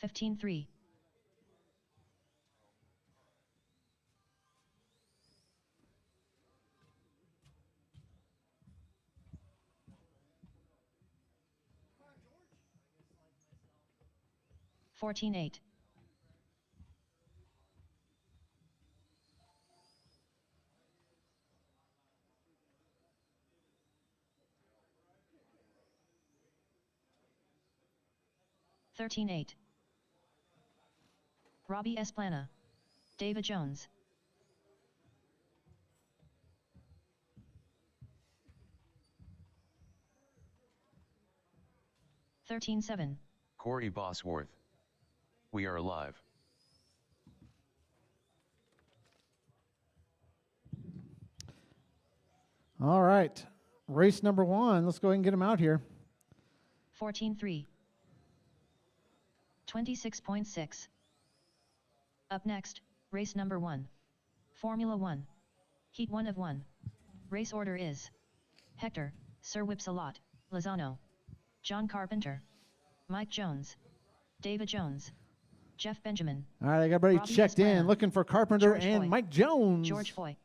15-3. 14-8. 13-8. Robbie Esplana. David Jones. 13-7. Corey Bosworth. We are live. All right. Race number 1. Let's go ahead and get him out here. 14-3. 26.6. Up next, race number 1. Formula 1. Heat 1 of 1. Race order is Hector, Sir Whipsalot, Lozano, John Carpenter, Mike Jones, David Jones, Jeff Benjamin. All right, I got everybody Robbie checked in, Esplana, looking for Carpenter George and Foy, Mike Jones. George Foy,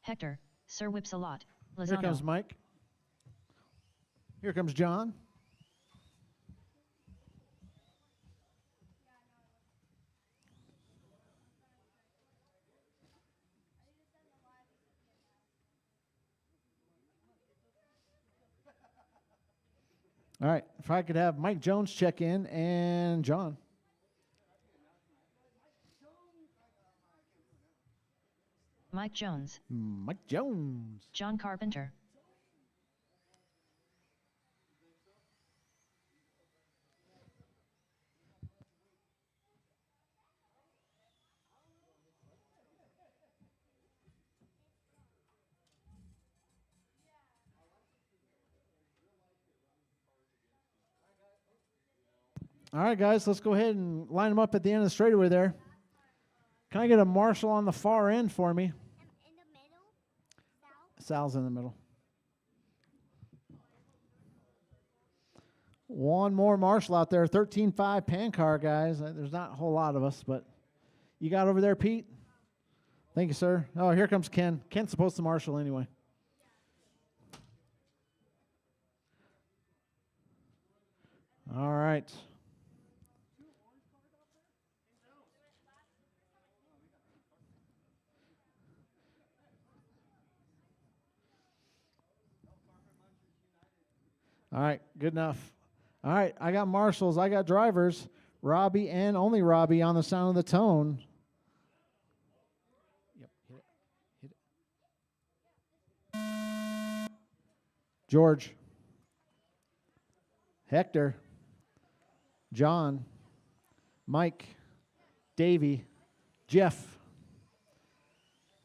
Hector, Sir Whipsalot, Lozano. Here comes Mike. Here comes John. All right, if I could have Mike Jones check in and John. Mike Jones. Mike Jones. John Carpenter. All right, guys, let's go ahead and line them up at the end of the straightaway there. Can I get a marshal on the far end for me? In the middle? Sal's in the middle. One more marshal out there, 13.5 pan car, guys. There's not a whole lot of us, but you got over there, Pete? Thank you, sir. Oh, here comes Ken. Ken's supposed to marshal anyway. All right. All right, good enough. All right, I got marshals, I got drivers, Robbie and only Robbie on the sound of the tone. Yep, hit it. George, Hector, John, Mike, Davey, Jeff.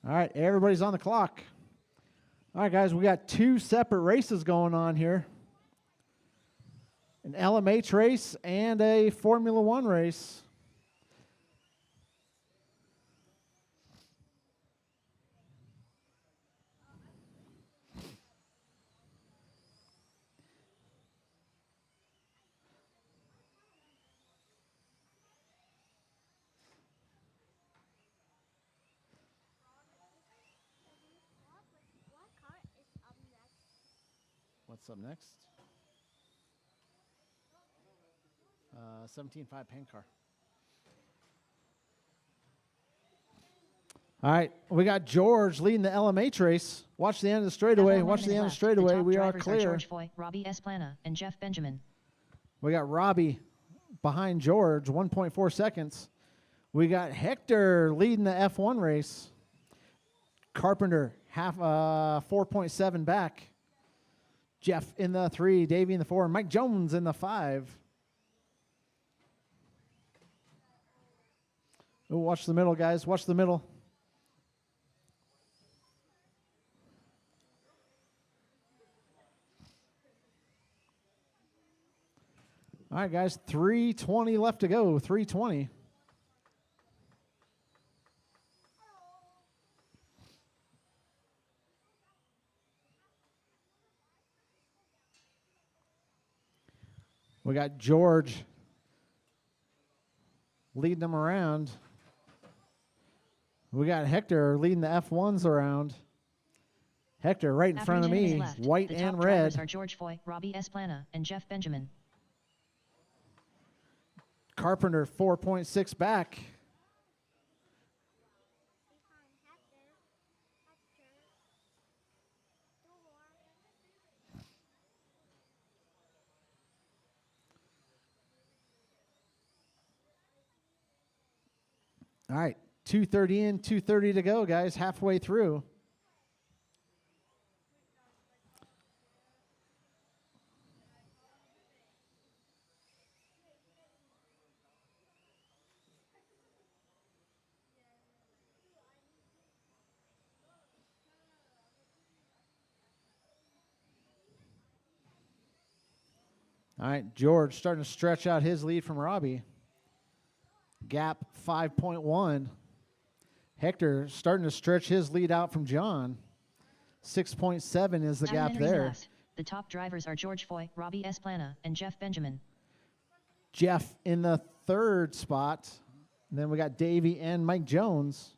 All right, everybody's on the clock. All right, guys, we got 2 separate races going on here. An LMH race and a Formula 1 race. What car is up next? What's up next? 17.5 pan car. All right, we got George leading the LMH race. Watch the end of the straightaway. Watch the end of the straightaway. We are clear. George Foy, Robbie Esplana, and Jeff Benjamin. We got Robbie behind George, 1.4 seconds. We got Hector leading the F1 race. Carpenter 4.7 back. Jeff in the 3, Davey in the 4, Mike Jones in the 5. Oh, watch the middle, guys. Watch the middle. All right, guys. 3:20 left to go. 3:20. We got George leading them around. We got Hector leading the F1s around. Hector right in After front of 10 minutes me, left, white the and top drivers red. are George Foy, Robbie Esplana, and Jeff Benjamin. Carpenter 4.6 back. Behind Hector. All right, 2:30 in, 2:30 to go, guys. Halfway through. All right, George starting to stretch out his lead from Robbie. Gap 5.1. Hector starting to stretch his lead out from John. 6.7 is the 10 gap minutes there. left. The top drivers are George Foy, Robbie Esplana, and Jeff Benjamin. Jeff in the third spot. And then we got Davey and Mike Jones.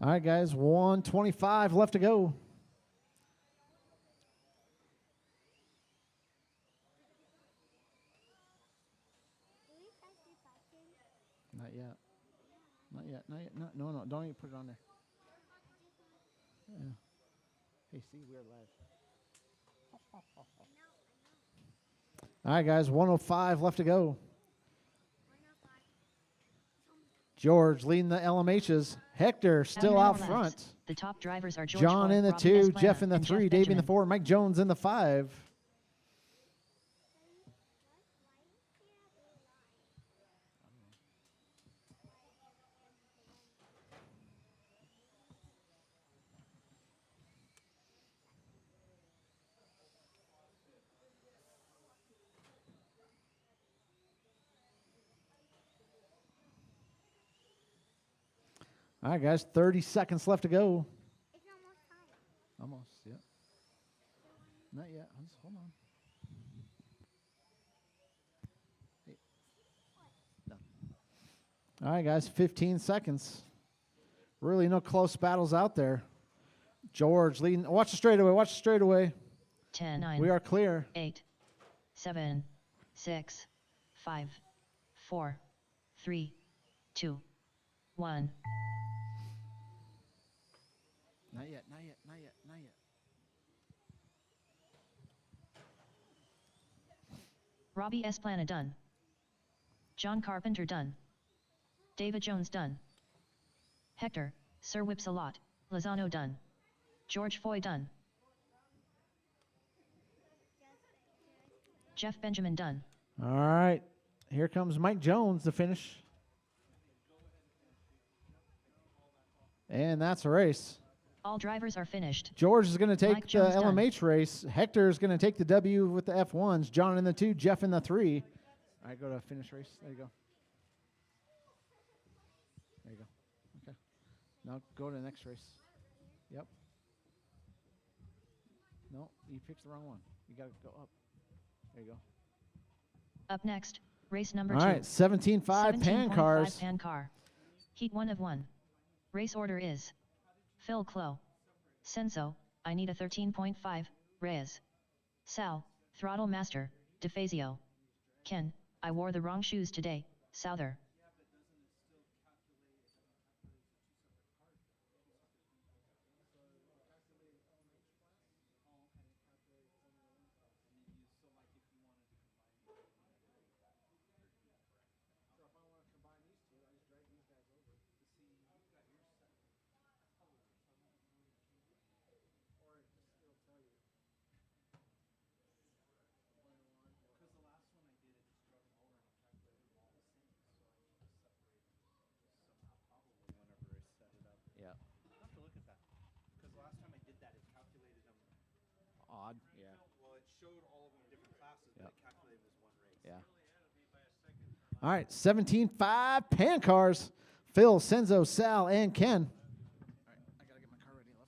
All right, guys, 1:25 left to go. Not yet. Not yet. Not yet. No. Don't even put it on there. Yeah. Hey, see, we're live. All right, guys, 1:05 left to go. George leading the LMHs. Hector still 7 out minutes front. left. The top drivers are George John Foy, in the Robbie 2, Esplana, Jeff in the and 3, Jeff Davey in the Benjamin. 4, Mike Jones in the 5. All right, guys, 30 seconds left to go. It's almost time. Almost, yeah. Not yet. Just hold on. Hey. No. All right, guys, 15 seconds. Really no close battles out there. George leading. Watch the straightaway. Watch the straightaway. 10, 9, We are clear. 8, 7, 6, 5, 4, 3, 2, 1. Not yet, not yet, not yet, not yet. Robbie Esplana done. John Carpenter done. David Jones done. Hector, Sir Whips a lot, Lozano done. George Foy done. Jeff Benjamin done. All right. Here comes Mike Jones to finish. And that's a race. All drivers are finished. George is going to take Mike the Jones done. LMH race. Hector is going to take the W with the F1s. John in the 2, Jeff in the 3. All right, go to finish race. There you go. There you go. Okay. Now go to the next race. Yep. No, you picked the wrong one. You got to go up. There you go. Up next, race number All 2. right, 17.5 pan cars. Pan car. Heat 1 of 1. Race order is Phil Clo. Senso, I need a 13.5, Reyes. Sal, Throttle Master, DeFazio. Ken, I wore the wrong shoes today, Souther. Yeah. I'll have to look at that. Because last time I did that, it calculated them. Odd. Yeah. Well, it showed all of them in different classes, but Yep. it calculated All right, 17-5 pan cars. Phil, Senzo, Sal, and Ken. All right, I gotta get my car ready, love.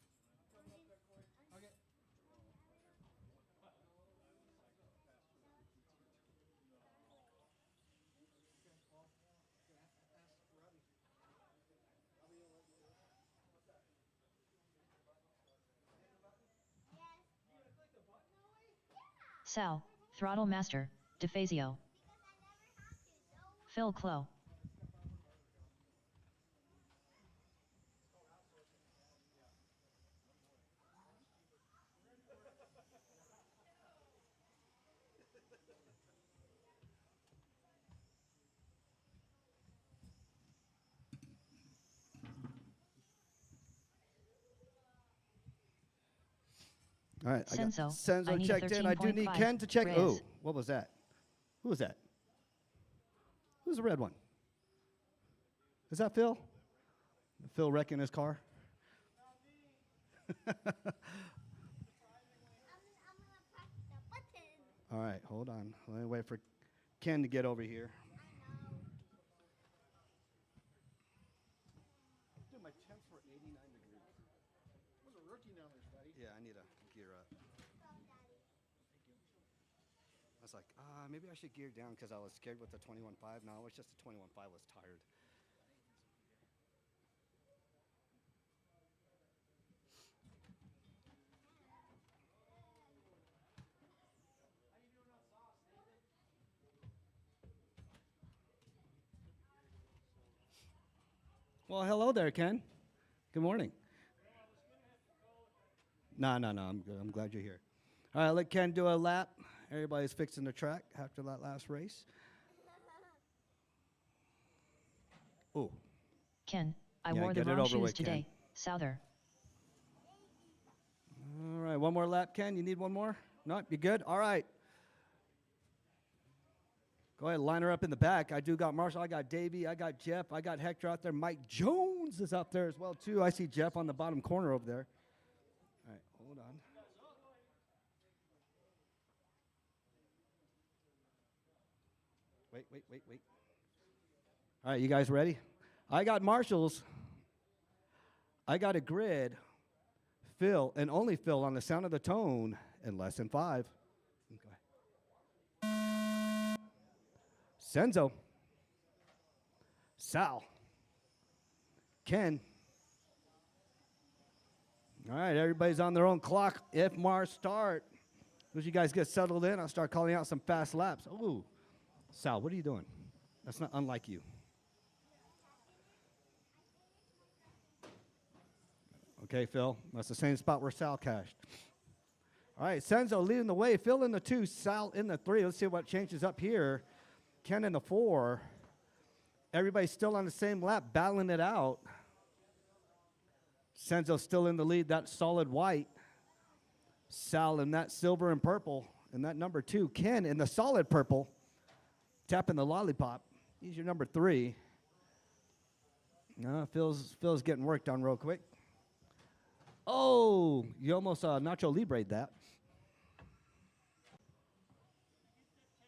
Sal, Throttle Master, DeFazio. Phil Clo. All right, I got Senzo, I Senzo need a checked in. I do need 13.5 Ken to check. Reyes. Oh, what was that? Who was that? Who's the red one? Is that Phil? Phil wrecking his car? I'm gonna press the button. All right, hold on. Let me wait for Ken to get over here. Dude, my temps were 89 degrees. There's a rookie down there, buddy. Yeah, I need to gear up. I was like, maybe I should gear down because I was scared with the 21.5. No, it's just the 21.5 was tired. Well, hello there, Ken. Good morning. No, I'm good. I'm glad you're here. All right, let Ken do a lap. Everybody's fixing the track after that last race. Oh, Ken, I Yeah, wore the get it wrong over shoes with, Ken. today, Souther. all right. One more lap, Ken. You need one more? No, you good? All right. Go ahead, line her up in the back. I do got Marshall. I got Davey. I got Jeff. I got Hector out there. Mike Jones is out there as well, too. I see Jeff on the bottom corner over there. All right, hold on. Wait. All right, you guys ready? I got Marshall's. I got a grid. Phil, and only Phil on the sound of the tone in less than 5. Okay. Senzo. Sal. Ken. All right, everybody's on their own clock. If Mars start, as you guys get settled in, I'll start calling out some fast laps. Ooh. Sal, what are you doing? That's not unlike you. Okay, Phil. That's the same spot where Sal cashed. All right, Senzo leading the way. Phil in the 2, Sal in the 3. Let's see what changes up here. Ken in the 4. Everybody's still on the same lap, battling it out. Senzo still in the lead, that solid white. Sal in that silver and purple. And that number 2, Ken in the solid purple, tapping the lollipop. He's your number 3. Phil's getting worked on real quick. Oh, you almost Nacho Libre'd that.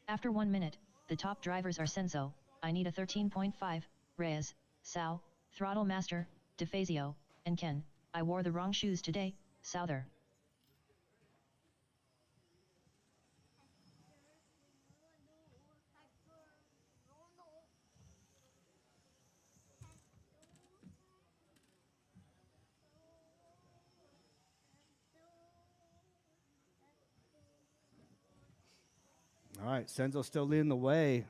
After 1 minute, the top drivers are Senzo, I need a 13.5, Reyes, Sal, Throttle Master, DeFazio, and Ken, I wore the wrong shoes today, Souther. All right, Senzo still leading the way.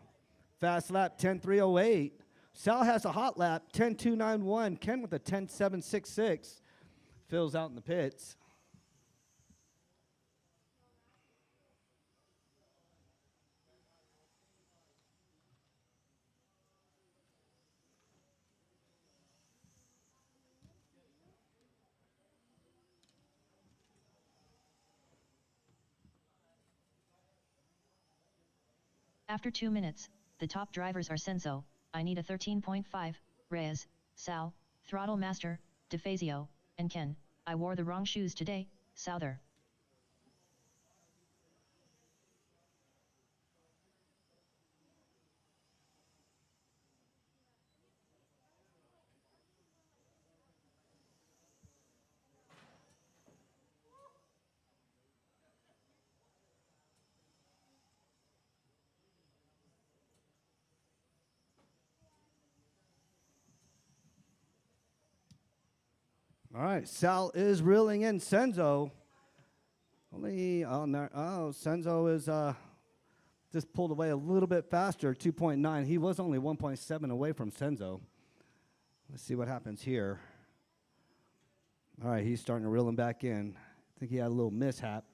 Fast lap, 10.308. Sal has a hot lap, 10.291. Ken with a 10.766. Phil's out in the pits. After 2 minutes, the top drivers are Senzo, I need a 13.5, Reyes, Sal, Throttle Master, DeFazio, and Ken, I wore the wrong shoes today, Souther. All right, Sal is reeling in Senzo. Senzo is just pulled away a little bit faster, 2.9. He was only 1.7 away from Senzo. Let's see what happens here. All right, he's starting to reel him back in. I think he had a little mishap.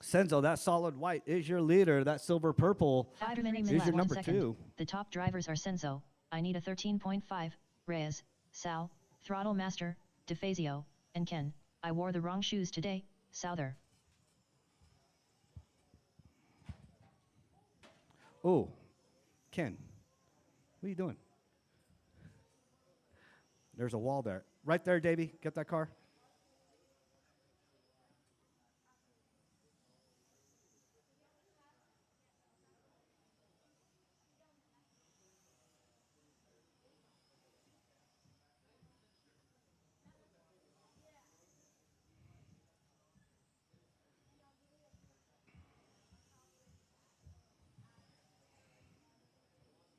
Senzo, that solid white is your leader. That silver purple is your number 2. The top drivers are Senzo, I need a 13.5, Reyes, Sal, Throttle Master, DeFazio, and Ken. I wore the wrong shoes today, Souther. Oh, Ken, what are you doing? There's a wall there. Right there, Davey. Get that car.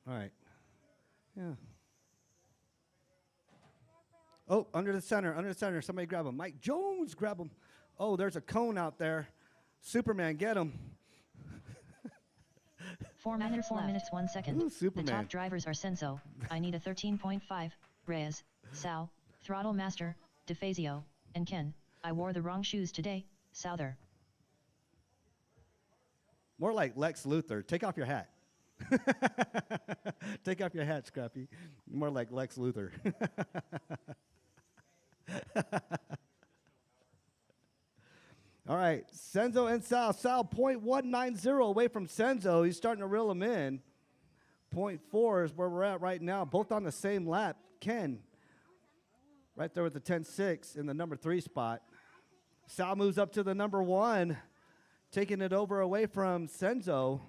All right. Yeah. Oh, under the center. Somebody grab him. Mike Jones, grab him. Oh, there's a cone out there. Superman, get him. 4 minutes, 1 second. Ooh, Superman. The top drivers are Senzo, I need a 13.5, Reyes, Sal, Throttle Master, DeFazio, and Ken. I wore the wrong shoes today, Souther. More like Lex Luthor. Take off your hat. Take off your hat, Scrappy. More like Lex Luthor. All right, Senzo and Sal. Sal, 0.190 away from Senzo. He's starting to reel him in. 0.4 is where we're at right now, both on the same lap. Ken, right there with the 10.6 in the number 3 spot. Sal moves up to the number 1, taking it over away from Senzo.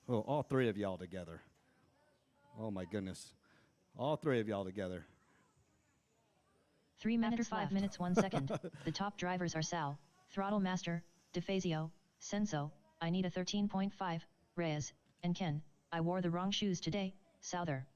Oh, all 3 of y'all together. Oh, my goodness. All 3 of y'all together. 3 minutes, 5 minutes, 1 second. The top drivers are Sal, Throttle Master, DeFazio, Senzo, I need a 13.5, Reyes, and Ken. I wore the wrong shoes today, Souther.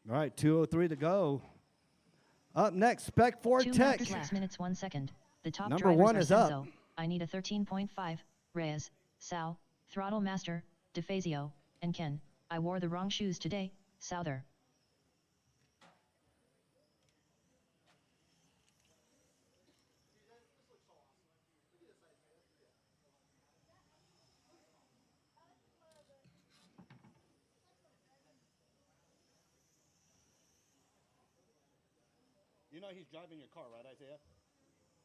All right, 2:03 to go. Up next, Spec 4 Tech. 6 minutes, 1 second. The top Number drivers 1 are is Senzo, up. I need a 13.5, Reyes, Sal, Throttle Master, DeFazio, and Ken. I wore the wrong shoes today, Souther. You know he's driving your car, right, Isaiah?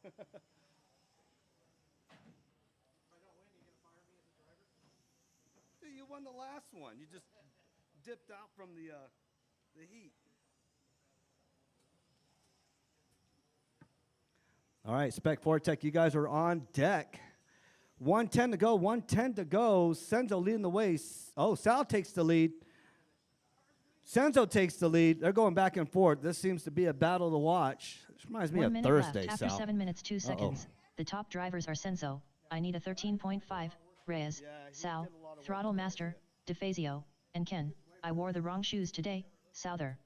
If I don't win, you gonna fire me as a driver? You won the last one. You just dipped out from the heat. All right, Spec 4 Tech, you guys are on deck. 1:10 to go, 1:10 to go. Senzo leading the way. Oh, Sal takes the lead. Senzo takes the lead. They're going back and forth. This seems to be a battle to watch. This reminds me 1 of minute Thursday, left. After Sal. 7 minutes, 2 seconds. The top drivers are Senzo, I need a 13.5, Reyes, Sal, Throttle Master, DeFazio, and Ken. I wore the wrong shoes today, Souther.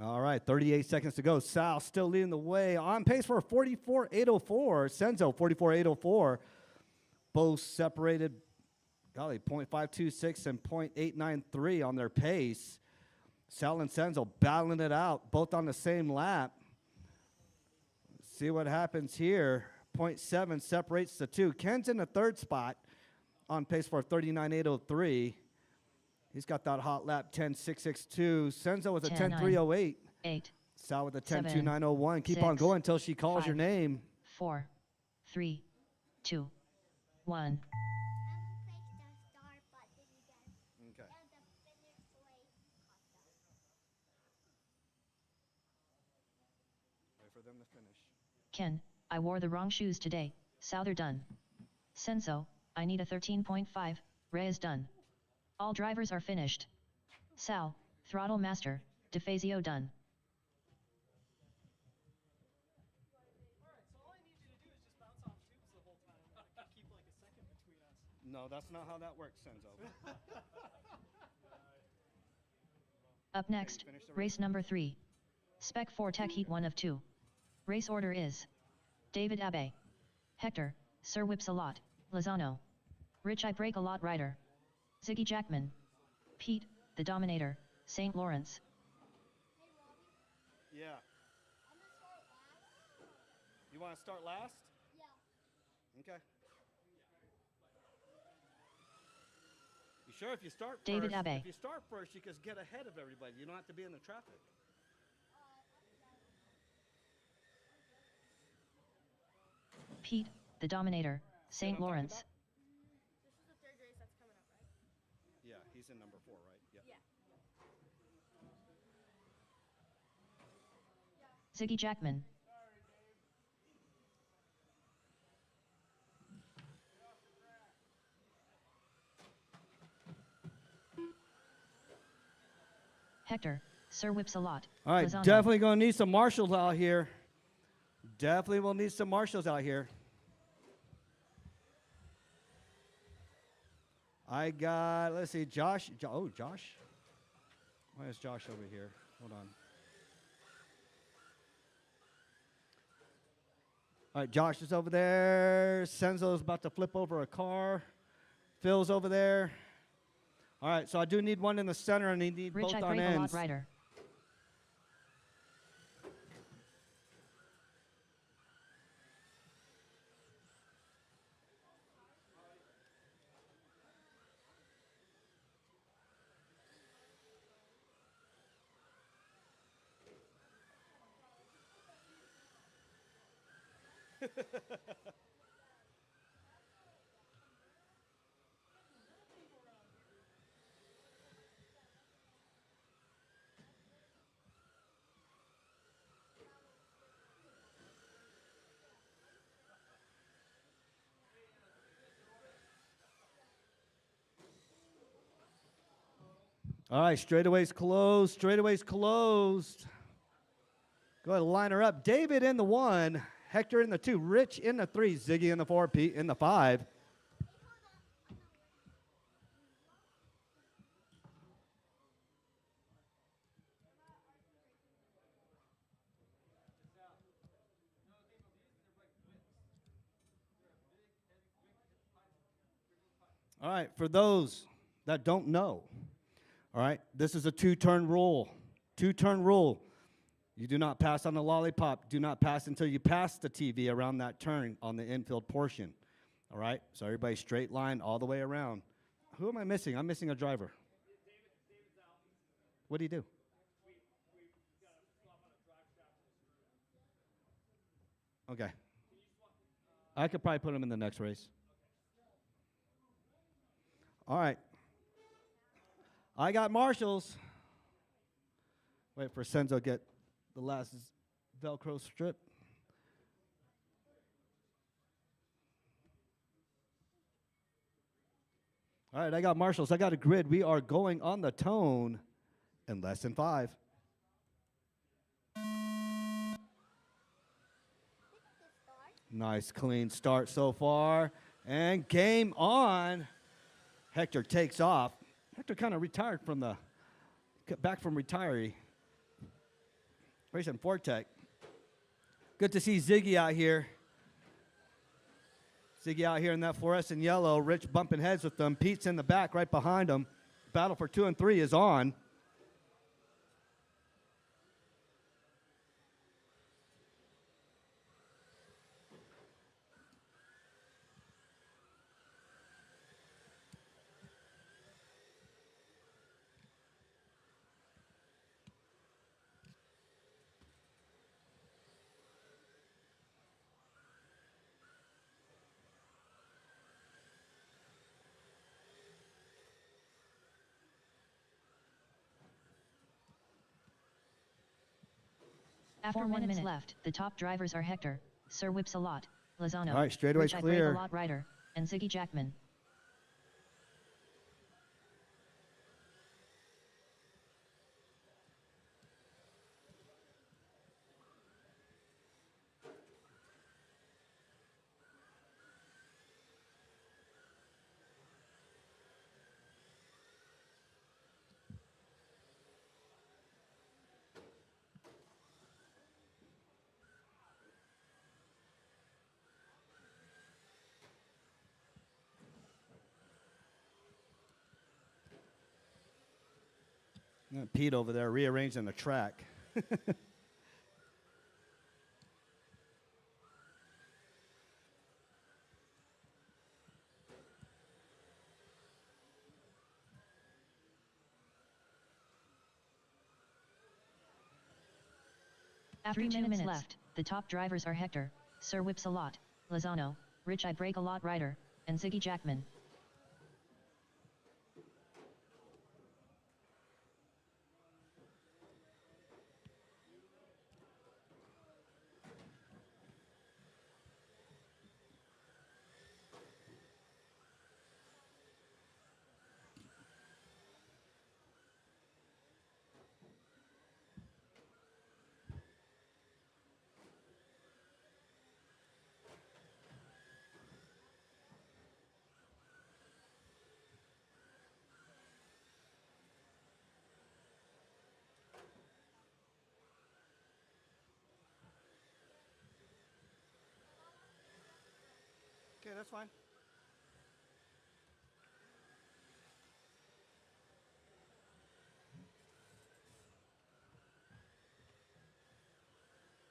All right, 38 seconds to go. Sal still leading the way. On pace for 44.804. Senzo, 44.804. Both separated, golly, .526 and .893 on their pace. Sal and Senzo battling it out, both on the same lap. See what happens here. 0.7 separates the two. Ken's in the third spot on pace for 39.803. He's got that hot lap 10.662. Senzo with a 10.308. 8, Sal with a 7, 10.2901. Keep on 6, going until she calls your 5, name. 4, 3, 2, 1. I'm gonna press the start button again. Okay. And the finish race countdown. Wait for them to finish. Ken, I wore the wrong shoes today, so they're done. Senso, I need a 13.5, Ray is done. All drivers are finished. Sal, throttle master, DeFazio done. So all I need you to do is just bounce off tubes the whole time. Keep like a second between us. No, that's not how that works, Senzo. Up next, finish the race number 3. Spec 4 Tech Heat 1 of 2. Race order is David Abe, Hector, Sir Whips a Lot, Lozano, Rich I Break a Lot Rider, Ziggy Jackman, Pete, the Dominator, St. Lawrence. Yeah. I'm gonna start last. You want to start last? Yeah. Okay. You sure if you start David first? Abe. If you start first, you can get ahead of everybody. You don't have to be in the traffic. Pete, the Dominator, St. talking Lawrence. about? This is the third race that's coming up, right? Yeah, he's in number 4, right? Yeah. Ziggy Jackman. Hector, Sir Whips a Lot. All right, Lozano. definitely going to need some marshals out here. Definitely will need some marshals out here. I got, let's see, Josh. Oh, Josh. Why is Josh over here? Hold on. All right, Josh is over there. Senzo's about to flip over a car. Phil's over there. All right, so I do need one in the center, and I need Rich both I on Break a ends. Lot Rider. All right, straightaways closed. Straightaways closed. Go ahead and line her up. David in the 1, Hector in the 2, Rich in the 3, Ziggy in the 4, Pete in the 5. All right, for those that don't know, all right, this is a 2-turn rule. 2-turn rule. You do not pass on the lollipop. Do not pass until you pass the TV around that turn on the infield portion. All right, so everybody straight line all the way around. Who am I missing? I'm missing a driver. What do you do? Okay. I could probably put him in the next race. All right. I got marshals. Wait for Senzo to get the last Velcro strip. All right, I got marshals. I got a grid. We are going on the tone in less than 5. Nice, clean start so far. And game on. Hector takes off. Hector kind of retired from the, back from retiree. Racing Fortec. Good to see Ziggy out here. Ziggy out here in that fluorescent yellow. Rich bumping heads with them. Pete's in the back right behind him. Battle for 2 and 3 is on. After 1 minute left, the top drivers are Hector, Sir Whips-a-Lot, Lozano, All right, straightaways Rich clear. Lot Rider, and Ziggy Jackman. Pete over there rearranging the track. After 2 minutes left, the top drivers are Hector, Sir Whips-a-Lot, Lozano, Rich Lot Rider, and Ziggy Jackman. Okay, that's fine.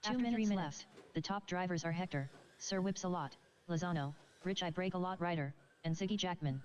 After 3 minutes left, the top drivers are Hector, Sir Whips-a-Lot, Lozano, Rich Lot Rider, and Ziggy Jackman.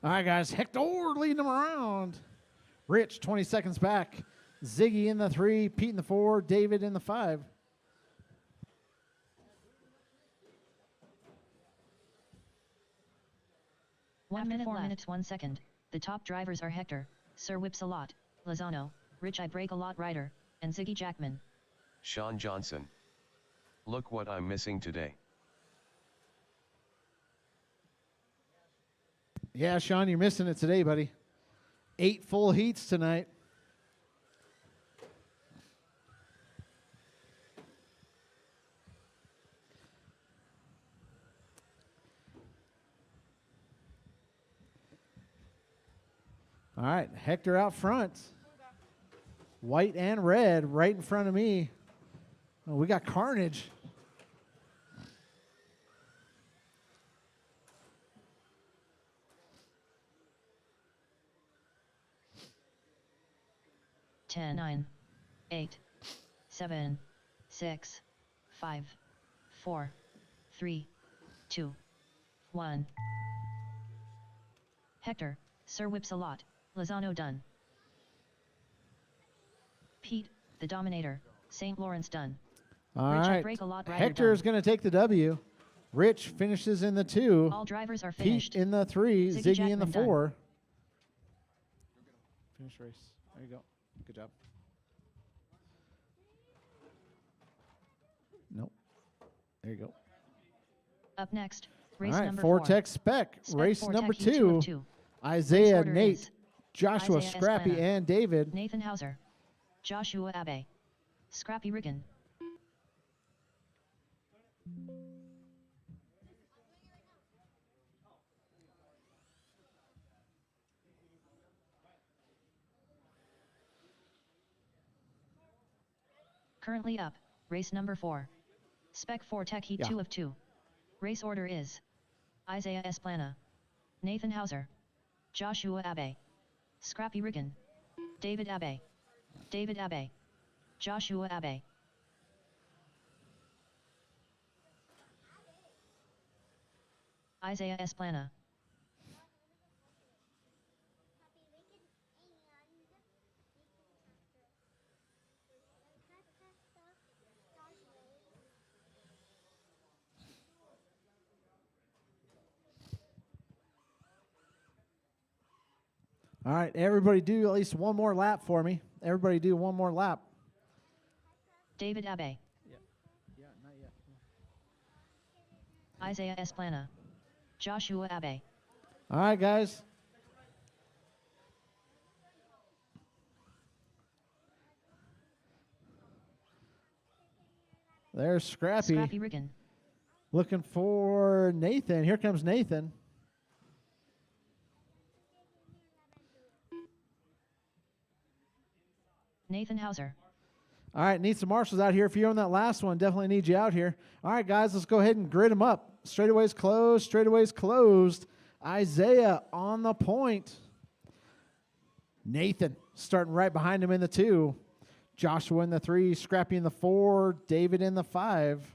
All right, guys. Hector leading them around. Rich, 20 seconds back. Ziggy in the 3, Pete in the 4, David in the 5. One minute, 4 minutes, 1 second. The top drivers are Hector, Sir Whips-a-Lot, Lozano, Rich Lot Rider, and Ziggy Jackman. Sean Johnson. Look what I'm missing today. Yeah, Sean, you're missing it today, buddy. 8 full heats tonight. All right, Hector out front. White and red right in front of me. Oh, we got carnage. Ten, 9, 8, 7, 6, 5, 4, 3, 2, 1. Hector, Sir Whips-a-Lot, Lozano done. Pete, the Dominator, St. Lawrence done. All Rich right, Rider Hector is done. going to take the W. Rich finishes in the 2. All drivers are finished. Pete in the 3, Ziggy Ziggy in the Jackman 4. Finish race. There you go. Good job. Nope. There you go. Up next, All race right, number 4. Vortex Spec, race 4 number Tech Heat 2 2. of 2. Isaiah, order Nate, is Joshua, Isaiah Scrappy, Esplana, and David. Nathan Hauser, Joshua Abe, Scrappy Riggin. Currently up, race number 4. Spec 4 Tech Heat Yeah. 2 of 2. Race order is Isaiah Esplana, Nathan Hauser. Joshua Abe. Scrappy Riggin. David Abe. David Abe. Joshua Abe. Isaiah Esplana. All right, everybody do at least one more lap for me. Everybody do one more lap. David Abe. Yeah, not yet. Isaiah Esplana. Joshua Abe. All right, guys. There's Scrappy. Scrappy Riggin. Looking for Nathan. Here comes Nathan. Nathan Hauser. All right, need some marshals out here. If you're on that last one, definitely need you out here. All right, guys, let's go ahead and grid them up. Straightaway's closed. Straightaway's closed. Isaiah on the point. Nathan starting right behind him in the 2. Joshua in the 3. Scrappy in the 4. David in the 5.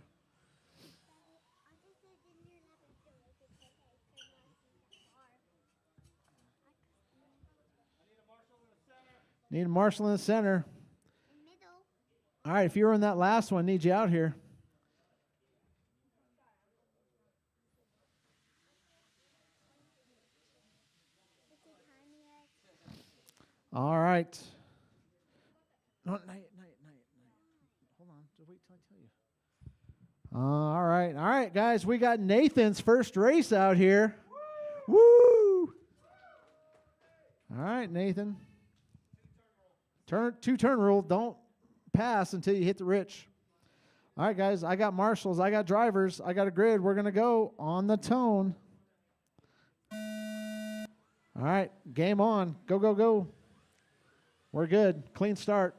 Need a marshal in the center. Middle. All right, if you were in that last one, need you out here. Is it time yet? All right. No, not yet. Hold on. Just wait till I tell you. All right, guys. We got Nathan's first race out here. Woo! All right, Nathan. Two-turn rule. Don't pass until you hit the rich. All right, guys. I got marshals. I got drivers. I got a grid. We're going to go on the tone. All right. Game on. Go, go, go. We're good. Clean start.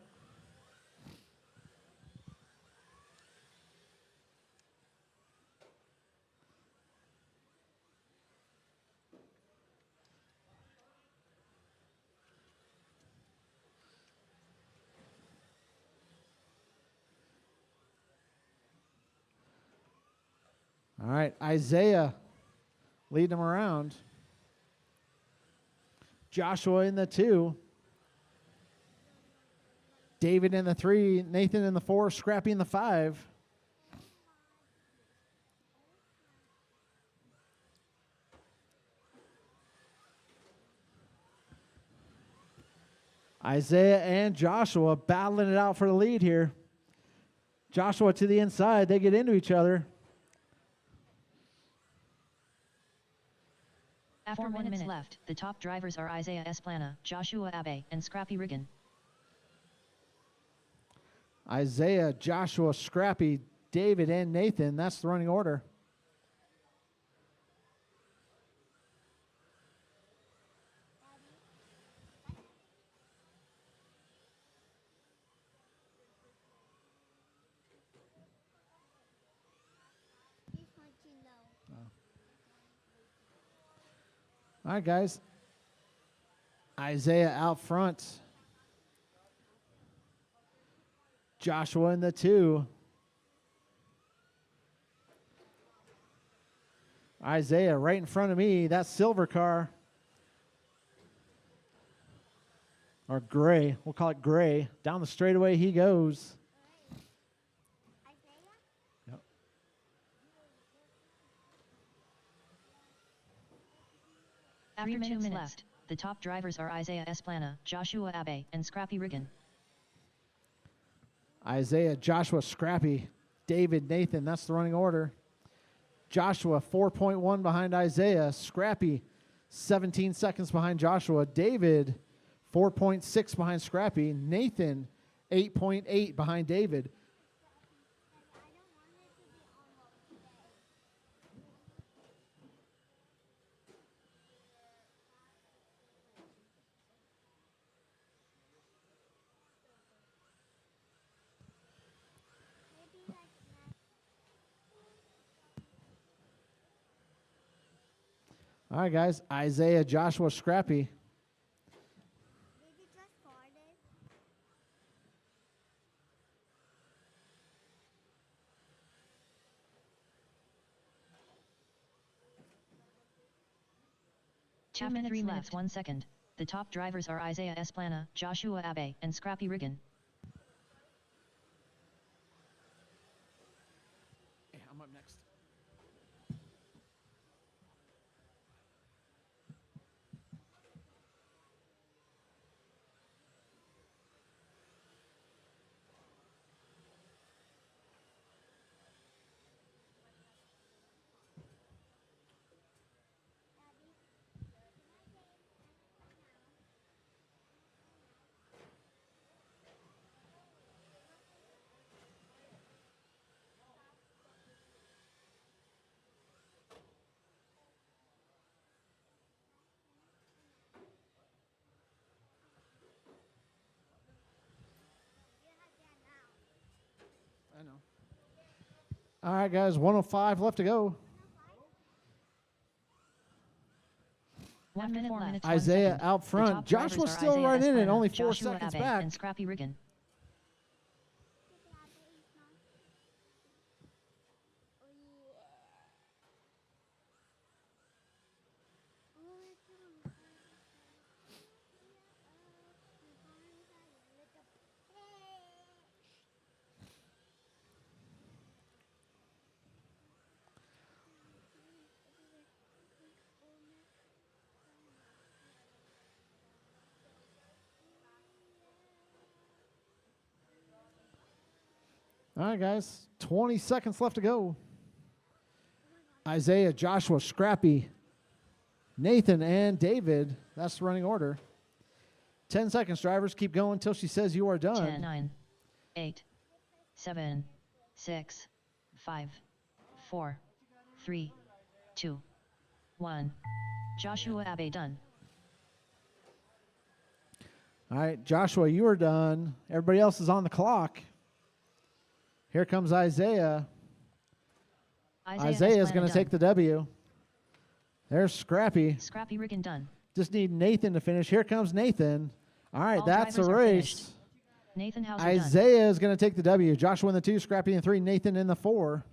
All right, Isaiah leading them around. Joshua in the 2. David in the 3. Nathan in the 4. Scrappy in the 5. Isaiah and Joshua battling it out for the lead here. Joshua to the inside. They get into each other. After 1 minute left, the top drivers are Isaiah Esplana, Joshua Abe, and Scrappy Riggin. Isaiah, Joshua, Scrappy, David, and Nathan. That's the running order. Just want you to know. All right, guys. Isaiah out front. Joshua in the 2. Isaiah right in front of me. That silver car. Or gray. We'll call it gray. Down the straightaway he goes. Isaiah? Yep. After 2 minutes left, the top drivers are Isaiah Esplana, Joshua Abe, and Scrappy Riggin. Isaiah, Joshua, Scrappy, David, Nathan. That's the running order. Joshua, 4.1 behind Isaiah. Scrappy, 17 seconds behind Joshua. David, 4.6 behind Scrappy. Nathan, 8.8 behind David. I don't want it to be almost today. Maybe like next. All right, guys. Isaiah, Joshua, Scrappy. Did you just fart it? 2 minutes 3 minutes 1 second. The top drivers are Isaiah Esplana, Joshua Abe, and Scrappy Riggin. Hey, I'm up next. I know. All right, guys. 105 left to go. 1 minute left. Isaiah out front. Joshua's still right in it. Only 4 seconds back. And Scrappy Riggin. All right, guys. 20 seconds left to go. Isaiah, Joshua, Scrappy, Nathan, and David. That's the running order. 10 seconds, drivers. Keep going until she says you are done. 10, 9, 8, 7, 6, 5, 4, 3, 2, 1. Joshua Abe done. All right, Joshua, you are done. Everybody else is on the clock. Here comes Isaiah. Isaiah is going to take the W. There's Scrappy. Scrappy Riggin done. Just need Nathan to finish. Here comes Nathan. All right, All that's a drivers are race. finished. Nathan Hauser done. Isaiah is going to take the W. Joshua in the 2, Scrappy in the 3, Nathan in the 4.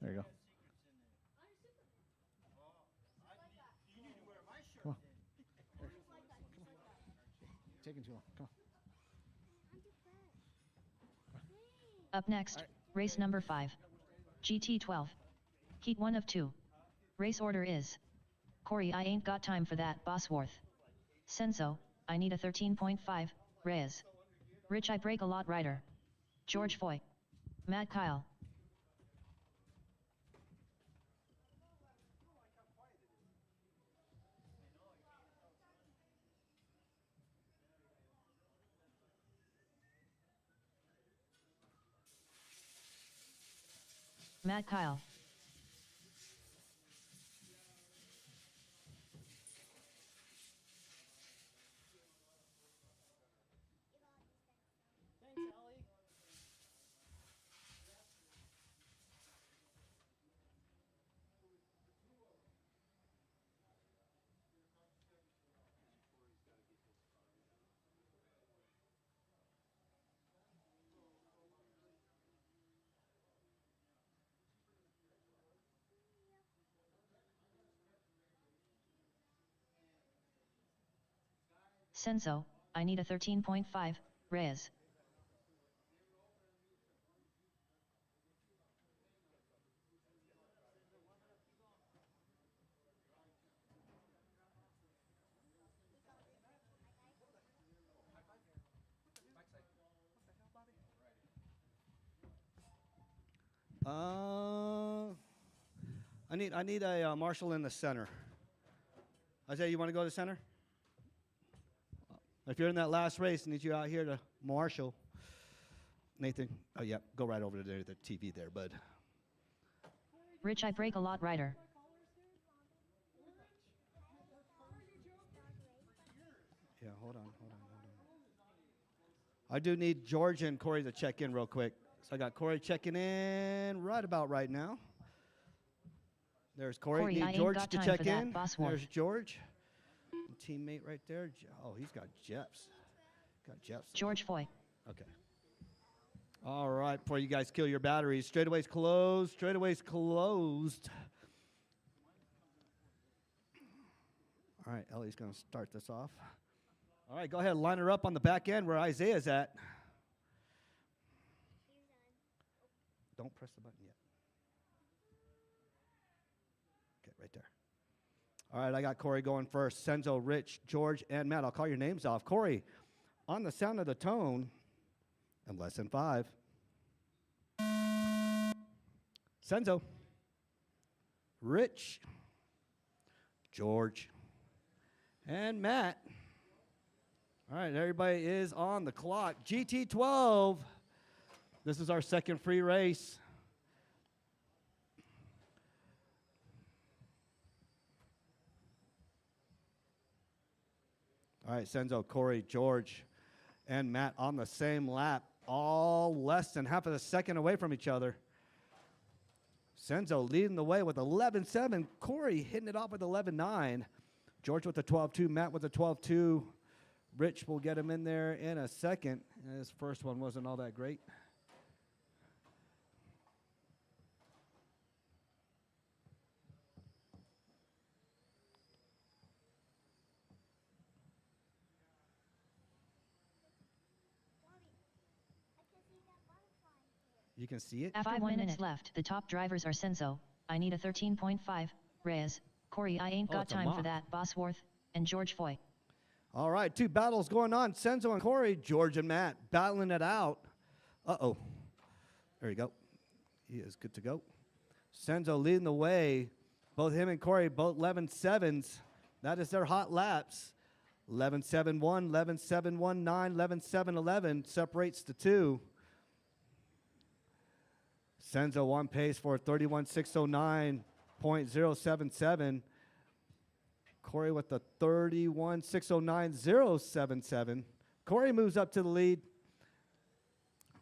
There you go. Come on. Taking too long. Come on. Up next, race number 5. GT12. Heat 1 of 2. Race order is. Corey, I ain't got time for that, Bosworth. Senso, I need a 13.5, Reyes. Rich, I break a lot, Ryder. George Foy. Matt Kyle. Matt Kyle. Thanks, Ellie. Senso, I need a 13.5, Reyes. I need a marshal in the center. Isaiah, you want to go to the center? If you're in that last race, I need you out here to marshal. Nathan, oh yeah, go right over to the TV there, bud. Rich, I break a lot, Ryder. Yeah, hold on. I do need George and Corey to check in real quick So I got Corey checking in right about right now. There's Corey. Corey, I Need ain't George got to time check for that, in. Boss There's Worth. George. Teammate right there. Oh, he's got Jeps. Got Jeps. George Foy. Okay. All right, before you guys kill your batteries, straightaways closed. Straightaways closed. All right, Ellie's going to start this off. All right, go ahead and line her up on the back end where Isaiah's at. Don't press the button yet. Okay, right there. All right, I got Corey going first. Senzo, Rich, George, and Matt. I'll call your names off. Corey, on the sound of the tone, and less than 5. Senzo, Rich, George, and Matt. All right, everybody is on the clock. GT12. This is our second free race. All right, Senzo, Corey, George, and Matt on the same lap, all less than half of a second away from each other. Senzo leading the way with 11.7. Corey hitting it off with 11.9. George with the 12.2. Matt with the 12.2. Rich will get him in there in a second. His first one wasn't all that great. You can see it. 5 minutes left. The top drivers are Senzo. I need a 13.5. Reyes. Corey, I ain't got it's a time for mock. that. Bosworth. And George Foy. All right, 2 battles going on. Senzo and Corey, George and Matt battling it out. Uh-oh. There you go. He is good to go. Senzo leading the way. Both him and Corey, both 11.7s. That is their hot laps. 11.71, 11.719, 11.711 separates the 2. Senzo on pace for 31.609.077. Corey with the 31.609.077. Corey moves up to the lead.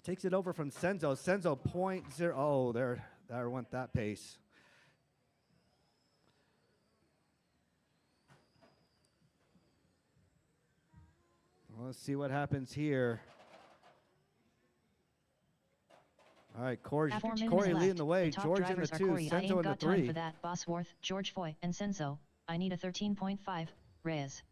Takes it over from Senzo. Senzo 0.0. Oh, there went that pace. Well, let's see what happens here. All right, Corey 4 minutes leading left. the way. top George in the drivers are 2, Corey, I Senzo ain't in the got time 3. for that. Bosworth, George Foy, and Senzo. I need a 13.5. Reyes.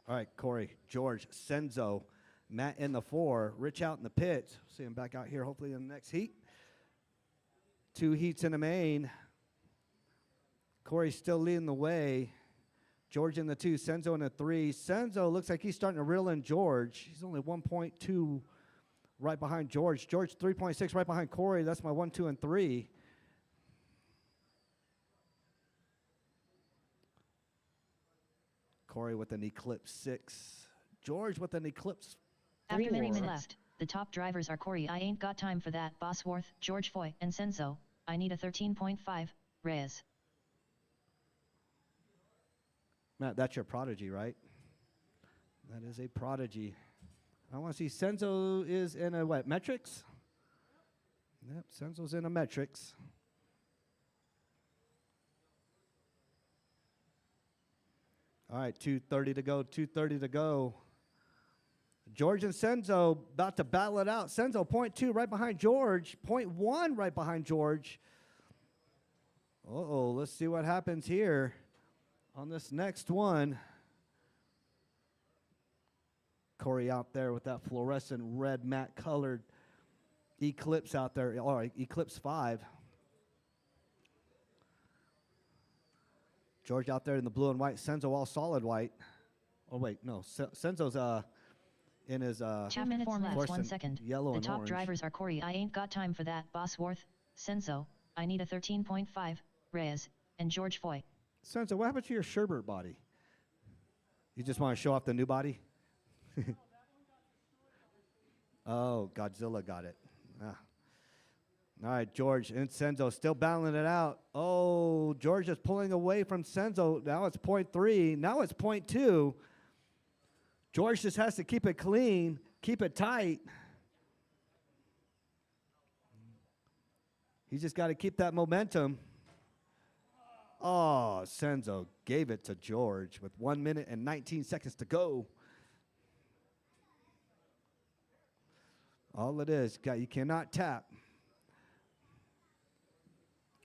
All right, Corey, George, Senzo, Matt in the 4, Rich out in the pits. See him back out here hopefully in the next heat. 2 heats in the main. Corey still leading the way. George in the 2, Senzo in the 3. Senzo looks like he's starting to reel in George. He's only 1.2 right behind George. George 3.6 right behind Corey. That's my 1, 2, and 3. Corey with an Eclipse 6. George with an Eclipse 4. After 3 minutes left. The top drivers are Corey, I ain't got time for that. Bosworth, George Foy, and Senzo. I need a 13.5. Reyes. Matt, that's your prodigy, right? That is a prodigy. I want to see Senzo is in a what, metrics? Yep, Senzo's in a metrics. All right, 2:30 to go, 2:30 to go. George and Senzo about to battle it out. Senzo 0.2 right behind George, 0.1 right behind George. Uh-oh, let's see what happens here on this next one. Corey out there with that fluorescent red matte colored Eclipse out there. All right, Eclipse 5. George out there in the blue and white. Senzo all solid white. Oh, wait, no. Senzo's in his 2 minutes left. 1 fluorescent second. yellow The and top orange. drivers are Corey, I ain't got time for that. Bosworth, Senzo. I need a 13.5. Reyes. And George Foy. Senzo, what happened to your Sherbert body? You just want to show off the new body? Oh, Godzilla got it. Ah. All right, George and Senzo still battling it out. Oh, George is pulling away from Senzo. Now it's 0.3. Now it's 0.2. George just has to keep it clean, keep it tight. He's just got to keep that momentum. Oh, Senzo gave it to George with 1 minute and 19 seconds to go. All it is, you cannot tap.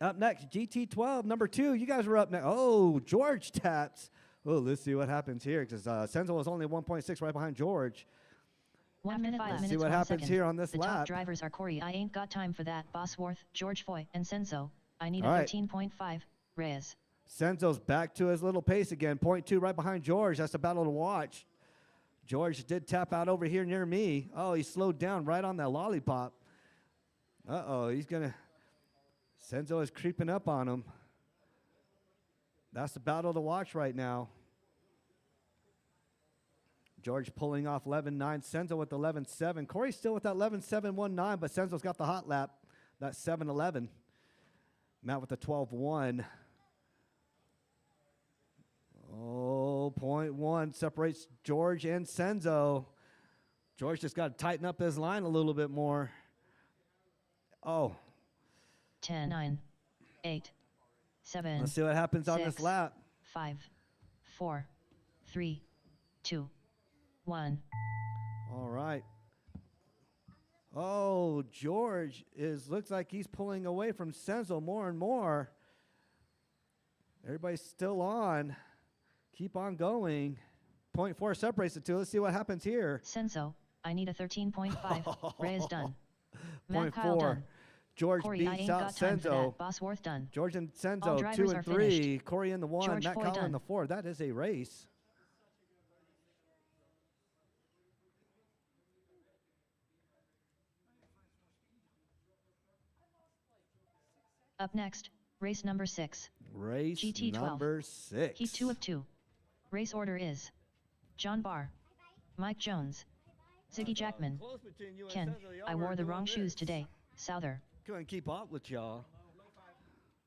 Up next, GT12, number 2. You guys were up next. Oh, George taps. Oh, let's see what happens here because Senzo was only 1.6 right behind George. 1 minute 5 Let's minutes see what 1 happens second. here on this The lap. top drivers are Corey. I ain't got time for that. Bosworth, George Foy, and Senzo. I need All a right. 13.5. Reyes. Senzo's back to his little pace again. 0.2 right behind George. That's a battle to watch. George did tap out over here near me. Oh, he slowed down right on that lollipop. Uh-oh, he's going to... Senzo is creeping up on him. That's the battle to watch right now. George pulling off 11.9. Senzo with 11.7. Corey's still with that 11.719, but Senzo's got the hot lap. That's 7.11. Matt with the 12.1. Oh, 0.1 separates George and Senzo. George just got to tighten up his line a little bit more. Oh. 10, 9, 8, 7. Let's see what happens on this 6, lap. 5, 4, 3, 2, 1. All right. Oh, George looks like he's pulling away from Senzo more and more. Everybody's still on. Keep on going. 0.4 separates the two. Let's see what happens here. Senzo, I need a 13.5. Reyes done. Matt Kyle 0.4. done. George Corey, I beats ain't out got time for Senzo. that. Bosworth done. George and All Senzo, drivers 2 are and 3. finished. Corey in the 1. George Matt Foy Kyle in done. the 4. That is a race. Up next, race number 6. Race GT12. number 6. Heat 2 of 2. Race order is John Barr, Mike Jones, Ziggy Jackman, Ken. I wore the wrong shoes today. Souther. Couldn't keep up with y'all.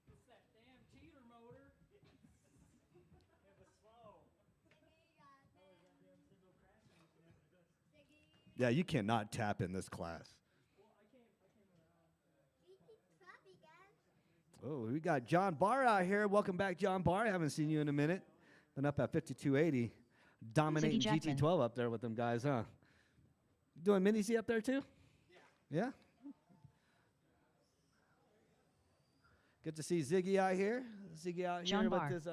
It's that damn cheater motor. It was slow. Yeah, you cannot tap in this class. Oh, we got John Barr out here. Welcome back, John Barr. I haven't seen you in a minute. Been up at 5280. Dominating Ziggy Jackman. GT12 up there with them guys, huh? Doing mini Z up there too? Yeah. Yeah? Good to see Ziggy out here. Ziggy out John here Barr. with his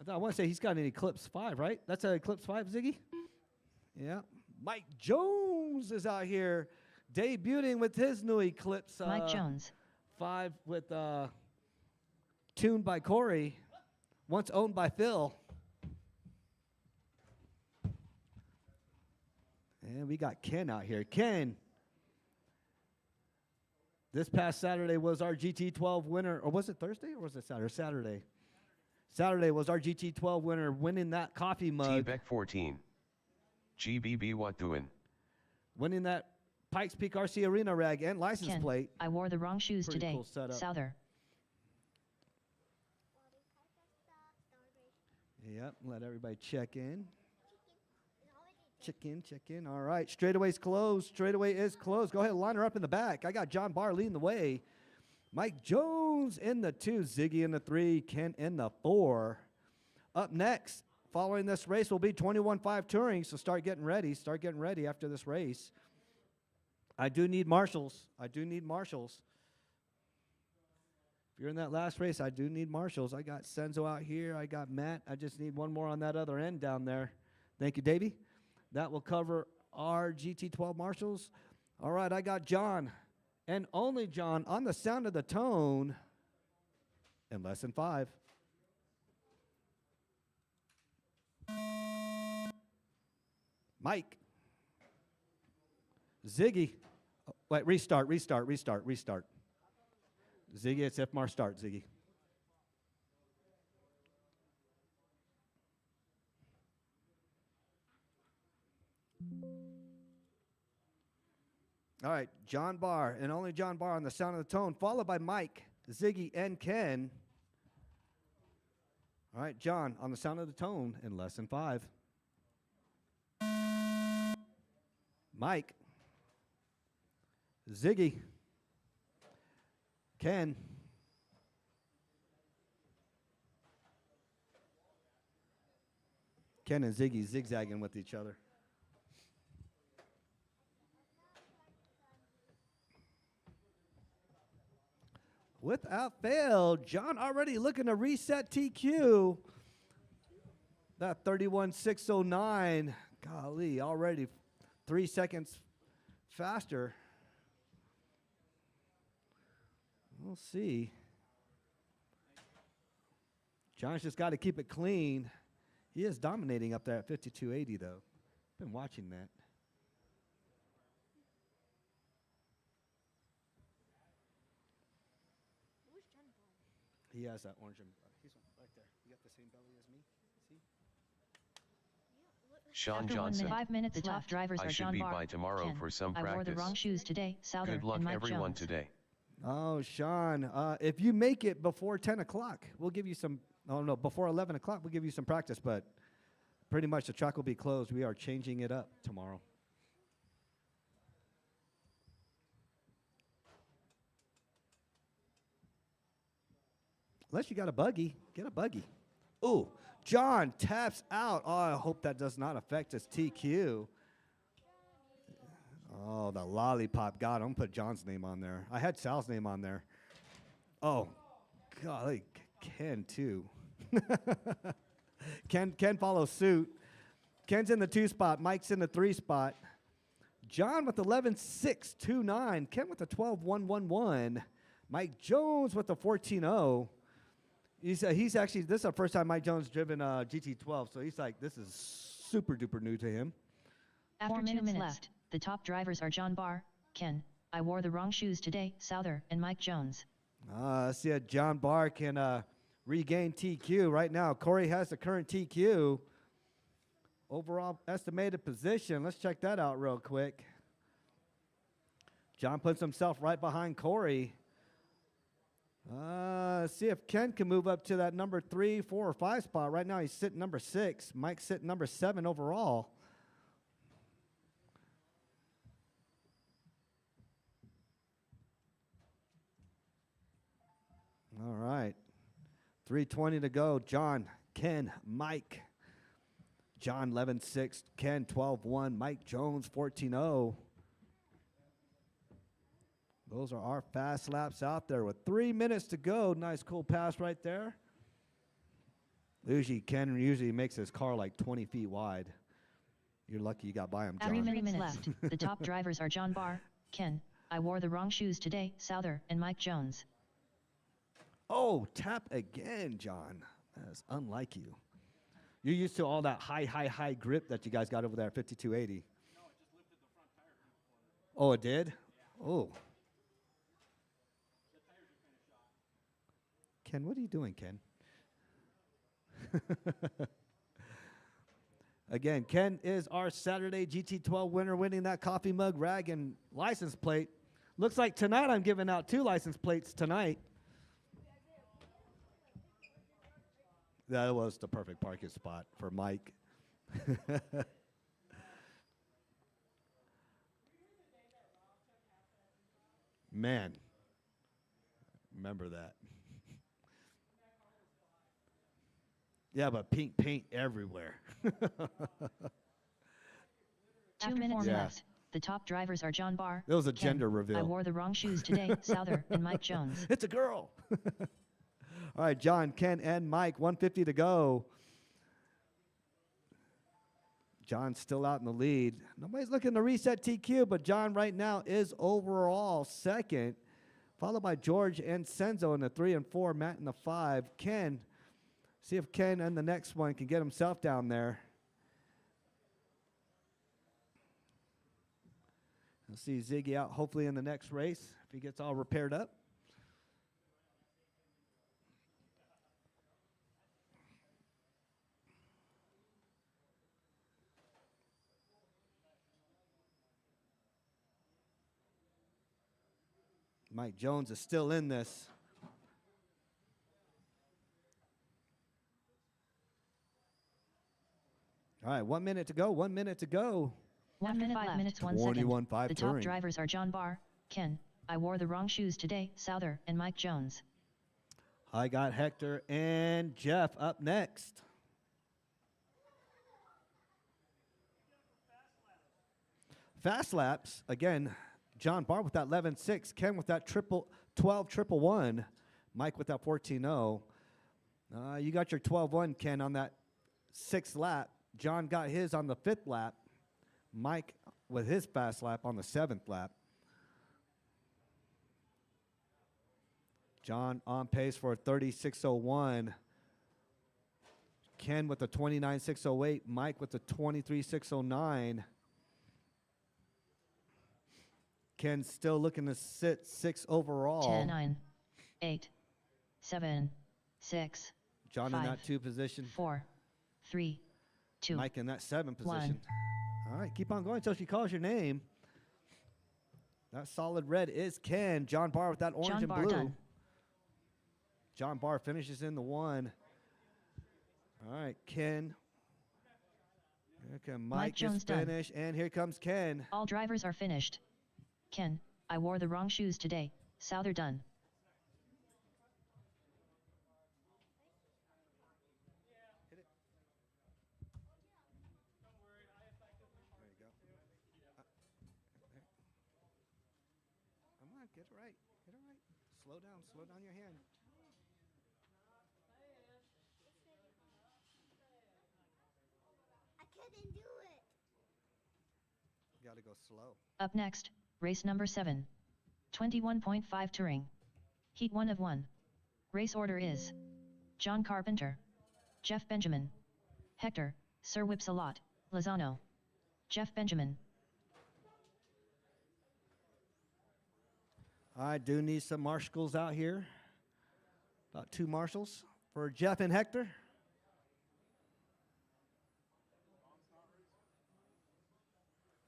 I want to say he's got an Eclipse 5, right? That's an Eclipse 5, Ziggy? Yeah. Mike Jones is out here debuting with his new Eclipse Mike Jones. 5 with tuned by Corey, once owned by Phil. And we got Ken out here. Ken, this past Saturday was our GT12 winner. Or was it Thursday or was it Saturday? Saturday. Saturday was our GT12 winner, winning that coffee mug. T-Beck 14. GBB what doing? Winning that Pikes Peak RC Arena rag and license Ken. plate. I wore the wrong shoes Pretty today. cool setup. Souther. Yep, let everybody check in. Check in. All right, straightaway's closed. Straightaway is closed. Go ahead and line her up in the back. I got John Barr leading the way. Mike Jones in the 2, Ziggy in the 3, Ken in the 4. Up next, following this race will be 21.5 touring, so start getting ready. Start getting ready after this race. I do need marshals. If you're in that last race, I do need marshals. I got Senzo out here. I got Matt. I just need one more on that other end down there. Thank you, Davey. That will cover our GT12 marshals. All right, I got John and only John on the sound of the tone in less than 5. Mike. Ziggy. Oh, wait, restart. Ziggy, it's FMAR start, Ziggy. All right, John Barr, and only John Barr on the sound of the tone, followed by Mike, Ziggy, and Ken. All right, John, on the sound of the tone in less than 5. Mike, Ziggy, Ken, Ken and Ziggy zigzagging with each other. Without fail, John already looking to reset TQ. That 31.609, golly, already 3 seconds faster. We'll see. John's just got to keep it clean. He is dominating up there at 52.80, though. Been watching that. Where's John Paul? He has that orange. He's right there. You got the same belly as me? See? Sean After 1 Johnson. minute, 5 minutes The left. Top drivers I are should John be Barr, by tomorrow Ken. for some I wore the practice. wrong shoes today. Souther Good luck and Mike everyone Jones. today. Oh, Sean, if you make it before 10 o'clock, we'll give you some, oh no, before 11 o'clock, we'll give you some practice, but pretty much the track will be closed. We are changing it up tomorrow. Unless you got a buggy, get a buggy. Ooh, John taps out. Oh, I hope that does not affect his TQ. Oh, the lollipop. God, I'm going to put John's name on there. I had Sal's name on there. Oh, golly, Ken, too. Ken follows suit. Ken's in the 2 spot. Mike's in the 3 spot. John with 11.629. Ken with the 12.111. Mike Jones with the 14.0. He's actually, this is the first time Mike Jones driven GT12, so he's like, this is super duper new to him. After 2 minutes left, the top drivers are John Barr, Ken. I wore the wrong shoes today. Souther and Mike Jones. See if John Barr can regain TQ right now. Corey has the current TQ. Overall estimated position. Let's check that out real quick. John puts himself right behind Corey. See if Ken can move up to that number 3, 4, or 5 spot. Right now he's sitting number 6. Mike's sitting number 7 overall. All right. 3:20 to go. John, Ken, Mike. John 11.6, Ken 12.1, Mike Jones 14.0. Those are our fast laps out there with 3 minutes to go. Nice cool pass right there. Ken usually makes his car like 20 feet wide. You're lucky you got by him, John. 3 minutes left. The top drivers are John Barr, Ken. I wore the wrong shoes today. Souther and Mike Jones. Oh, tap again, John. That is unlike you. You're used to all that high grip that you guys got over there at 5280. No, it just lifted the front tire. Oh, it did? Yeah. Oh. The tires are kind of shot. Ken, what are you doing, Ken? Again, Ken is our Saturday GT12 winner, winning that coffee mug, rag, and license plate. Looks like tonight I'm giving out 2 license plates tonight. That was the perfect parking spot for Mike. Man, remember that. Yeah, but pink paint everywhere. 2 minutes left. The top drivers are John Barr. That was a Ken. gender reveal. I wore the wrong shoes today. Souther and Mike Jones. It's a girl. All right, John, Ken, and Mike, 150 to go. John's still out in the lead. Nobody's looking to reset TQ, but John right now is overall second, followed by George and Senzo in the 3 and 4, Matt in the 5. Ken, see if Ken and the next one can get himself down there. We'll see Ziggy out hopefully in the next race if he gets all repaired up. Mike Jones is still in this. All right, 1 minute to go. 1 minute to go. 1 minute 5 minutes 1 second. 21-5 The top touring. drivers are John Barr, Ken, I wore the wrong shoes today, Souther, and Mike Jones. I got Hector and Jeff up next. Fast laps, again, John Barr with that 11.6, Ken with that 12.111, Mike with that 14.0. You got your 12.1, Ken, on that 6th lap. John got his on the 5th lap. Mike with his fast lap on the 7th lap. John on pace for a 36.01. Ken with the 29.608. Mike with the 23.609. Ken's still looking to sit 6 overall. 10, 9, 8, 7, 6. John 5, in that 2 position. 4, 3, 2. Mike in that 7 position. 1. All right, keep on going until she calls your name. That solid red is Ken. John Barr with that orange John and Barr blue. done. John Barr finishes in the 1. All right, Ken. Okay, Mike is Jones done. finished, and here comes Ken. All drivers are finished. Ken, I wore the wrong shoes today, Souther done. There you go. Come on, get it right. Get it right. Slow down. Slow down your hand. I couldn't do it. You got to go slow. Up next, race number 7. 21.5 touring. Heat 1 of 1. Race order is John Carpenter, Jeff Benjamin, Hector, Sir Whipsalot, Lozano, Jeff Benjamin. I do need some marshals out here. About 2 marshals for Jeff and Hector.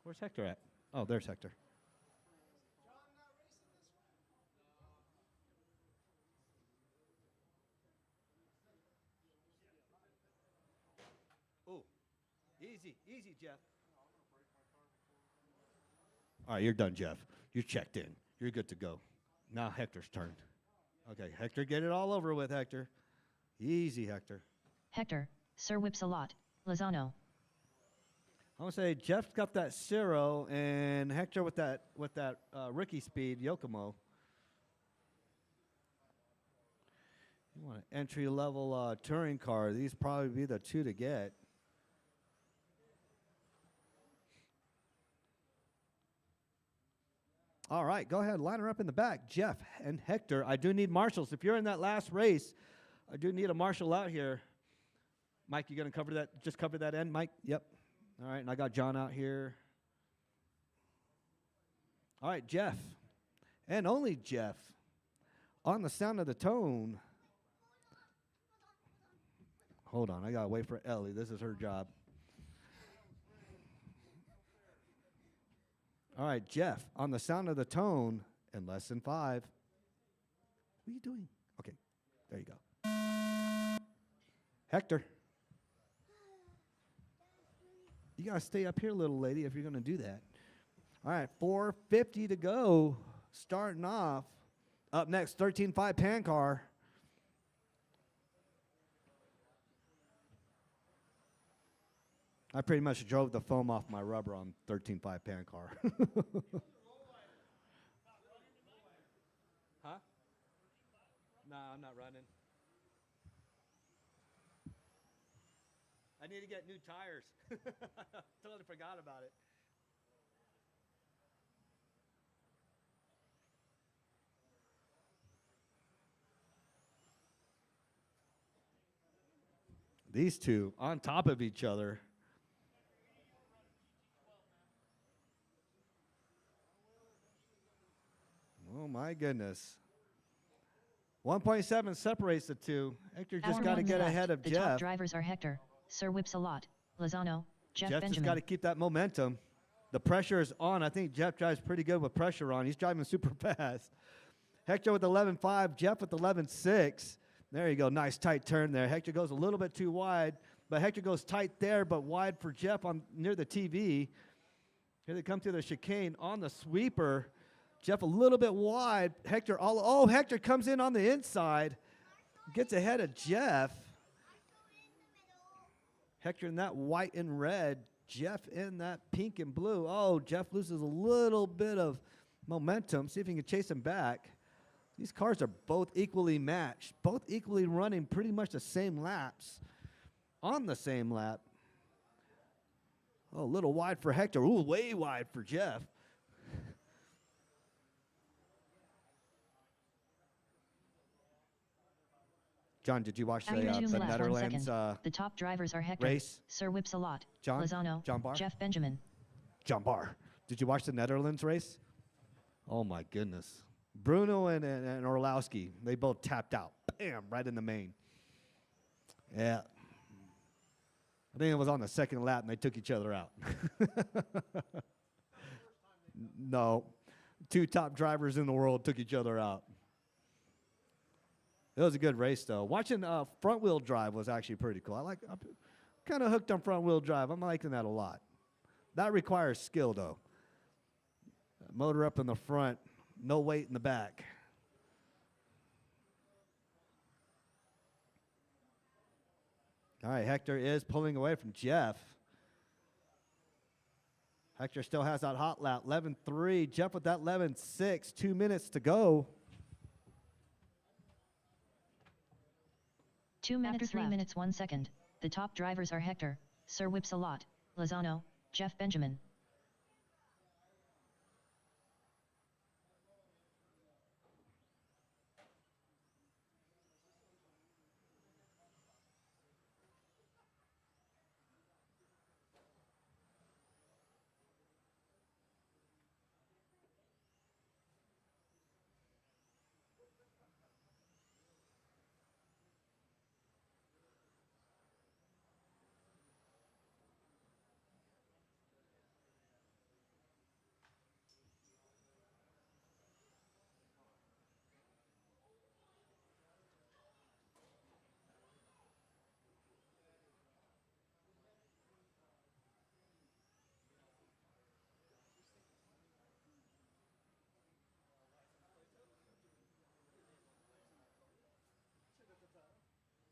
Where's Hector at? Oh, there's Hector. Oh, easy, Jeff. All right, you're done, Jeff. You're checked in. You're good to go. Now Hector's turn. Okay, Hector, get it all over with, Hector. Easy, Hector. Hector, Sir Whipsalot, Lozano. I'm gonna say Jeff's got that Ciro and Hector with that Ricky speed Yokomo. You want an entry level touring car? These probably be the 2 to get. All right, go ahead, line her up in the back, Jeff and Hector. I do need marshals. If you're in that last race, I do need a marshal out here. Mike, you gonna cover that? Just cover that end, Mike. Yep. All right, and I got John out here. All right, Jeff, and only Jeff, on the sound of the tone. Hold on, I gotta wait for Ellie. This is her job. All right, Jeff, on the sound of the tone, in less than 5. What are you doing? Okay, there you go. Hector. You got to stay up here, little lady, if you're going to do that. All right, 4:50 to go, starting off. Up next, 13.5 pan car. I pretty much drove the foam off my rubber on 13.5 pan car. Huh? No, I'm not running. I need to get new tires. Totally forgot about it. These two on top of each other. Oh my goodness. 1.7 separates the two. Hector just got to get ahead of the Jeff. Top drivers are Hector, Sir Whipsalot, Lozano, Jeff Jeff just Benjamin. got to keep that momentum. The pressure is on. I think Jeff drives pretty good with pressure on. He's driving super fast. Hector with 11.5, Jeff with 11.6. There you go, nice tight turn there. Hector goes a little bit too wide, but Hector goes tight there, but wide for Jeff on near the TV. Here they come to the chicane on the sweeper. Jeff a little bit wide. Hector Hector comes in on the inside, gets ahead of Jeff. Hector in that white and red, Jeff in that pink and blue. Oh, Jeff loses a little bit of momentum. See if he can chase him back. These cars are both equally matched, both equally running pretty much the same laps on the same lap. Oh, a little wide for Hector. Ooh, way wide for Jeff. John, did you watch the Netherlands the top drivers are Hector, race? Sir Whips-a-Lot, John? Lozano, John Barr? Jeff Benjamin. John Barr. Did you watch the Netherlands race? Oh, my goodness. Bruno and Orlowski, they both tapped out. Bam, right in the main. Yeah. I think it was on the second lap, and they took each other out. No. Two top drivers in the world took each other out. It was a good race, though. Watching front-wheel drive was actually pretty cool. I'm kind of hooked on front-wheel drive. I'm liking that a lot. That requires skill, though. Motor up in the front. No weight in the back. All right, Hector is pulling away from Jeff. Hector still has that hot lap, 11.3. Jeff with that 11.6. 2 minutes to go. 2 minutes, 3 minutes, 1 second. The top drivers are Hector, Sir Whips-a-Lot, Lozano, Jeff Benjamin.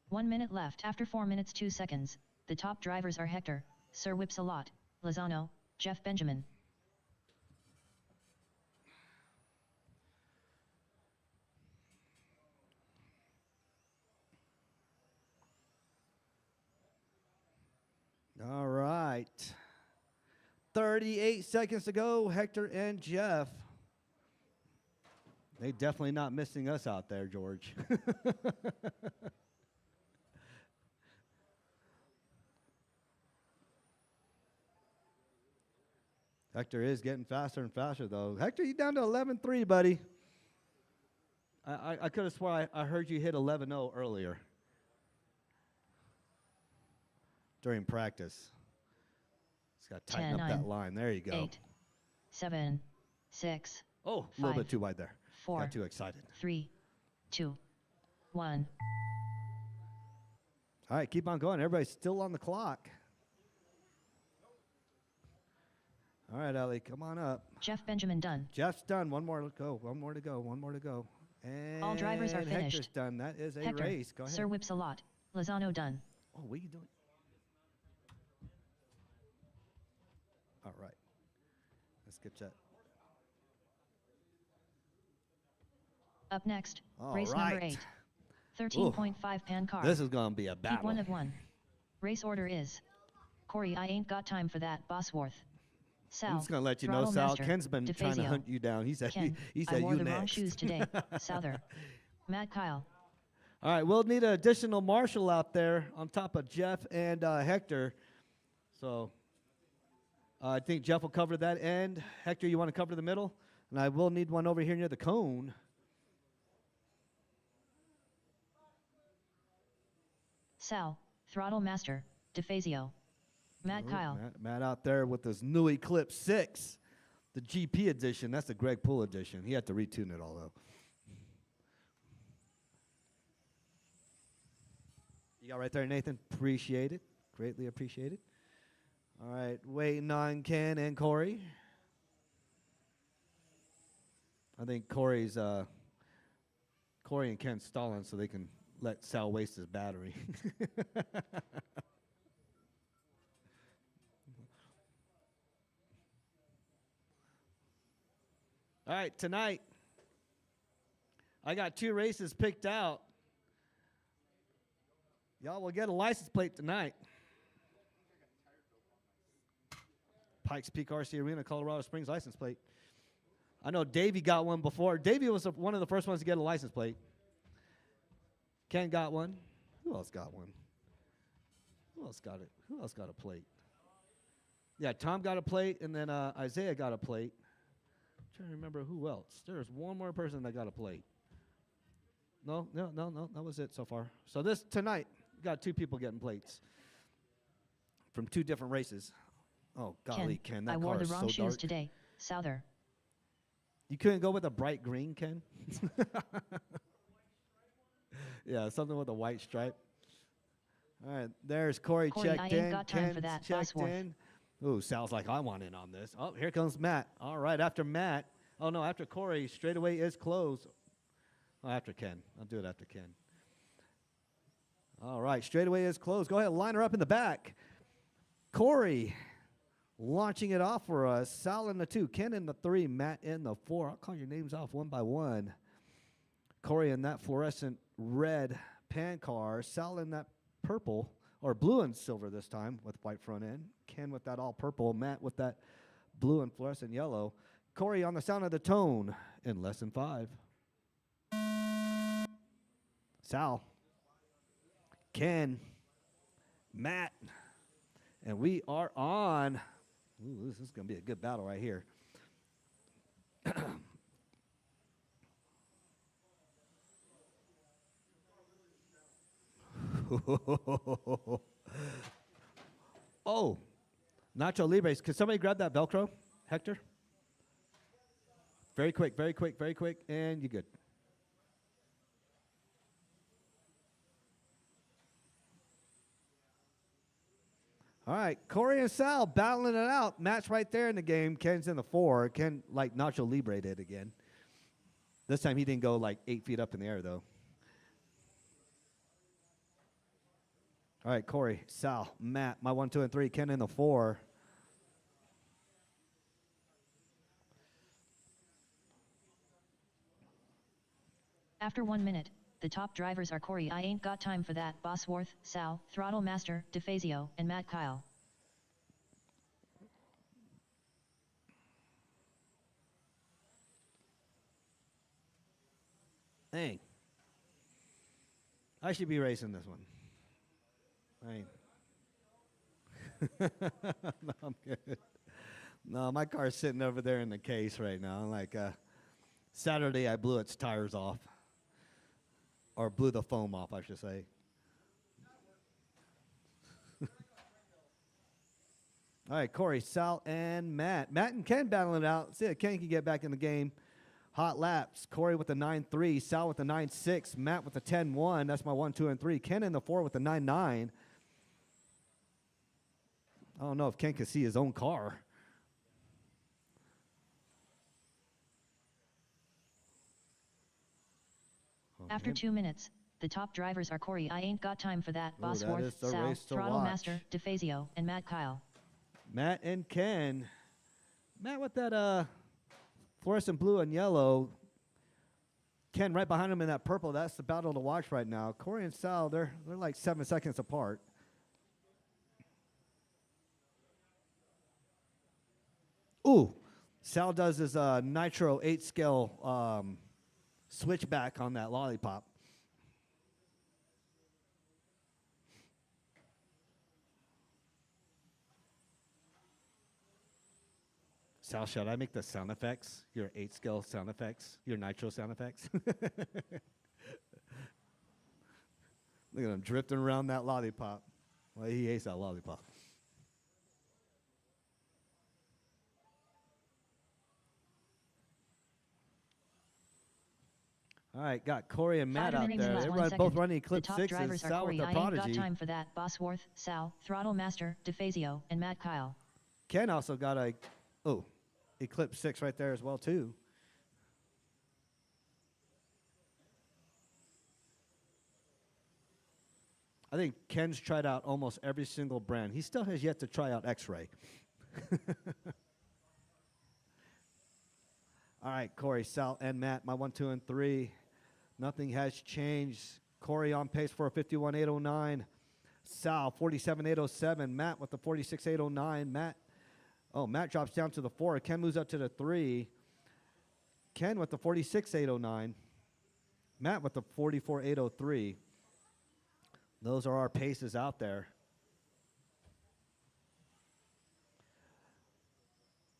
One minute left after 4 minutes 2 seconds. The top drivers are Hector, Sir Whips-a-Lot, Lozano, Jeff Benjamin. All right. 38 seconds to go, Hector and Jeff. They definitely not missing us out there, George. Hector is getting faster and faster, though. Hector, you down to 11.3, buddy. I could have sworn I heard you hit 11.0 earlier during practice. Just got to tighten 10, up 9, that line. There you go. 8, 7, 6. Oh, a little 5, bit too wide there. 4. Got too excited. 3, 2, 1. All right, keep on going. Everybody's still on the clock. All right, Ellie, come on up. Jeff Benjamin done. Jeff's done. One more to go. One more to go. One more to go. And All drivers are Hector's finished. done. That is a Hector, race. Go ahead. Sir Whips-a-Lot, Lozano done. Oh, what are you doing? All right. Let's get that. Up next, All race number right. 8. 13.5 pan car. This is going to be a Heat battle. 1 of 1. Race order is. Corey, I ain't got time for that, Bosworth. Sal, I'm just going to let you know, Throttle Sal, Master, Ken's been trying to DeFazio. hunt you down. He said, Ken, he I said wore you the next. wrong shoes today. Souther. Matt Kyle. All right, we'll need an additional marshal out there on top of Jeff and Hector. So I think Jeff will cover that end. Hector, you want to cover the middle? And I will need one over here near the cone. Sal, Throttle Master, DeFazio. Matt Oh, Kyle. Matt out there with this new Eclipse 6, the GP edition. That's the Greg Poole edition. He had to retune it all, though. You got right there, Nathan. Appreciate it. Greatly appreciated. All right, waiting on Ken and Corey. I think Corey and Ken stalling so they can let Sal waste his battery. All right, tonight, I got 2 races picked out. Y'all will get a license plate tonight. Pikes Peak RC Arena, Colorado Springs license plate. I know Davey got one before. Davey was one of the first ones to get a license plate. Ken got one. Who else got one? Who else got it? Who else got a plate? Yeah, Tom got a plate, and then Isaiah got a plate. I'm trying to remember who else. There's one more person that got a plate. No. That was it so far. So tonight, we got 2 people getting plates from 2 different races. Oh, golly, Ken, that I car wore the is wrong so shoes dark. today, Souther. You couldn't go with a bright green, Ken? Yeah, something with a white stripe. All right, there's Corey Corey, checked I in. ain't got time for Ken's that, checked Bosworth. in. Ooh, sounds like I want in on this. Oh, here comes Matt. All right, after Matt. Oh, no, after Corey, straightaway is closed. Oh, after Ken. I'll do it after Ken. All right, straightaway is closed. Go ahead, line her up in the back. Corey launching it off for us. Sal in the 2, Ken in the 3, Matt in the 4. I'll call your names off one by one. Corey in that fluorescent red pan car. Sal in that purple, or blue and silver this time with white front end. Ken with that all purple. Matt with that blue and fluorescent yellow. Corey on the sound of the tone in less than 5. Sal, Ken, Matt, and we are on. Ooh, this is going to be a good battle right here. Oh, Nacho Libres. Could somebody grab that Velcro, Hector? Very quick, and you're good. All right, Corey and Sal battling it out. Matt's right there in the game. Ken's in the 4. Ken, like Nacho Libre did again. This time he didn't go like 8 feet up in the air, though. All right, Corey, Sal, Matt, my 1, 2, and 3. Ken in the 4. After 1 minute, the top drivers are Corey, I ain't got time for that, Bosworth, Sal, Throttle Master, DeFazio, and Matt Kyle. Dang. I should be racing this one. No, I'm good. No, my car's sitting over there in the case right now. Like Saturday, I blew its tires off. Or blew the foam off, I should say. All right, Corey, Sal, and Matt. Matt and Ken battling it out. See if Ken can get back in the game. Hot laps. Corey with the 9.3. Sal with the 9.6. Matt with the 10.1. That's my 1, 2, and 3. Ken in the 4 with the 9.9. I don't know if Ken can see his own car. After 2 minutes, the top drivers are Corey, I ain't got time for that, Ooh, that is Bosworth, the Sal, race to Throttle watch. Master, DeFazio, and Matt Kyle. Matt and Ken. Matt with that fluorescent blue and yellow. Ken right behind him in that purple. That's the battle to watch right now. Corey and Sal, they're like 7 seconds apart. Ooh, Sal does his Nitro 8 scale switchback on that lollipop. Sal, should I make the sound effects? Your 8 scale sound effects? Your Nitro sound effects? Look at him drifting around that lollipop. Well, he hates that lollipop. All right, got Corey and Matt 5 out minutes there. less They 1 run second. both running The Eclipse top 6s. drivers are Sal Corey, with the I ain't got Prodigy. time for that, Bosworth, Sal, Throttle Master, DeFazio, and Matt Kyle. Ken also got a, Eclipse 6 right there as well, too. I think Ken's tried out almost every single brand. He still has yet to try out X-Ray. All right, Corey, Sal, and Matt, my 1, 2, and 3. Nothing has changed. Corey on pace for a 51.809. Sal, 47.807. Matt with the 46.809. Matt drops down to the 4. Ken moves up to the 3. Ken with the 46.809. Matt with the 44.803. Those are our paces out there.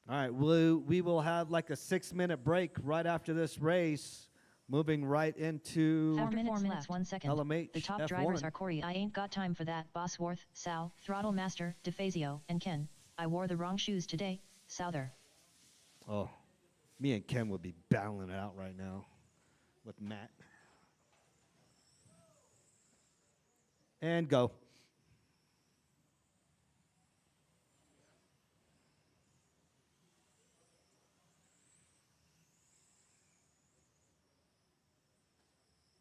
All right, we will have like a 6-minute break right after this race, moving right into 4 minutes 1 second. LMH The top F1. drivers are Corey, I ain't got time for that, Bosworth, Sal, Throttle Master, DeFazio, and Ken. I wore the wrong shoes today, Souther. Oh, me and Ken would be battling it out right now with Matt. And go.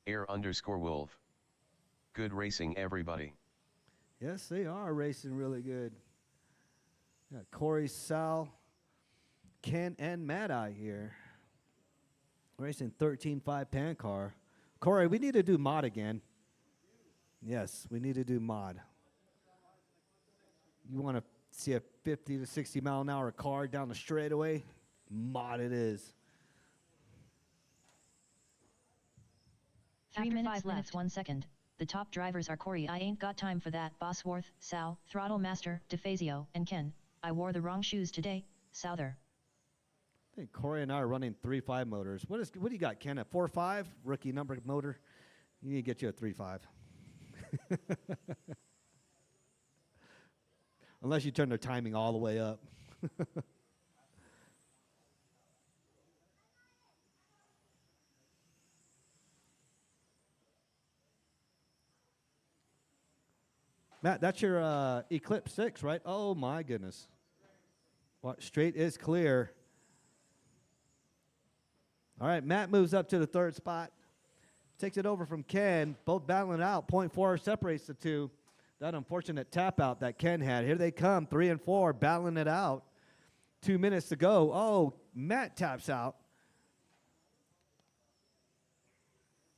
Air_wolf. Good racing, everybody. Yes, they are racing really good. Got Corey, Sal, Ken, and Matt out here. Racing 13.5 pan car. Corey, we need to do mod again. Yes, we need to do mod. You want to see a 50 to 60 mile an hour car down the straightaway? Mod it is. 3 minutes 1 second. The top drivers are Corey, I ain't got time for that, Bosworth, Sal, Throttle Master, DeFazio, and Ken. I wore the wrong shoes today, Souther. I think Corey and I are running 3.5 motors. What do you got, Ken? A 4.5 rookie number motor? You need to get you a 3.5. Unless you turn the timing all the way up. Matt, that's your Eclipse 6, right? Oh, my goodness. What, straight is clear. All right, Matt moves up to the 3rd spot. Takes it over from Ken. Both battling it out. 0.4 separates the two. That unfortunate tap out that Ken had. Here they come, 3 and 4, battling it out. 2 minutes to go. Oh, Matt taps out.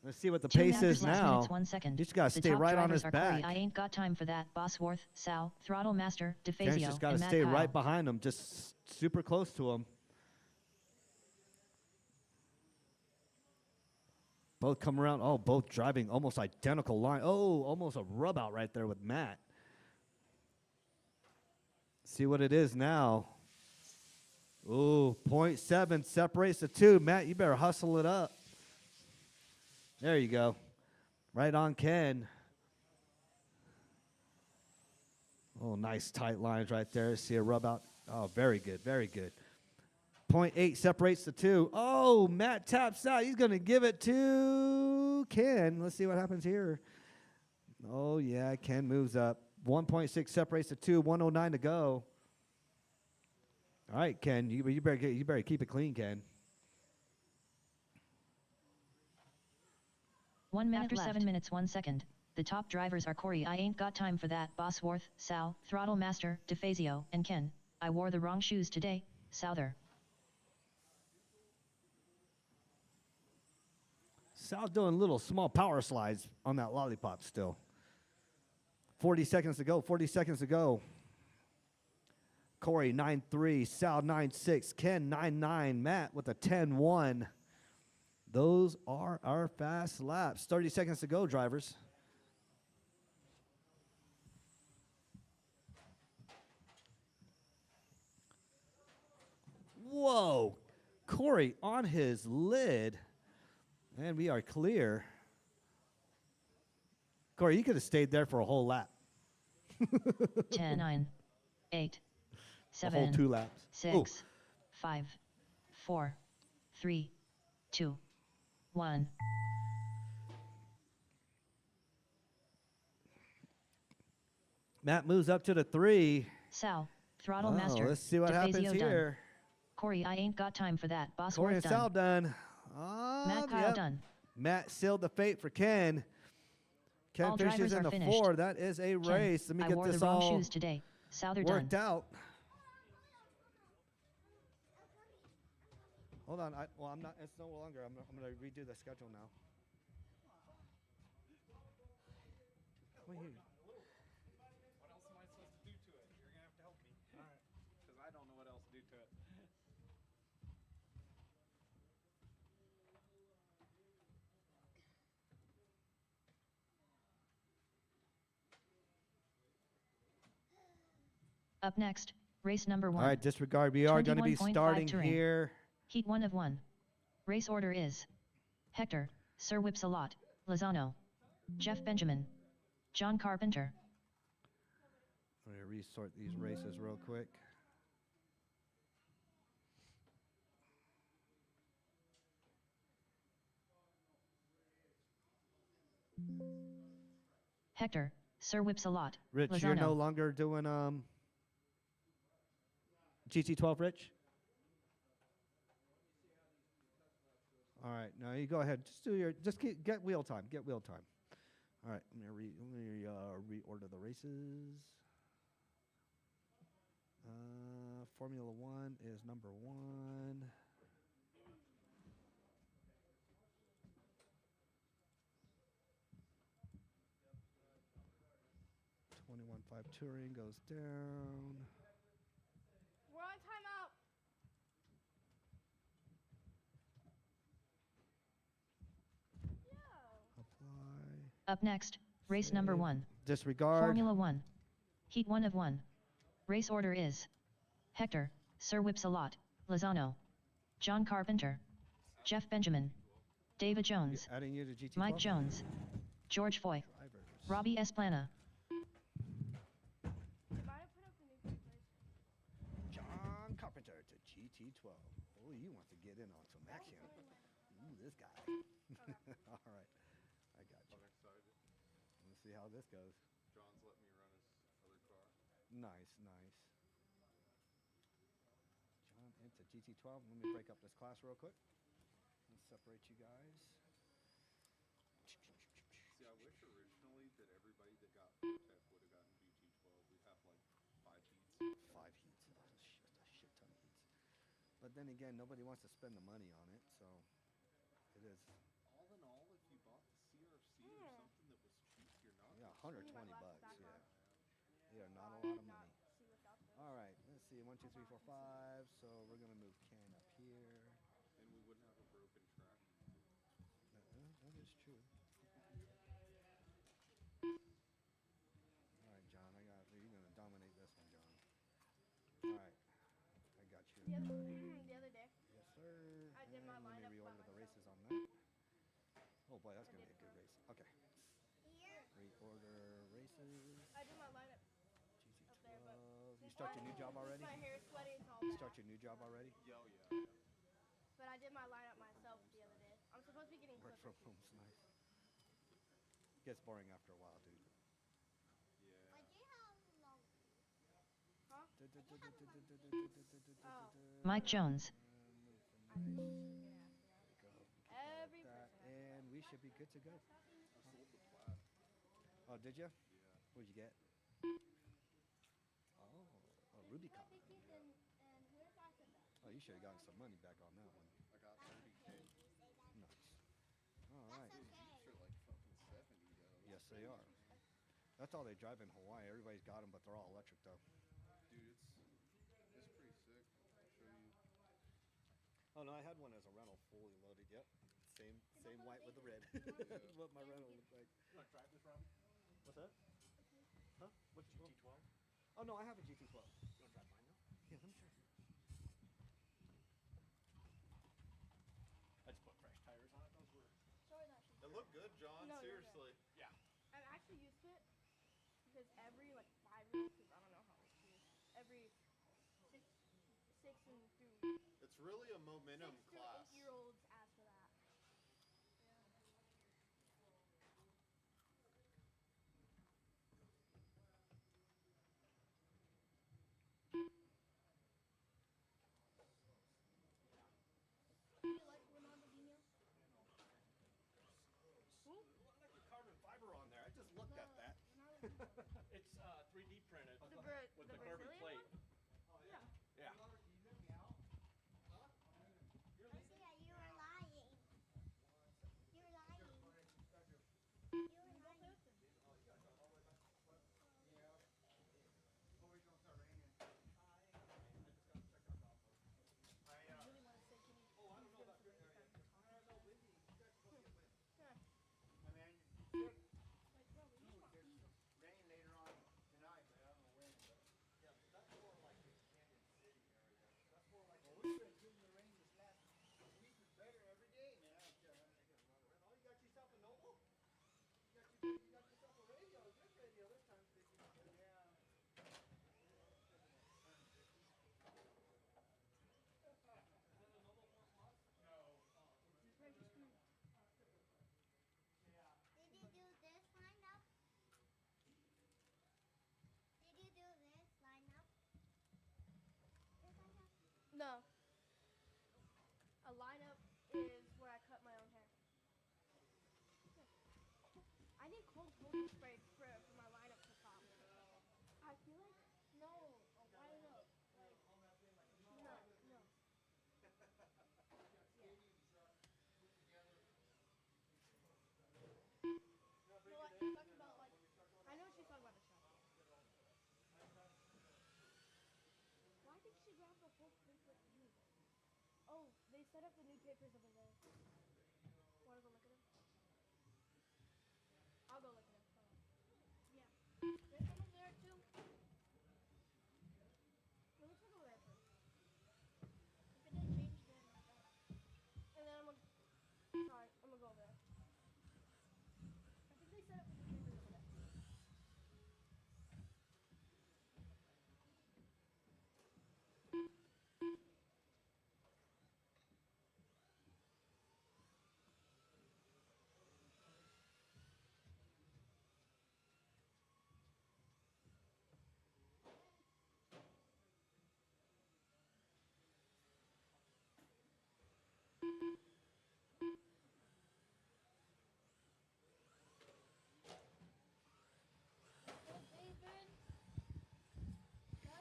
Let's see what the pace is now. Minutes, 1 second. He's got to The stay top right on drivers his are back. Corey, I ain't got time for that, Bosworth, Sal, Throttle Master, Ken's DeFazio, just got to and Matt stay Kyle. right behind him, just super close to him. Both come around. Oh, both driving almost identical line. Oh, almost a rub out right there with Matt. See what it is now. Ooh, 0.7 separates the two. Matt, you better hustle it up. There you go. Right on Ken. Oh, nice tight lines right there. See a rub out. Oh, very good, very good. 0.8 separates the two. Oh, Matt taps out. He's going to give it to Ken. Let's see what happens here. Oh, yeah, Ken moves up. 1.6 separates the two. 109 to go. All right, Ken, you better keep it clean, Ken. 1 minute or 7 minutes 1 second. The top drivers are Corey, I ain't got time for that, Bosworth, Sal, Throttle Master, DeFazio, and Ken. I wore the wrong shoes today, Souther. Sal doing little small power slides on that lollipop still. 40 seconds to go, 40 seconds to go. Corey 9.3, Sal 9.6, Ken 9.9, Matt with a 10.1. Those are our fast laps. 30 seconds to go, drivers. Whoa, Corey on his lid. And we are clear. Corey, you could have stayed there for a whole lap. 10, 9, 8, A 7, whole 2 laps. 6, 5, 4, 3, 2, 1. Matt moves up to the 3. Sal, Throttle Oh, Master. let's see what happens DeFazio done. here. Corey, I ain't got time for that. Corey Bosworth and done. Sal done. Matt Kyle Yep. done. Matt sealed the fate for Ken. Ken All finishes drivers in are the finished. 4. That is a Ken, race. Let me I get wore this the wrong all shoes today. Souther done. worked out. Hold on. I'm not. It's no longer. I'm going to redo the schedule now. Wait here. What else am I supposed to do to it? You're gonna have to help me. All right. Because I don't know what else to do to it. Up next, race number 1. All right, disregard. We are going to be 21.5 starting terrain. here. Heat 1 of 1. Race order is Hector, Sir Whipsalot, Lozano, Jeff Benjamin, John Carpenter. I'm going to resort these races real quick. Hector, Sir Whipsalot, Rich, Lozano. you're no longer doing GT12, Rich? All right, now you go ahead. Get wheel time. Get wheel time. All right, let me reorder the races. Formula 1 is number 1. .5 touring goes down. We're on timeout. Apply. Up next, race number Save. 1. Disregard. Formula 1. Heat 1 of 1. Race order is Hector, Sir Whipsalot, Lozano, John Carpenter, Jeff Benjamin, David Jones, Adding you to GT12. Mike Jones, George Foy, Drivers. Robbie Esplana. John Carpenter to GT12. Oh, you want to get in on some action. Ooh, this guy. All right. I got you. I'm excited. Let's see how this goes. John's let me run his other car. Nice, nice. John into GT12. Let me break up this class real quick. Let's separate you guys. See, I wish originally that everybody that got tech would have gotten GT12. We'd have like 5 heats. 5 heats. Oh, a shit ton of heats. But then again, nobody wants to spend the money on it, so it is. All in all, if you bought the CRC or something that was cheap, you're not. Yeah, 120 bucks. Yeah. Yeah, not a lot of money. All right, let's see. 1, 2, 3, 4, 5. So we're gonna move Ken up here. And we wouldn't have a broken track. That is true. All right, John. You're gonna dominate this one, John. All right, I got you. The other day. Yes, sir. I did my And let lineup me by reorder the myself. races on that. Oh boy, that's gonna be a good race. Okay. Reorder races. I did my lineup. there, but GT12. You start your new job already? my hair is sweaty. It's all You bad. start your new job already? Yeah, oh, yeah. But I did my lineup myself the other day. I'm supposed to be getting Work from clippers. home's nice. Gets boring after a while, dude. Yeah. Huh? Mike Jones. Every That, person. and we should be good to go. I sold the plat. Oh, did you? Yeah. What'd you get? Oh, Rubicon. Oh, you should have gotten some money back on that one. I got 30K. Nice. All right. Those Jeeps are like fucking 70 though. Yes, they are. That's all they drive in Hawaii. Everybody's got them, but they're all electric though. Dude, it's pretty sick. I'll show you. Oh no, I had one as a rental, fully loaded. Yep. Same white with the red. That's what my rental looked like. You want to drive this, Robbie? What's that? Huh? What's GT12? Oh no, I have a GT12. You want to drive mine now? Yeah, let me try. I just put fresh tires on it. Those were. It looked good, John. No, no, no. Seriously. Yeah. I'm actually used to it because every like 5-year-old, because I don't know how old she is, every six and through It's really a momentum 6 through class. 8-year-olds ask for that. It's 3D printed The with the the carbon Brazilian plate. one? Yeah. Yeah. Garcia, you were lying. You were lying. You were You go play lying. with them. You really want to say, can you please give us a FaceTime to talk? Yeah. Like, bro, we need to eat. Reggie screwed. Did you do this line up? Did you do this line up? Yes, I have. No. A lineup is where I cut my own hair. I need cold holding spray for my lineup to pop. I feel like no. I don't know. Like no, no. No, what she's talking about, like I know she's talking about the shop. Why did she grab the whole paper anyway? Oh, they set up the new papers over there. Wanna go look at them? I'll go look at them. Hold on. Yeah. There's some over there too. Let me check over there first. If it didn't change, then don't. And then I'm gonna sorry, I'm gonna go over there. I think they set up the new papers over there.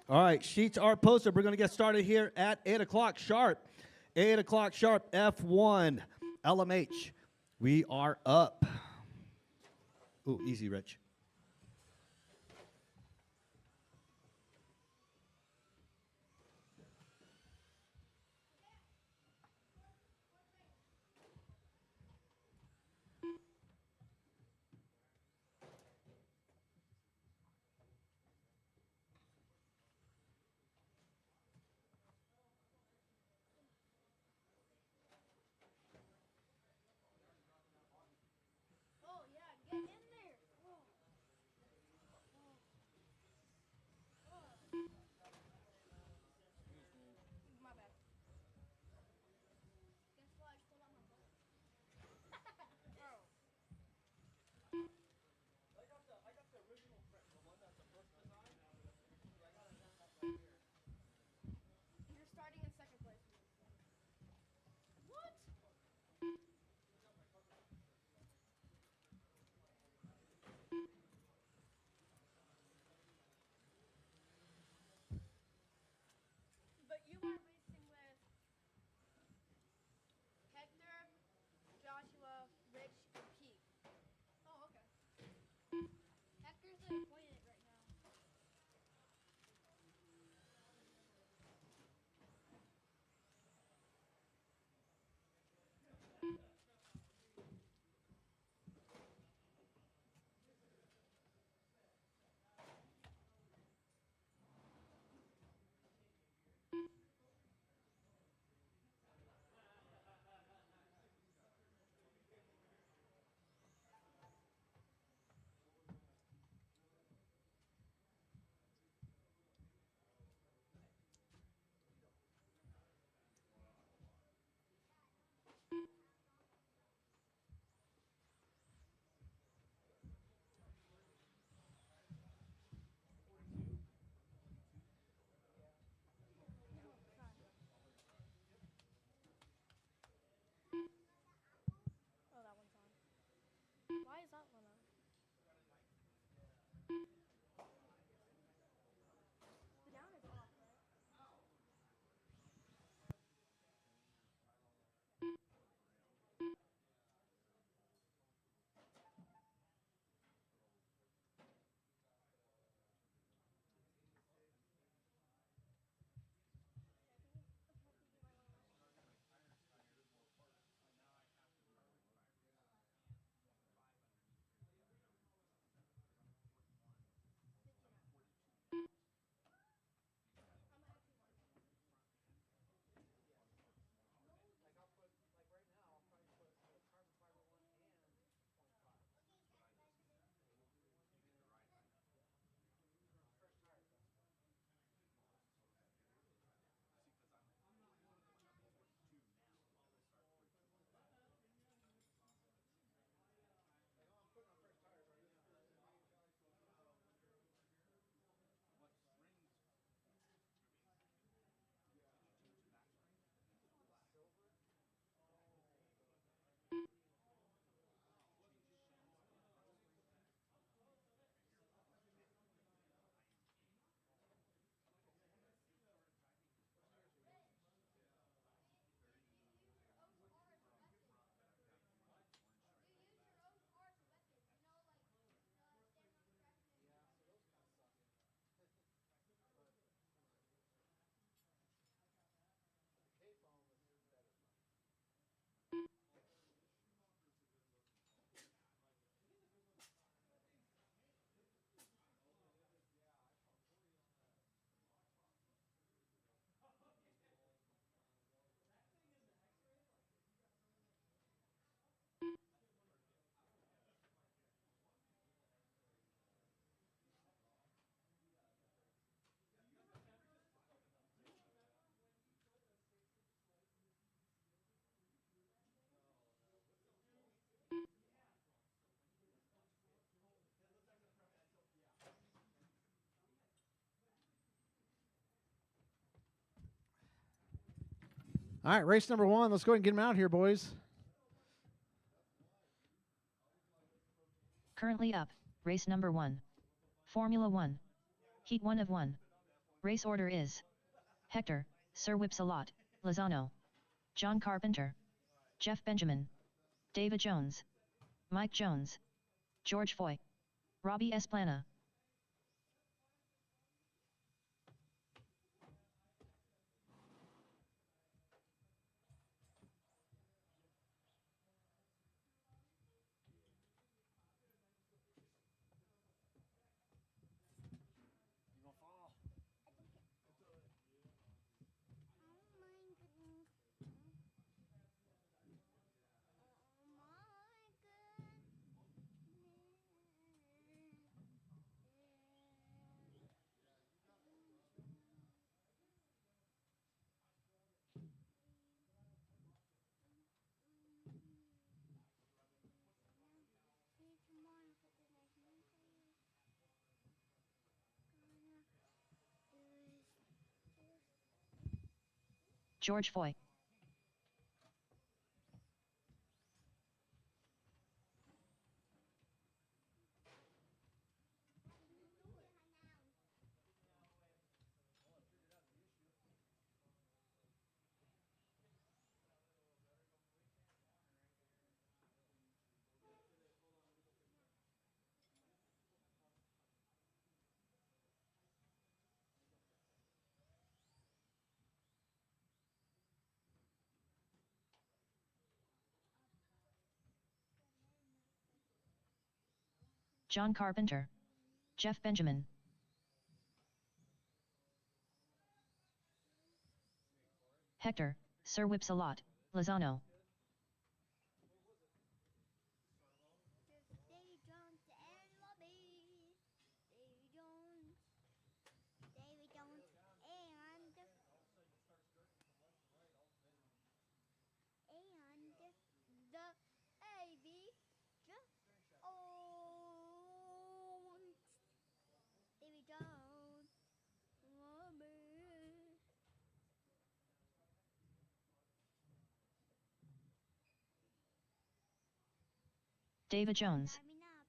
All right, sheets are posted. We're going to get started here at 8 o'clock sharp. 8 o'clock sharp, F1, LMH. We are up. Ooh, easy, Rich. Oh yeah, get in there. Oh. All right, race number 1. Let's go ahead and get them out here, boys. Currently up, race number 1. Formula 1. Heat 1 of 1. Race order is Hector, Sir Whipsalot, Lozano, John Carpenter, Jeff Benjamin, David Jones, Mike Jones, George Foy, Robbie Esplana. Oh my goodness. Oh my George Foy. John Carpenter, Jeff Benjamin, Hector, Sir Whipsalot, Lozano, Davy Jones and Robbie. Davy Jones. Davy Jones and the Davy Jones. Davy Jones. Robbie. David Jones, Lining up.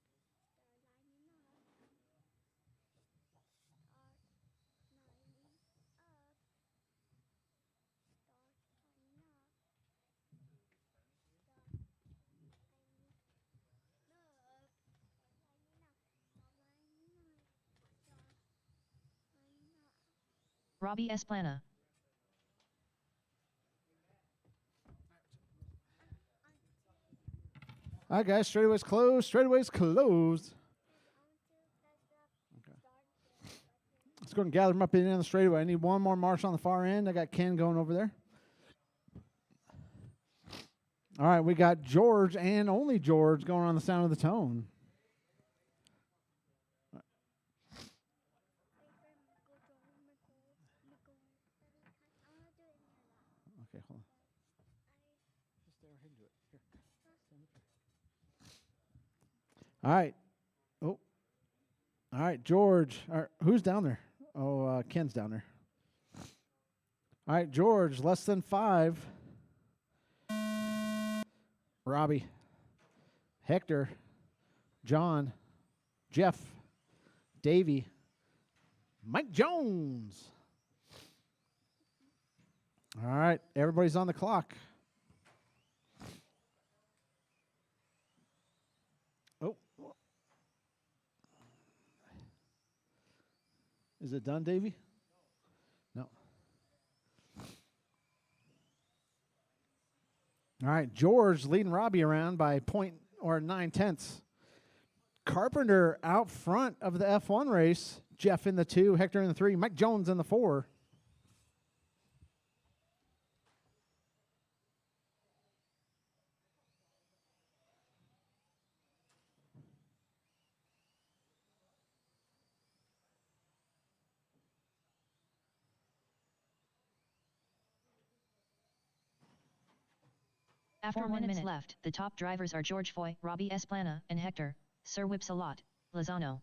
Start lining up. Start lining up. Start lining up. Start lining up. Lining up. Start lining up. Start lining up. Robbie Esplana, All right, guys, straightaways closed. Straightaways closed. Okay. Let's go and gather them up in on the straightaway. I need one more march on the far end. I got Ken going over there. All right, we got George and only George going on the sound of the tone. Okay, hold on. Just stay right here and do it. Here. All right. Oh. All right, George. Who's down there? Oh, Ken's down there. All right, George, less than 5. Robbie. Hector. John. Jeff. Davey. Mike Jones. All right, everybody's on the clock. Oh. Is it done, Davey? No. All right, George leading Robbie around by 0.9. Carpenter out front of the F1 race. Jeff in the 2, Hector in the 3, Mike Jones in the 4. After 1 minute left, the top drivers are George Foy, Robbie Esplana, and Hector, Sir Whipsalot, Lozano.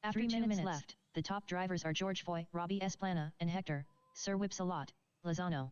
After 2 minutes left, the top drivers are George Foy, Robbie Esplana, and Hector, Sir Whipsalot, Lozano.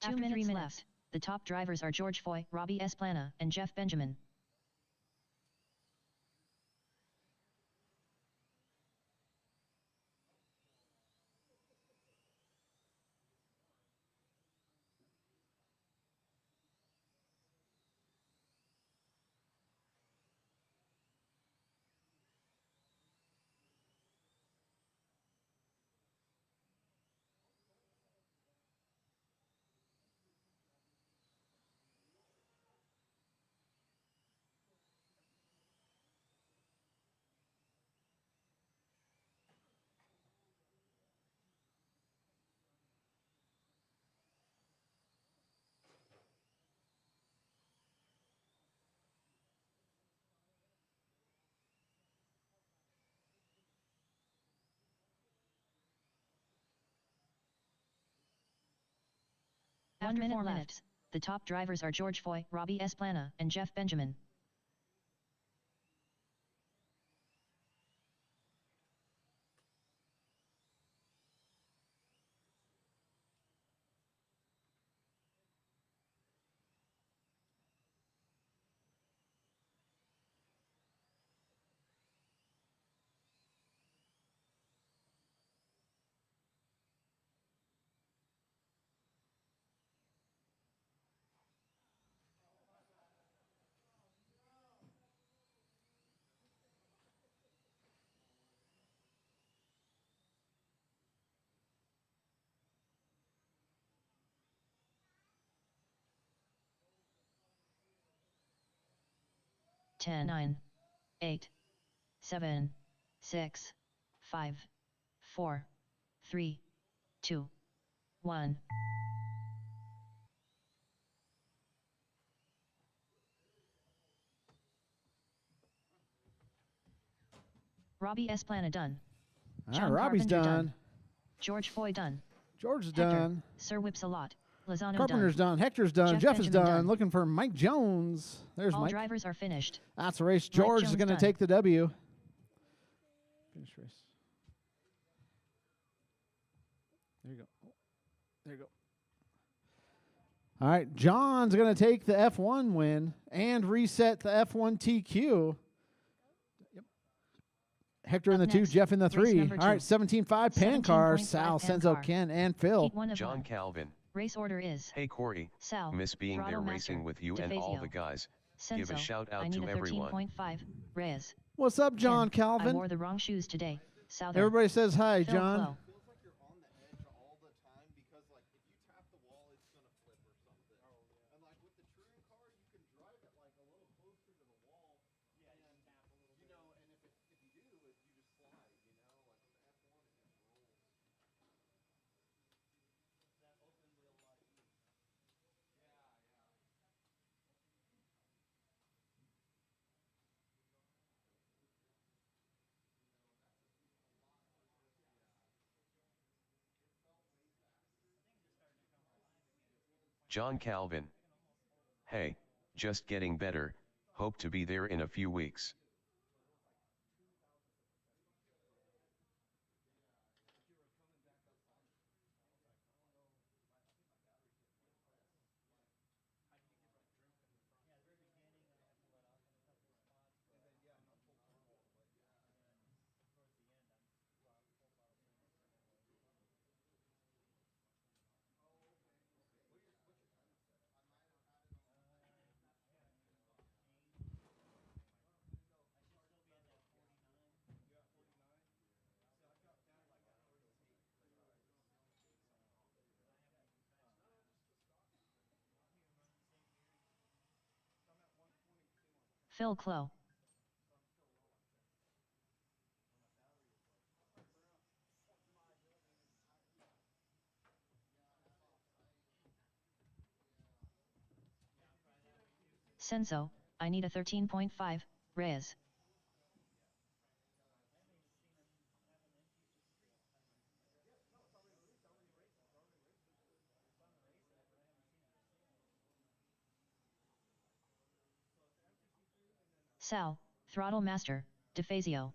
After 3 minutes left, the top drivers are George Foy, Robbie Esplana, and Jeff Benjamin. After 4 minutes, the top drivers are George Foy, Robbie Esplana, and Jeff Benjamin. Ten, 9, 8, 7, 6, 5, 4, 3, 2, 1. Robbie Esplana done. John Robbie's Carpenter done. George Foy done. George is Hector, done. Sir Whipsalot, Lozano Carpenter's done. done. Hector's done. Jeff is Benjamin done. Looking for Mike Jones. There's All Mike. drivers are finished. That's the race. Mike George is Jones going to done. take the W. Finish race. There you go. There you go. All right, John's going to take the F1 win and reset the F1 TQ. Yep. Hector in the Up 2, next, Jeff in the race 3. number All right, 17.5 Pan Car, 17.5 Sal, Pan Senzo, Car. Ken, and Phil. Heat 1 of John 1. Calvin. Race order is Hey Corey, Sal, miss being Throttle there Master, racing with you and all the DeFazio, guys. Senso, Give a shout I out need to a everyone. 13.5, Reyes. What's up, John 10, Calvin? I wore the wrong shoes today. Souther. Everybody says hi, Phil John. Clow. Feels like you're on the edge all the time because, like, if you tap the wall, it's gonna flip or something. Oh, yeah. And like with the touring car, you can drive it like a little closer to the wall. Yeah, and you tap a little bit. You know, and if you do, you just slide. You know, like with the F1, it just rolls. That open wheel Yeah, yeah. John Calvin. Hey, just getting better, hope to be there in a few weeks. Phil Clo. Senso, I need a 13.5, Reyes. Sal, Throttle Master, DeFazio.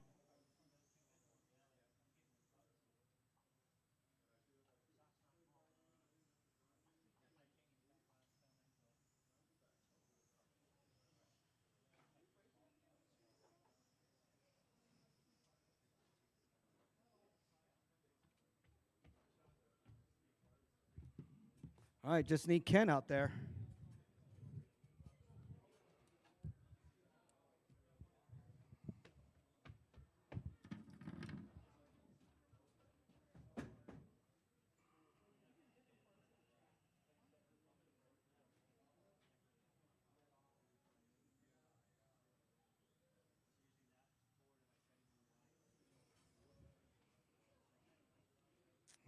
All right, just need Ken out there.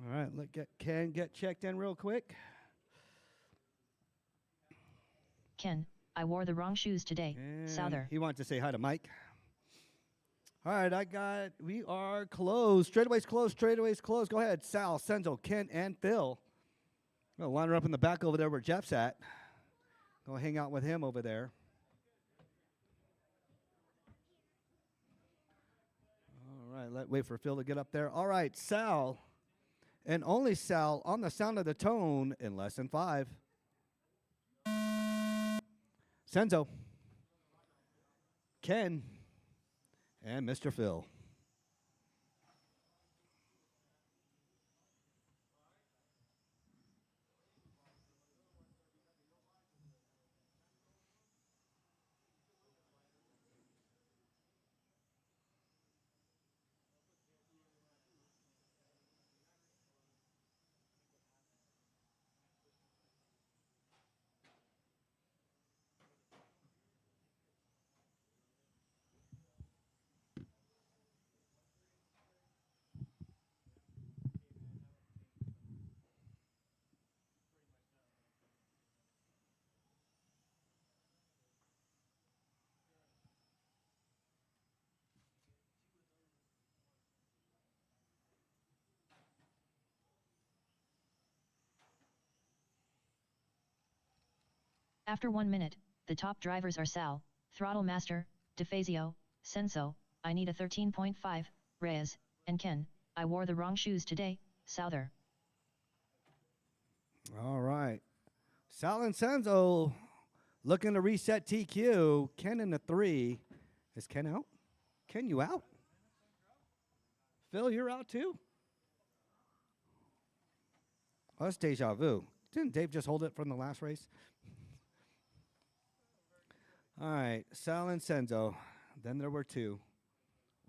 All right, let Ken get checked in real quick. Ken, I wore the wrong shoes today, And Souther. he wanted to say hi to Mike. All right, we are closed. Straightaway's closed, straightaway's closed. Go ahead, Sal, Senzo, Ken, and Phil. I'm gonna line her up in the back over there where Jeff's at. Go hang out with him over there. All right, wait for Phil to get up there. All right, Sal, and only Sal on the sound of the tone in less than 5. Senzo, Ken, and Mr. Phil. After 1 minute, the top drivers are Sal, Throttle Master, DeFazio, Senso, I need a 13.5, Reyes, and Ken, I wore the wrong shoes today, Souther. All right. Sal and Senzo looking to reset TQ. Ken in the 3. Is Ken out? Ken, you out? Phil, you're out too? Oh, that's deja vu. Didn't Dave just hold it from the last race? All right, Sal and Senzo. Then there were 2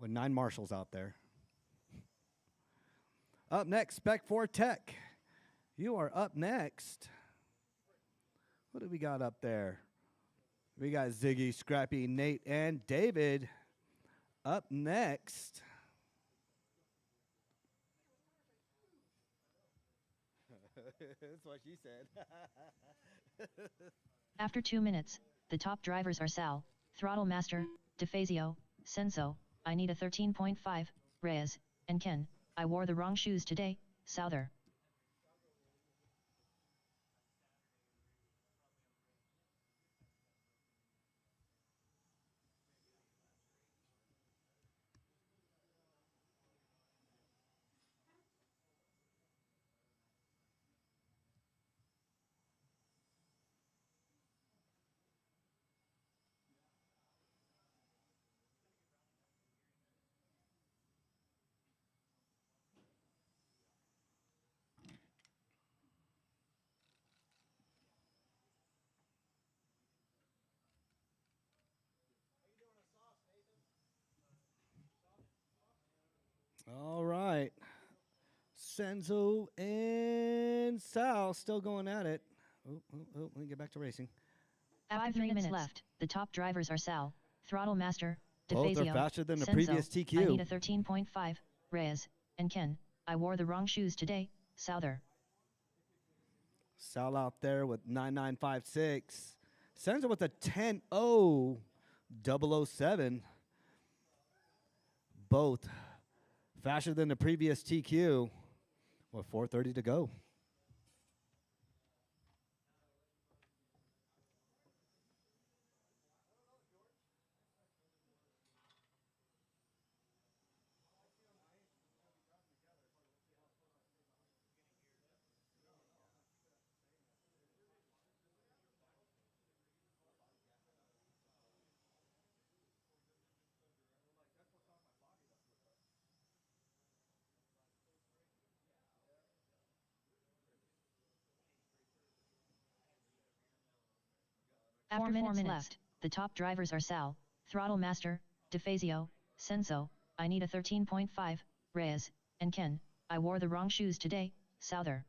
with 9 marshals out there. Up next, Spec 4 Tech. You are up next. What do we got up there? We got Ziggy, Scrappy, Nate, and David. Up next. That's what she said. After 2 minutes, the top drivers are Sal, Throttle Master, DeFazio, Senso, I need a 13.5, Reyes, and Ken, I wore the wrong shoes today, Souther. All right. Senzo and Sal still going at it. Oh, let me get back to racing. After 3 minutes left, the top drivers are Sal, Throttle Master, Both are DeFazio, faster than the Senso, previous I need TQ. a 13.5, Reyes, and Ken, I wore the wrong shoes today, Souther. Sal out there with 9956. Senza with a 10.0 007. Both faster than the previous TQ with 4:30 to go. After 4 minutes left, the top drivers are Sal, Throttle Master, DeFazio, Senso, I need a 13.5, Reyes, and Ken, I wore the wrong shoes today, Souther.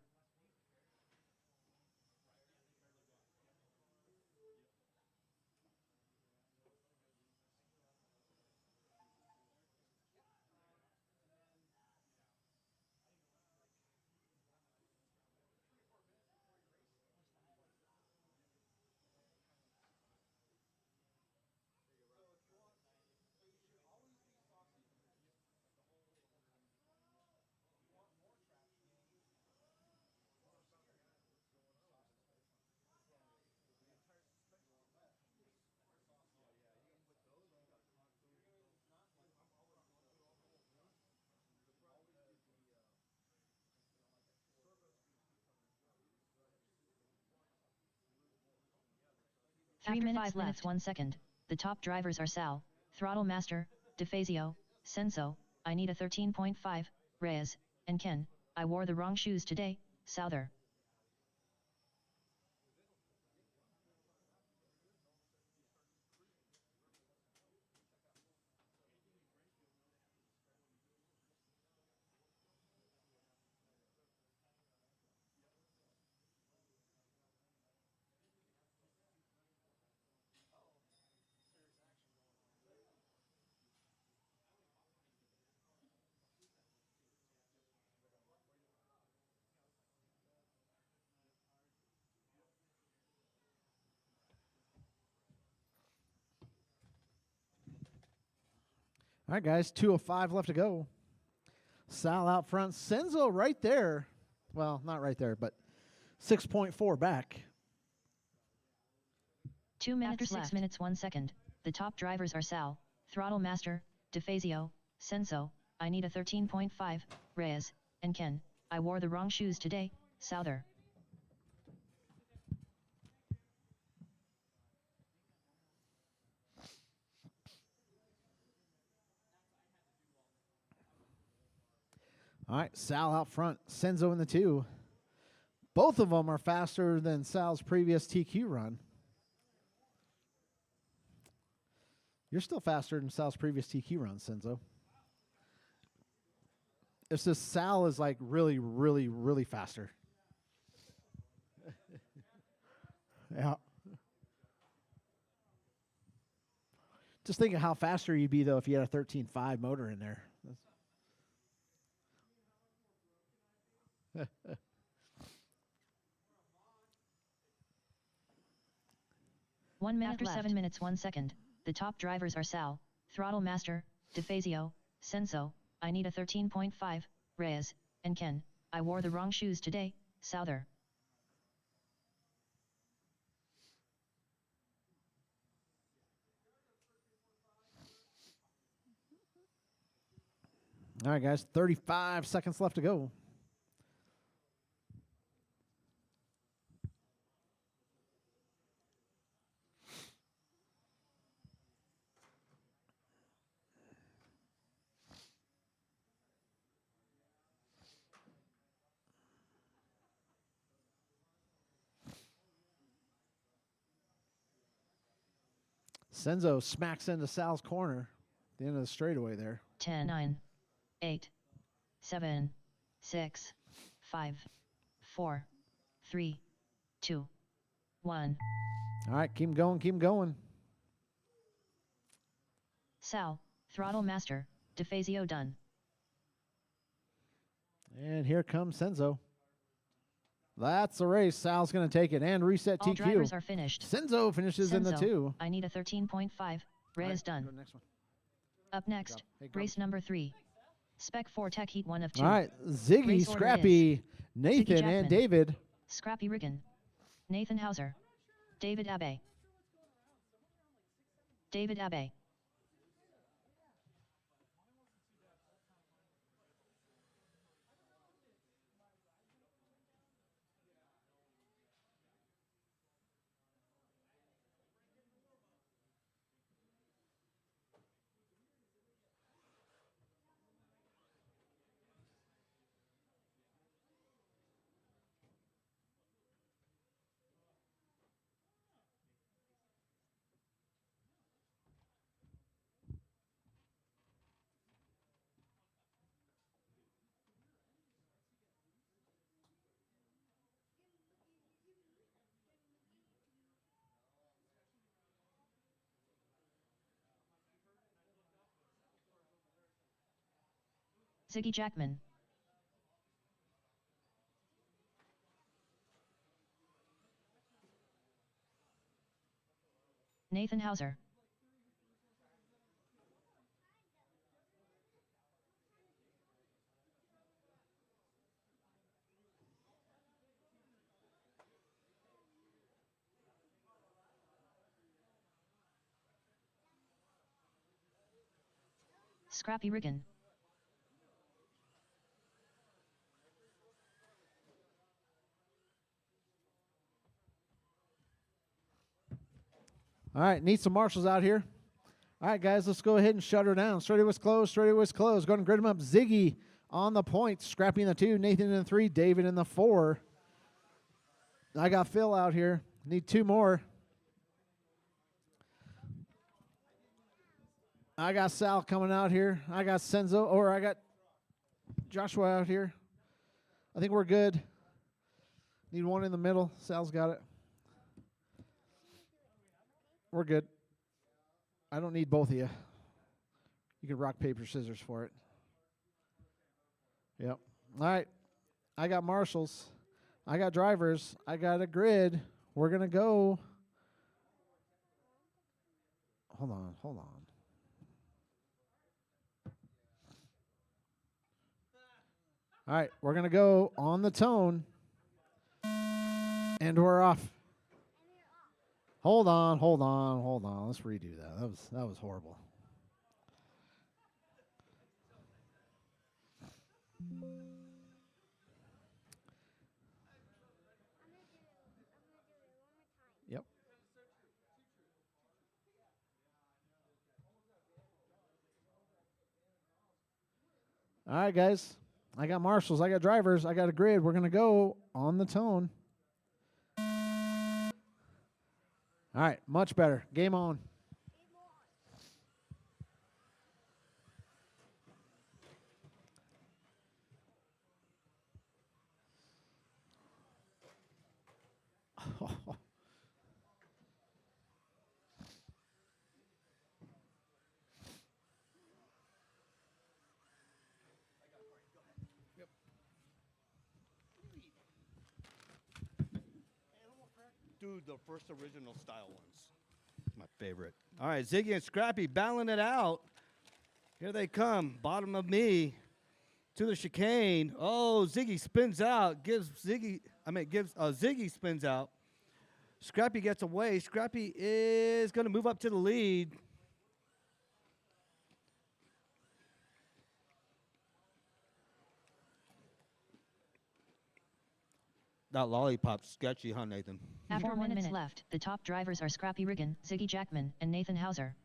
After 5 minutes 1 second, the top drivers are Sal, Throttle Master, DeFazio, Senso, I need a 13.5, Reyes, and Ken, I wore the wrong shoes today, Souther. All right, guys, 2:05 left to go. Sal out front. Senzo right there. Well, not right there, but 6.4 back. 2 minutes After 6 left. Minutes 1 second, the top drivers are Sal, Throttle Master, DeFazio, Senso, I need a 13.5, Reyes, and Ken, I wore the wrong shoes today, Souther. All right, Sal out front. Senzo in the 2. Both of them are faster than Sal's previous TQ run. You're still faster than Sal's previous TQ run, Senzo. It's just Sal is like really, really, really faster. Yeah. Just think of how faster you'd be, though, if you had a 13.5 motor in there. 1 minute After left. 7 minutes 1 second, the top drivers are Sal, Throttle Master, DeFazio, Senso, I need a 13.5, Reyes, and Ken, I wore the wrong shoes today, Souther. All right, guys, 35 seconds left to go. Senzo smacks into Sal's corner at the end of the straightaway there. 10, 9, 8, 7, 6, 5, 4, 3, 2, 1. All right, keep going, keep going. Sal, Throttle Master, DeFazio done. And here comes Senzo. That's the race. Sal's going to take it and reset All TQ. drivers are finished. Senzo finishes in the Senzo, 2. I need a 13.5. Ray is Go done. to the next one. Up next, Hey, race number 3. Spec 4 Tech Heat 1 of 2. All right, Ziggy, Race order Scrappy, Nathan, Jackman. and David. Scrappy Riggin. Nathan Hauser. David Abbey. David Abbey. Ziggy Jackman. Nathan Hauser. Scrappy Riggin. All right, need some marshals out here. All right, guys, let's go ahead and shut her down. Straight was closed. Straight was closed. Going to grid them up. Ziggy on the point. Scrappy in the 2. Nathan in the 3. David in the 4. I got Phil out here. Need 2 more. I got Sal coming out here. I got Senzo, or I got Joshua out here. I think we're good. Need 1 in the middle. Sal's got it. We're good. I don't need both of you. You can rock, paper, scissors for it. Yep. All right. I got marshals. I got drivers. I got a grid. We're going to go. Hold on. All right. We're going to go on the tone. And we're off. Hold on. Let's redo that. That was horrible. Yep. All right, guys. I got marshals. I got drivers. I got a grid. We're going to go on the tone. All right, much better. Game on. Do the first original style ones. My favorite. All right, Ziggy and Scrappy battling it out. Here they come. Bottom of me to the chicane. Oh, Ziggy spins out. Ziggy spins out. Scrappy gets away. Scrappy is going to move up to the lead. That lollipop's sketchy, huh, Nathan? After 1 minute left, the top drivers are Scrappy Riggin, Ziggy Jackman, and Nathan Hauser.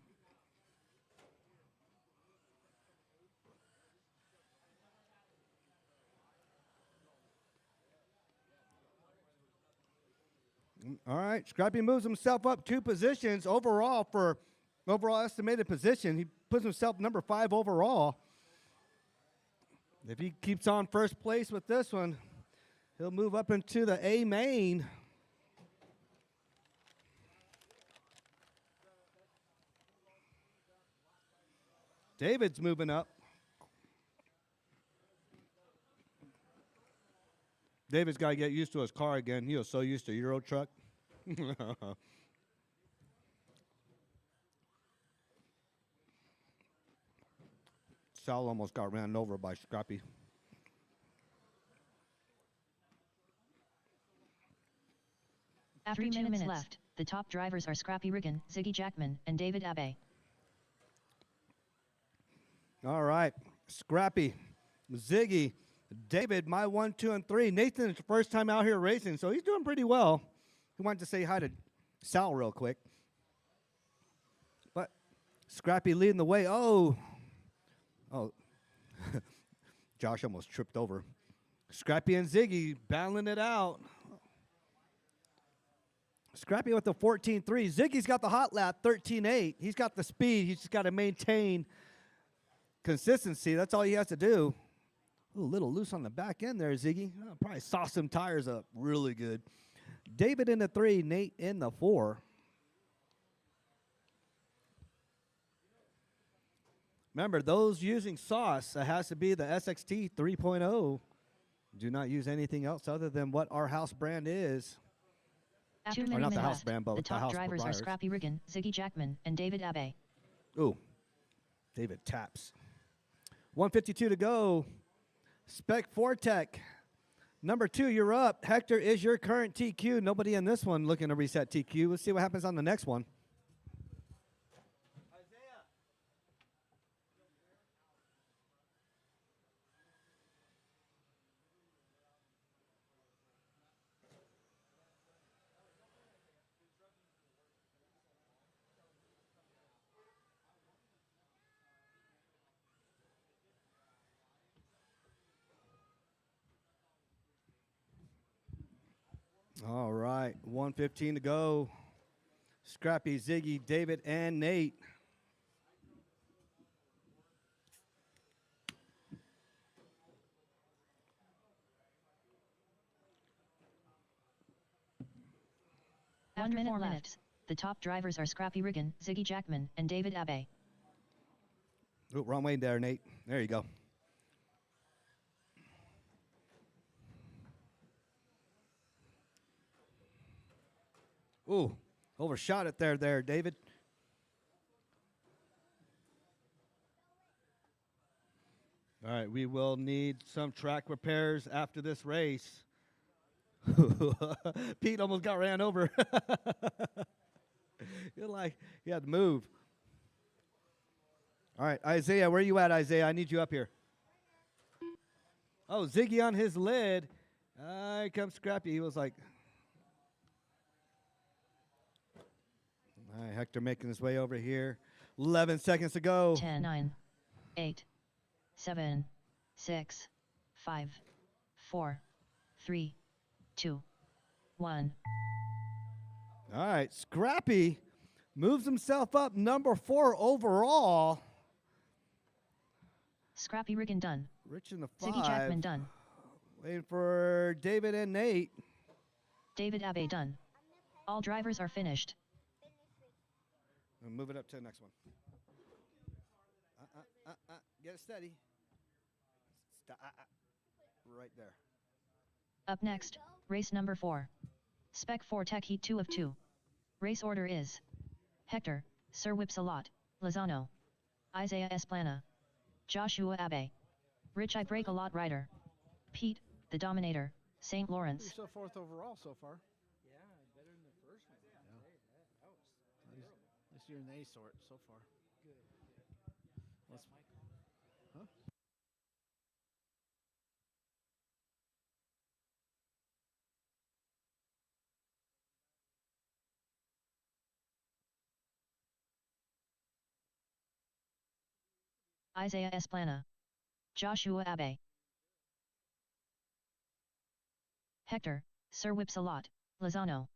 All right, Scrappy moves himself up 2 positions overall for overall estimated position. He puts himself number 5 overall. If he keeps on first place with this one, he'll move up into the A main. David's moving up. David's got to get used to his car again. He was so used to Euro truck. Sal almost got ran over by Scrappy. After 2 minutes left, the top drivers are Scrappy Riggin, Ziggy Jackman, and David Abe. All right. Scrappy, Ziggy, David, my 1, 2, and 3. Nathan's first time out here racing, so he's doing pretty well. He wanted to say hi to Sal real quick. But Scrappy leading the way. Oh. Josh almost tripped over. Scrappy and Ziggy battling it out. Scrappy with the 14.3. Ziggy's got the hot lap, 13.8. He's got the speed. He's just got to maintain consistency. That's all he has to do. Ooh, a little loose on the back end there, Ziggy. Oh, probably sauced some tires up really good. David in the 3, Nate in the 4. Remember, those using sauce, it has to be the SXT 3.0. Do not use anything else other than what our house brand is. After 2 Or minutes not the house left, brand, but the the top house drivers are providers. Scrappy Riggin, Ziggy Jackman, and David Abe. Ooh, David taps. 152 to go. Spec Fortec. Number 2, you're up. Hector is your current TQ. Nobody in this one looking to reset TQ. Let's see what happens on the next one. All right, 1:15 to go. Scrappy, Ziggy, David, and Nate. After 4 minutes, the top drivers are Scrappy Riggin, Ziggy Jackman, and David Abe. Ooh, wrong way there, Nate. There you go. Ooh, overshot it there, David. All right, we will need some track repairs after this race. Pete almost got ran over. You're like, he had to move. All right, Isaiah, where you at, Isaiah? I need you up here. Oh, Ziggy on his lid. Here comes Scrappy. He was like, all right, Hector making his way over here. 11 seconds to go. 10, 9, 8, 7, 6, 5, 4, 3, 2, 1. All right, Scrappy moves himself up number 4 overall. Scrappy Riggin done. Rich in the 5. Ziggy Jackman done. Waiting for David and Nate. David Abe done. All drivers are finished. We'll move it up to the next one. Get it steady. Right there. Up next, race number 4. Spec 4 Tech Heat 2 of 2. Race order is Hector, Sir Whipsalot, Lozano, Isaiah Esplana, Joshua Abe, Rich I Break a Lot Rider, Pete, the Dominator, St. Lawrence. You're still 4th overall so far. Yeah, better than the first one. Yeah. Hey, that was At least you're an A sort so far. good. Let's, huh? Isaiah Esplana, Joshua Abe, Hector, Sir Whipsalot, Lozano.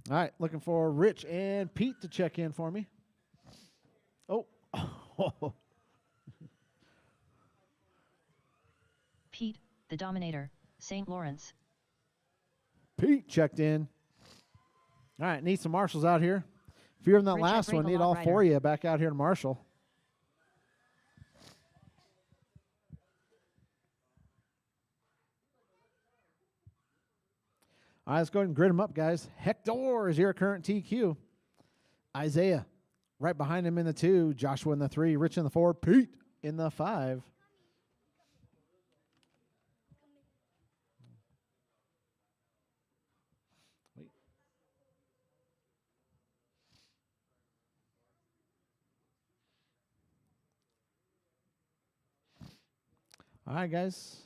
All right, looking for Rich and Pete to check in for me. Oh. Pete, the Dominator, St. Lawrence. Pete checked in. All right, need some marshals out here. If you're in that Rich, last one, need all four of you back out here to marshal. All right, let's go ahead and grid them up, guys. Hector is your current TQ. Isaiah, right behind him in the 2. Joshua in the 3. Rich in the 4. Pete in the 5. Wait. All right, guys.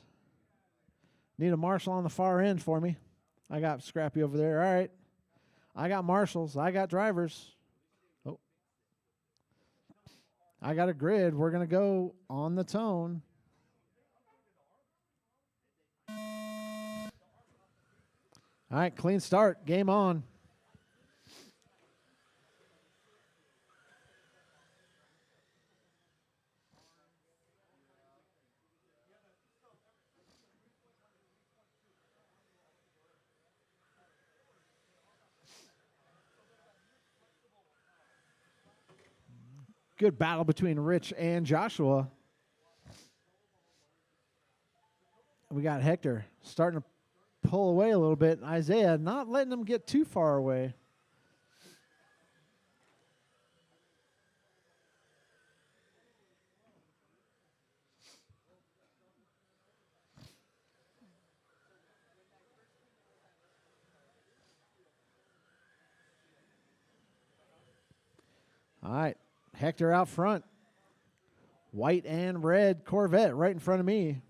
Need a marshal on the far end for me. I got Scrappy over there. All right. I got marshals. I got drivers. Oh. I got a grid. We're going to go on the tone. All right, clean start. Game on. Good battle between Rich and Joshua. We got Hector starting to pull away a little bit. Isaiah not letting him get too far away. All right, Hector out front. White and red Corvette right in front of me.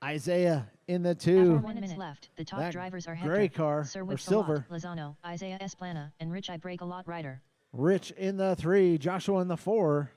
Isaiah in the 2. 4 minutes left. The top That drivers are gray Hector, car, Sir or Whipsalot, silver. Lozano, Isaiah Esplana, and Rich I Break a Lot Rider. Rich in the 3. Joshua in the 4.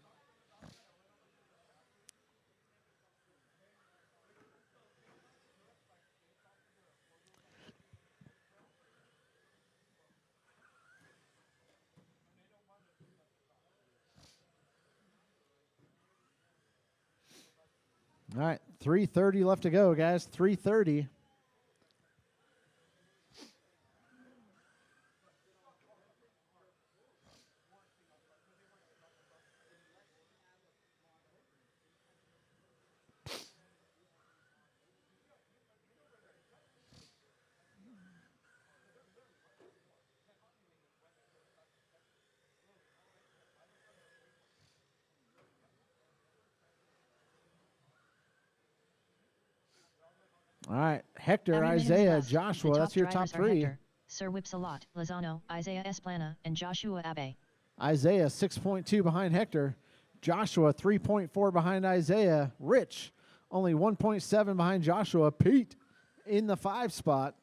All right, 3:30 left to go, guys. 3:30. All right, Hector, Every minute Isaiah, left. Joshua. The That's your top drivers are 3. Hector, Sir Whipsalot, Lozano, Isaiah Esplana, and Joshua Abe. Isaiah 6.2 behind Hector. Joshua 3.4 behind Isaiah. Rich only 1.7 behind Joshua. Pete in the 5 spot.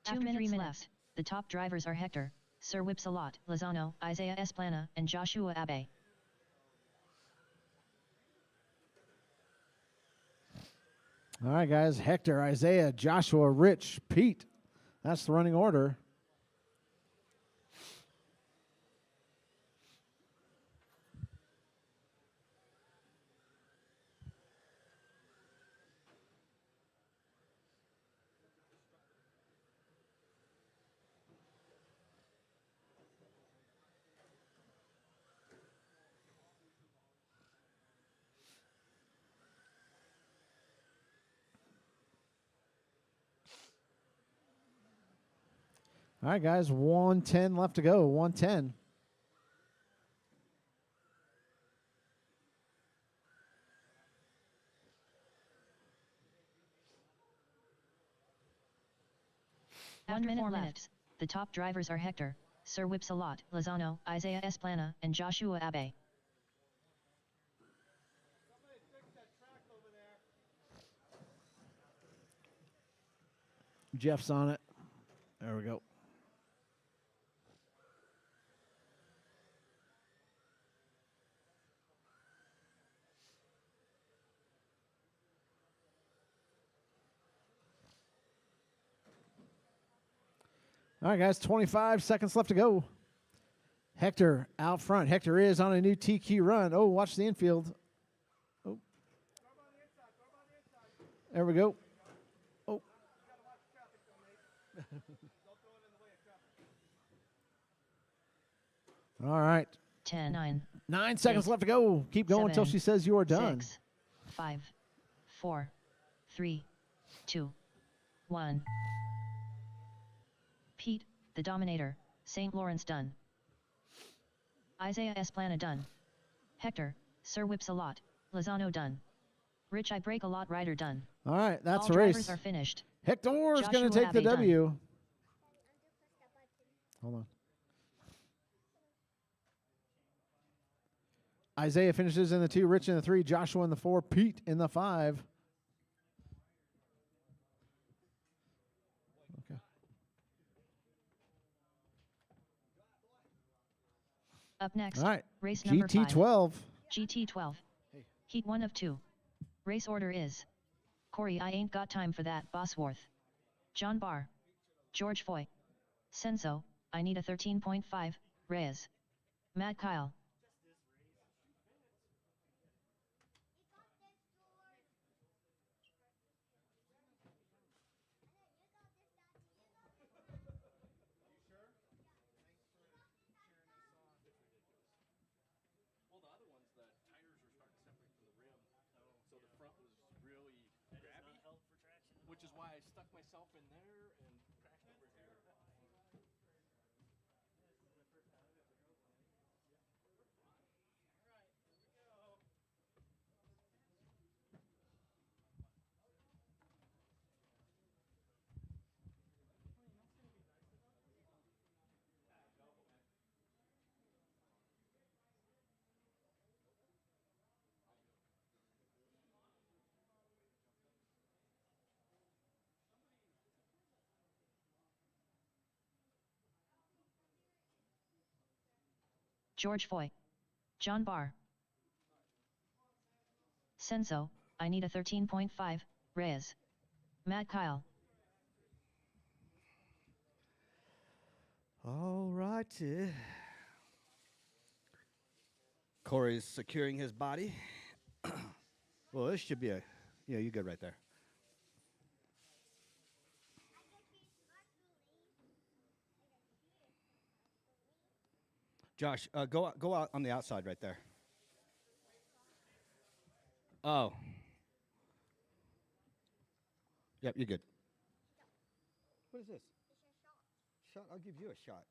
After 2 minutes left. The top drivers are Hector, Sir Whipsalot, Lozano, Isaiah Esplana, and Joshua Abe. All right, guys. Hector, Isaiah, Joshua, Rich, Pete. That's the running order. All right, guys. 110 left to go. 110. After 4 minutes, the top drivers are Hector, Sir Whipsalot, Lozano, Isaiah Esplana, and Joshua Abe. Jeff's on it. There we go. All right, guys, 25 seconds left to go. Hector out front. Hector is on a new TQ run. Oh, watch the infield. Oh. There we go. Oh. All right. 10, 9, 9 seconds 8, left to go. Keep going until 7, she says you are done. 6, 5, 4, 3, 2, 1. Pete, the Dominator, St. Lawrence done. Isaiah Esplana done. Hector, Sir Whipsalot, Lozano done. Rich I Break a Lot Rider done. All right, that's All the drivers race. are finished. Hector is going to Joshua take the Abe done. W. Hold on. Isaiah finishes in the 2, Rich in the 3, Joshua in the 4, Pete in the 5. Okay. Up next, All right. race number 5. GT12. GT12. Heat 1 of 2. Race order is Corey I Ain't Got Time for That Bosworth. John Barr. George Foy. Senso, I Need a 13.5, Reyes. Matt Kyle. Well, the other ones, the tires are starting to separate from the rim, so the front was really grabby, which is why I stuck myself in there and crashed over here. George Foy. John Barr. Senso, I Need a 13.5, Reyes. Matt Kyle. All righty. Corey's securing his body. Well, this should be a, yeah, you're good right there. Josh, go out on the outside right there. Oh. Yep, you're good. What is this? Shot. I'll give you a shot.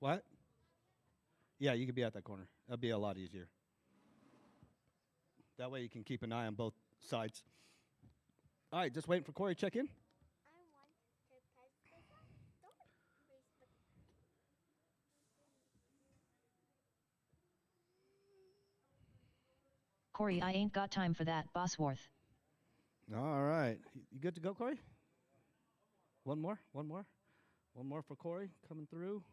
What? Yeah, you could be at that corner. That'll be a lot easier. That way you can keep an eye on both sides. All right, just waiting for Corey to check in. Corey I Ain't Got Time for That Bosworth. All right. You good to go, Corey? One more for Corey coming through.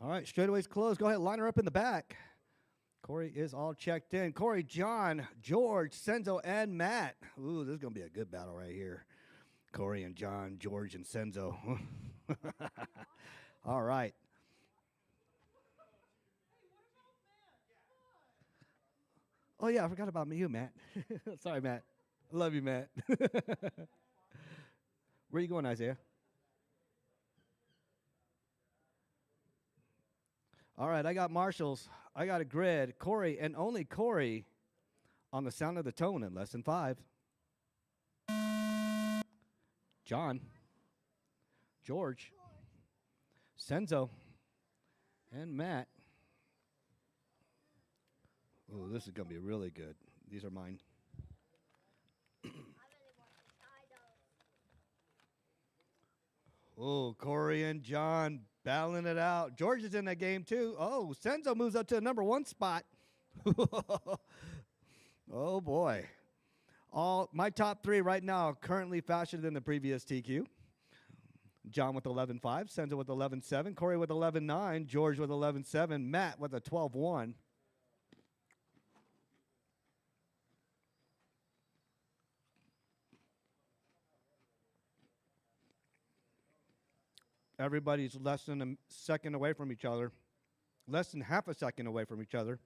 All right, straightaway's closed. Go ahead, line her up in the back. Corey is all checked in. Corey, John, George, Senzo, and Matt. Ooh, this is going to be a good battle right here. Corey and John, George, and Senzo. All right. Oh, yeah, I forgot about you, Matt. Sorry, Matt. I love you, Matt. Where are you going, Isaiah? All right, I got marshals. I got a grid. Corey, and only Corey on the sound of the tone in less than 5. John, George, Senzo, and Matt. Oh, this is going to be really good. These are mine. Oh, Corey and John battling it out. George is in that game too. Oh, Senzo moves up to the number 1 spot. Oh boy. All my top 3 right now currently faster than the previous TQ. John with 11.5, Senzo with 11.7, Corey with 11.9, George with 11.7, Matt with a 12.1. Everybody's less than a second away from each other, less than half a second away from each other.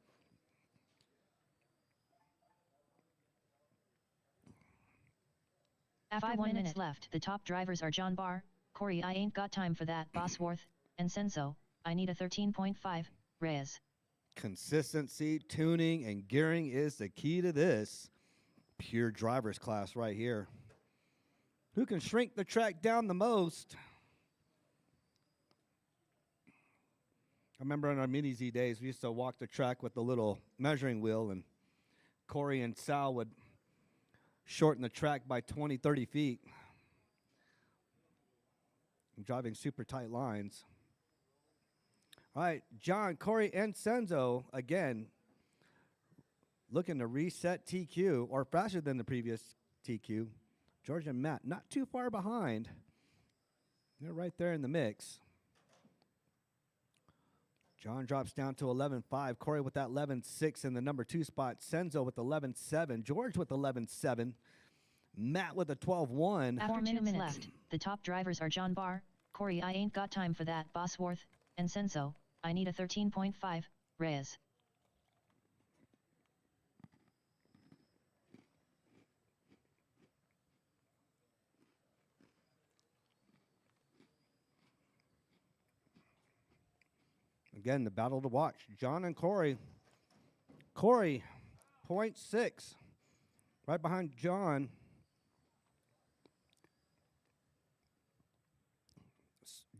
After 1 minute left, the top drivers are John Barr, Corey I ain't got time for that, Bosworth, and Senso, I need a 13.5, Reyes. Consistency, tuning, and gearing is the key to this pure driver's class right here. Who can shrink the track down the most? I remember in our mini Z days, we used to walk the track with the little measuring wheel, and Corey and Sal would shorten the track by 20, 30 feet. I'm driving super tight lines. All right, John, Corey, and Senzo, again, looking to reset TQ, or faster than the previous TQ. George and Matt, not too far behind. They're right there in the mix. John drops down to 11.5. Corey with that 11.6 in the number 2 spot. Senzo with 11.7. George with 11.7. Matt with a 12.1. After 2 minutes left, the top drivers are John Barr, Corey I ain't got time for that, Bosworth, and Senso, I need a 13.5, Reyes. Again, the battle to watch. John and Corey. Corey, 0.6. Right behind John.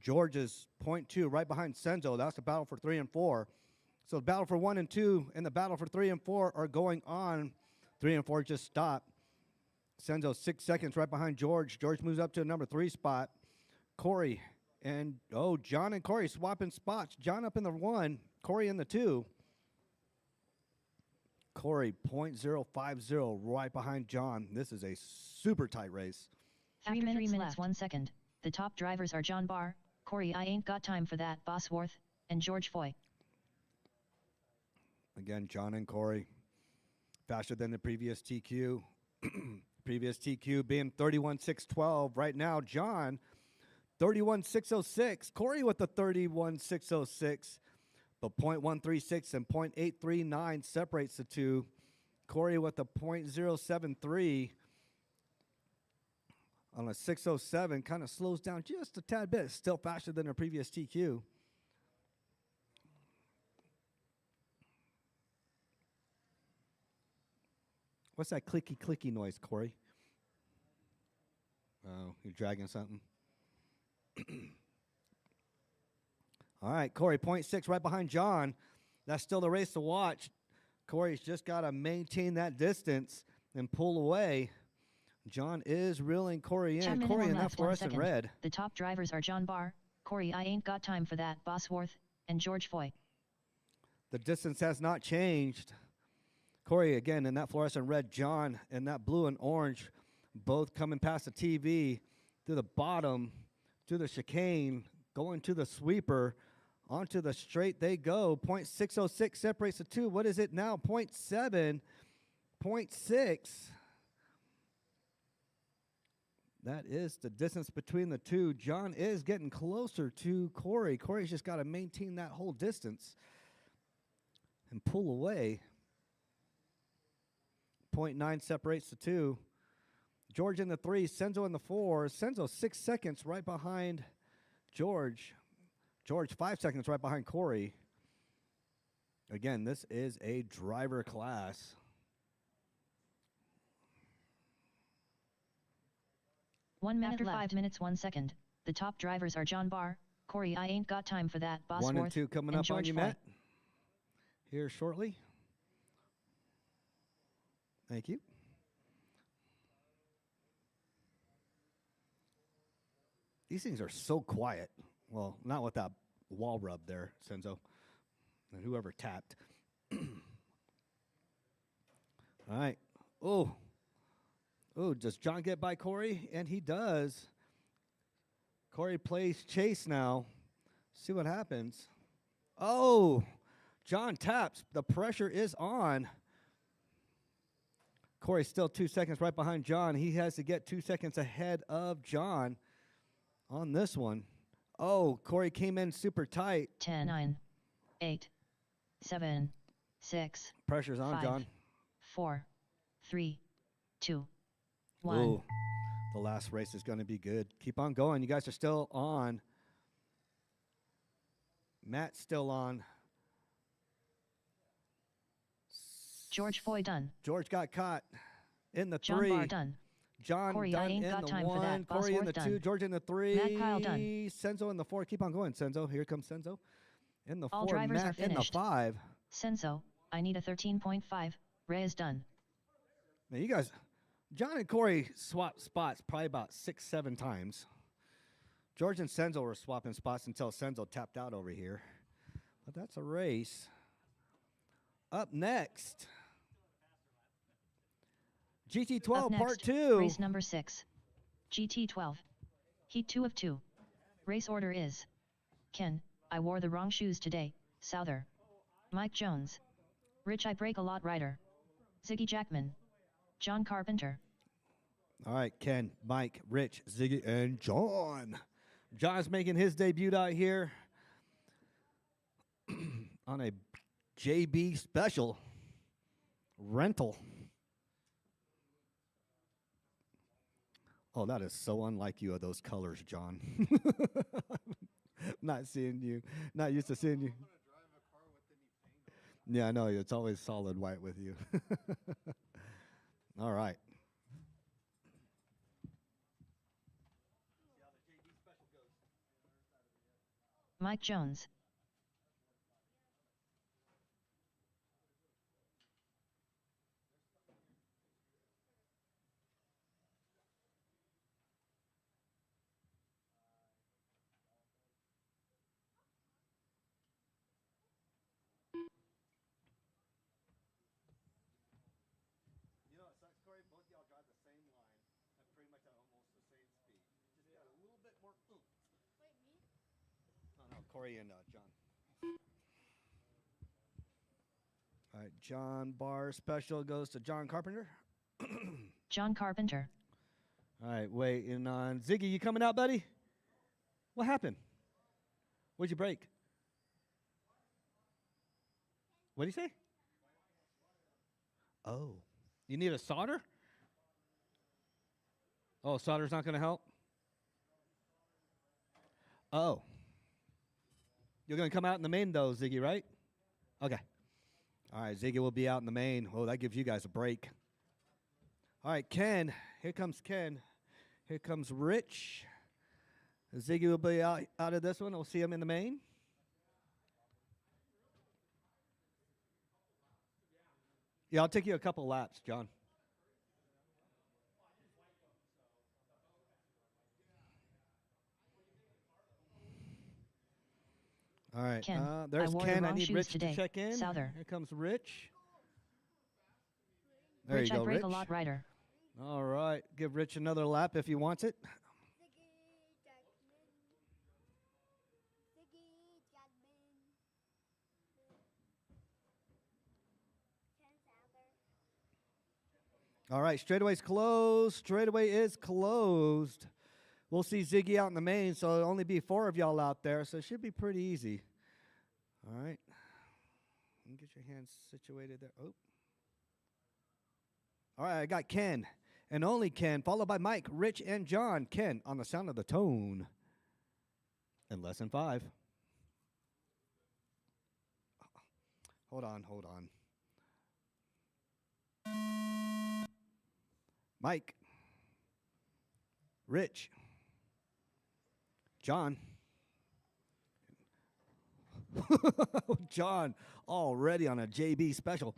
George is 0.2, right behind Senzo. That's the battle for 3 and 4. So the battle for 1 and 2 and the battle for 3 and 4 are going on. 3 and 4 just stopped. Senzo 6 seconds right behind George. George moves up to the number 3 spot. Corey and, John and Corey swapping spots. John up in the 1, Corey in the 2. Corey 0.050 right behind John. This is a super tight race. After 3 minutes left. 1 second, the top drivers are John Barr, Corey I ain't got time for that, Bosworth, and George Foy. Again, John and Corey faster than the previous TQ. Previous TQ being 31.612. Right now, John 31.606. Corey with the 31.606. But 0.136 and 0.839 separates the two. Corey with a 0.073 on a 607 kind of slows down just a tad bit. Still faster than our previous TQ. What's that clicky noise, Corey? Oh, you're dragging something. All right, Corey, 0.6 right behind John. That's still the race to watch. Corey's just got to maintain that distance and pull away. John is reeling Corey in. Corey in that fluorescent red. The top drivers are John Barr, Corey I ain't got time for that, Bosworth, and George Foy. The distance has not changed. Corey again in that fluorescent red. John in that blue and orange. Both coming past the TV to the bottom, to the chicane, going to the sweeper. Onto the straight they go. 0.606 separates the two. What is it now? 0.7, 0.6. That is the distance between the two. John is getting closer to Corey. Corey's just got to maintain that whole distance and pull away. 0.9 separates the two. George in the 3, Senzo in the 4. Senzo 6 seconds right behind George. George 5 seconds right behind Corey. Again, this is a driver class. 1 minute or 5 minutes 1 second. The top drivers are John Barr, Corey I ain't got time for that, 1 and Bosworth, 2 coming and up on George you, Foy. Matt. Here shortly. Thank you. These things are so quiet. Well, not with that wall rub there, Senzo, and whoever tapped. All right. Oh, does John get by Corey? And he does. Corey plays chase now. See what happens. Oh, John taps. The pressure is on. Corey's still 2 seconds right behind John. He has to get 2 seconds ahead of John on this one. Oh, Corey came in super tight. 10, 9, 8, 7, 6. Pressure's on 5, John. 4, 3, 2, 1. Ooh, the last race is going to be good. Keep on going. You guys are still on. Matt's still on. George Foy done. George got caught in the John 3. Barr done. John Corey, done I ain't in got the time for 1. that. Corey in the Bosworth 2. done. George in the 3. Matt Kyle done. Senzo in the 4. Keep on going, Senzo. Here comes Senzo. In the All 4. drivers are Matt in the finished. 5. Senzo, I need a 13.5. Ray is done. Now, you guys, John and Corey swapped spots probably about 6, 7 times. George and Senzo were swapping spots until Senzo tapped out over here. But that's a race. Up next, GT12 Up next, Part 2. Race number 6. GT12. Heat 2 of 2. Race order is Ken, I wore the wrong shoes today, Souther. Mike Jones. Rich I break a lot rider. Ziggy Jackman. John Carpenter. All right, Ken, Mike, Rich, Ziggy, and John. John's making his debut out here on a JB special rental. Oh, that is so unlike you of those colors, John. Not seeing you. Not used to seeing you. Yeah, I know. It's always solid white with you. All right. Mike Jones. You know, it sucks, Corey. Both y'all drive the same line at pretty much at almost the same speed. Just got a little bit more oomph. Wait, me? Oh, no, Corey and John. All right, John Barr special goes to John Carpenter. John Carpenter. All right, waiting on Ziggy. You coming out, buddy? What happened? What'd you break? What'd he say? Oh, you need a solder? Oh, solder's not going to help? Oh. You're going to come out in the main, though, Ziggy, right? Okay. All right, Ziggy will be out in the main. Oh, that gives you guys a break. All right, Ken. Here comes Ken. Here comes Rich. Ziggy will be out of this one. We'll see him in the main. Yeah, I'll take you a couple laps, John. All right. Ken, there's I wore Ken. the I wrong need shoes Rich today. to check in. Souther. Here comes Rich. There Rich you go, I break Rich. a lot rider. All right. Give Rich another lap if he wants it. Ziggy Jackman. Ziggy Jackman. Ken Souther. All right. Straightaway's closed. Straightaway is closed. We'll see Ziggy out in the main, so it'll only be 4 of y'all out there, so it should be pretty easy. All right. Get your hands situated there. Oh. All right, I got Ken, and only Ken, followed by Mike, Rich, and John. Ken on the sound of the tone. And lesson 5. Hold on, hold on. Mike. Rich. John. John already on a JB special.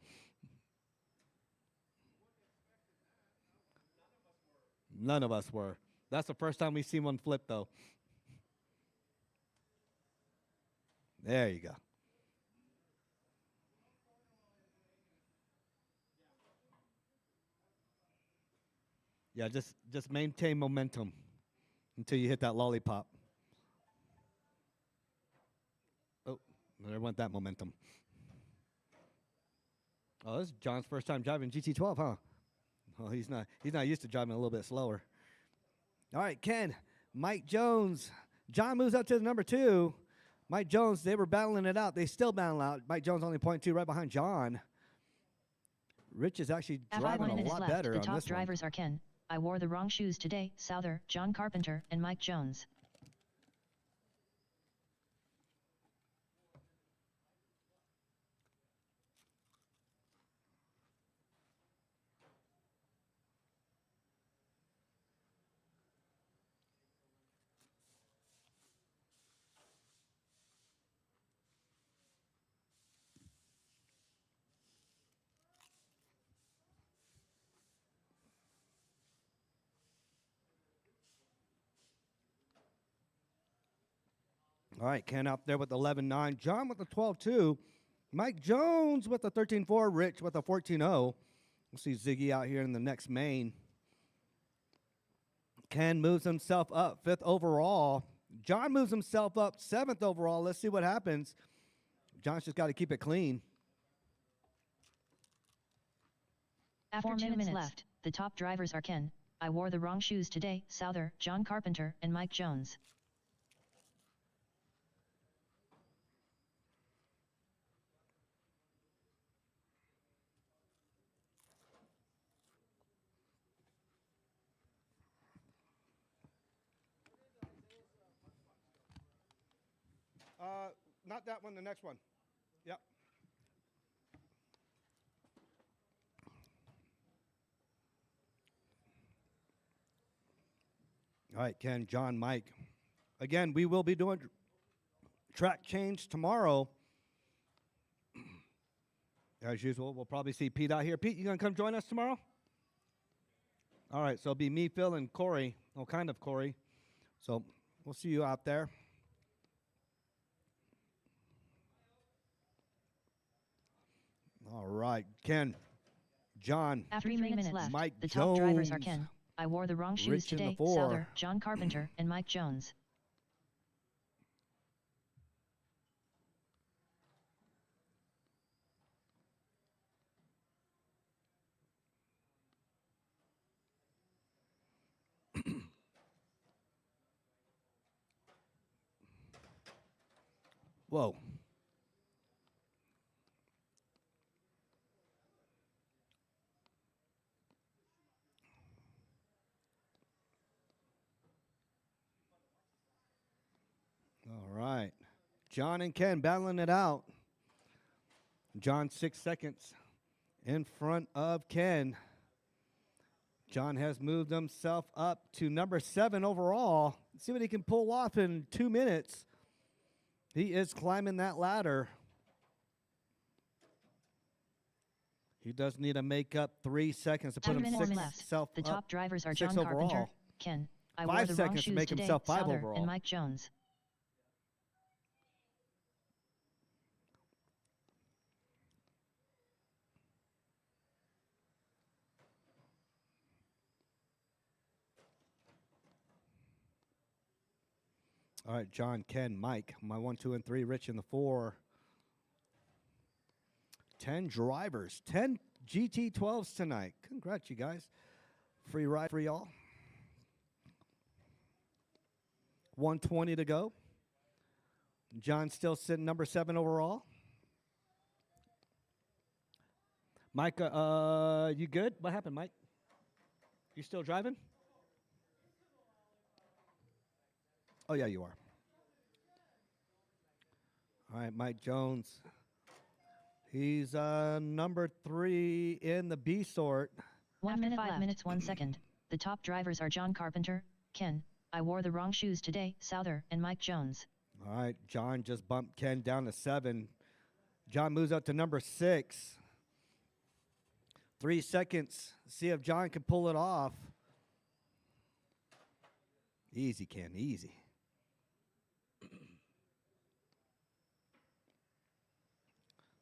None of us were. That's the first time we've seen one flip, though. There you go. Yeah, just maintain momentum until you hit that lollipop. Oh, there went that momentum. Oh, this is John's first time driving GT12, huh? Oh, he's not used to driving a little bit slower. All right, Ken, Mike Jones. John moves up to the number 2. Mike Jones, they were battling it out. They still battle out. Mike Jones only .2 right behind John. Rich is actually driving a lot better the on top this drivers are Ken, I wore the wrong shoes today, Souther, John Carpenter, and Mike Jones. All right, Ken up there with 11.9. John with the 12.2. Mike Jones with the 13.4. Rich with the 14.0. We'll see Ziggy out here in the next main. Ken moves himself up 5th overall. John moves himself up 7th overall. Let's see what happens. John's just got to keep it clean. After 2 minutes left, the top drivers are Ken, I wore the wrong shoes today, Souther, John Carpenter, and Mike Jones. Not that one, the next one. Yep. All right, Ken, John, Mike. Again, we will be doing track change tomorrow. As usual, we'll probably see Pete out here. Pete, you going to come join us tomorrow? All right, so it'll be me, Phil, and Corey. Well, kind of Corey. So we'll see you out there. All right, Ken, John, After 3 minutes left, Mike the Jones, top drivers are Ken, I wore the wrong shoes Rich in the today, 4. Souther, John Carpenter, and Mike Jones. Whoa. All right. John and Ken battling it out. John 6 seconds in front of Ken. John has moved himself up to number 7 overall. Let's see what he can pull off in 2 minutes. He is climbing that ladder. He does need to make up 3 seconds to put 2 minutes himself left. The up top drivers are 6 John Carpenter, overall. Ken, I 5 wore the wrong seconds to shoes make today, himself 5 Souther, overall. and Mike Jones. All right, John, Ken, Mike, my 1, 2, and 3, Rich in the 4. 10 drivers, 10 GT12s tonight. Congrats, you guys. Free ride for y'all. 120 to go. John still sitting number 7 overall. Mike, you good? What happened, Mike? You still driving? Oh, yeah, you are. All right, Mike Jones He's number 3 in the B sort. 1 minute 5 minutes 1 second. The top drivers are John Carpenter, Ken, I wore the wrong shoes today, Souther, and Mike Jones. All right, John just bumped Ken down to 7. John moves up to number 6. 3 seconds. See if John can pull it off. Easy, Ken, easy.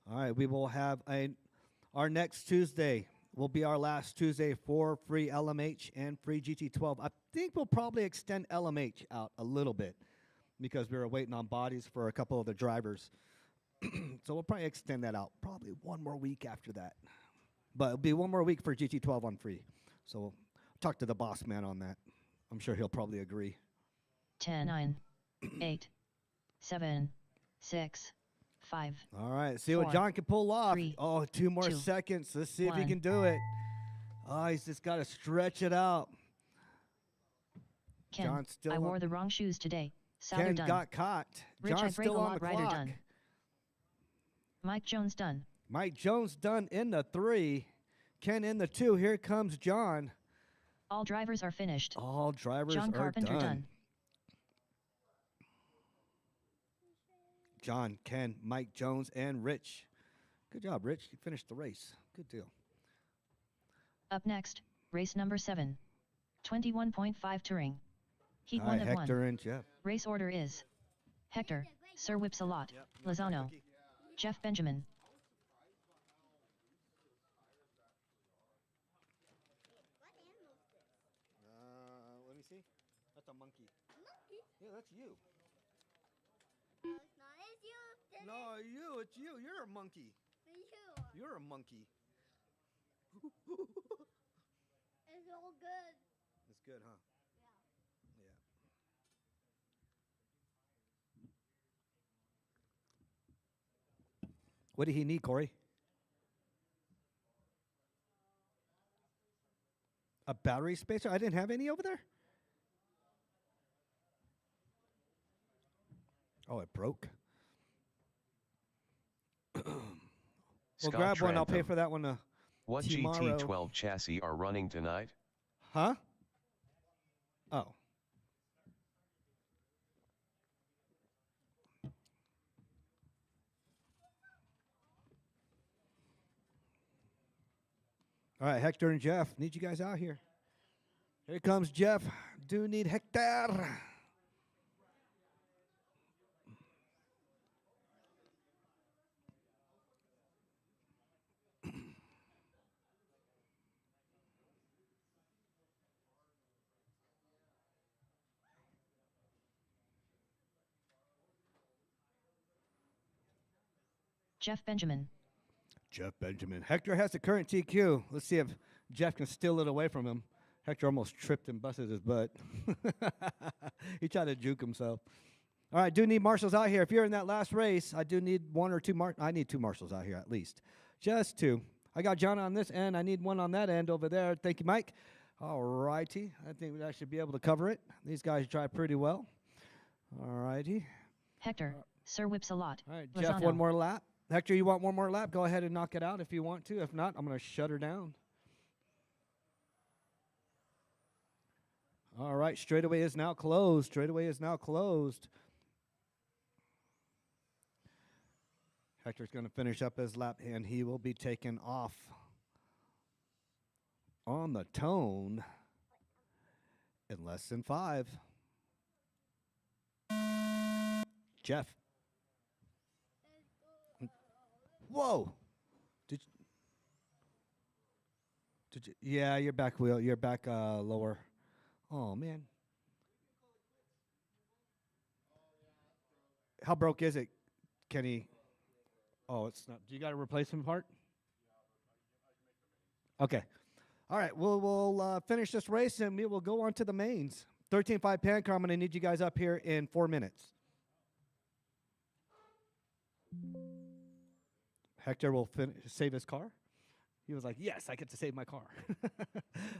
All right, we will have our next Tuesday will be our last Tuesday for free LMH and free GT12. I think we'll probably extend LMH out a little bit because we were waiting on bodies for a couple of the drivers. So we'll probably extend that out probably one more week after that. But it'll be one more week for GT12 on free. So we'll talk to the boss man on that. I'm sure he'll probably agree. 10, 9, 8, 7, 6, 5. All right, see what 4, John can pull off. 3, 2 more 2, seconds. Let's see if he 1. can do it. Oh, he's just got to stretch it out. Ken, John's still I on- wore the wrong shoes today, Souther Ken done. got caught. Rich, I John's break still a on the lot rider clock. done. Mike Jones done. Mike Jones done in the 3. Ken in the 2. Here comes John. All drivers are finished. All drivers John are Carpenter done. done. John, Ken, Mike Jones, and Rich. Good job, Rich. You finished the race. Good deal. Up next, race number 7. 21.5 touring. Heat All 1 right, of Hector 1. and Jeff. Race order is Hector, Sir Whips-a-Lot, Lozano, Jeff Benjamin. What animal is this? Let me see. That's a monkey. Monkey? Yeah, that's you. No, it's not. It's you. Then No, you. It's you. You're a monkey. it's you. You're a monkey. It's all good. That's good, huh? Yeah. Yeah. What did he need, Corey? A battery spacer? I didn't have any over there? Oh, it broke. Well, Scott grab one. I'll pay Trantham. for that one. What tomorrow. GT12 chassis are running tonight? Huh? Oh. All right, Hector and Jeff, need you guys out here. Here comes Jeff. Do need Hector. Jeff Benjamin. Jeff Benjamin. Hector has the current TQ. Let's see if Jeff can steal it away from him. Hector almost tripped and busted his butt. He tried to juke himself. All right, do need marshals out here. If you're in that last race, I do need 1 or 2 I need 2 marshals out here at least. Just 2. I got John on this end. I need 1 on that end over there. Thank you, Mike. All righty. I think I should be able to cover it. These guys drive pretty well. All righty. Hector, Sir Whips-a-Lot, All right, Jeff, Lozano. 1 more lap. Hector, you want 1 more lap? Go ahead and knock it out if you want to. If not, I'm going to shut her down. All right, straightaway is now closed. Straightaway is now closed. Hector's going to finish up his lap, and he will be taken off on the tone in less than 5. Jeff. Whoa! Did you? Yeah, your back wheel. Your back lower. Oh man. How broke is it, Kenny? Oh, it's not. Do you got a replacement part? Okay. All right. We'll finish this race and we will go on to the mains. 13.5 pan car. I'm going to need you guys up here in 4 minutes. Hector will save his car. He was like, yes, I get to save my car.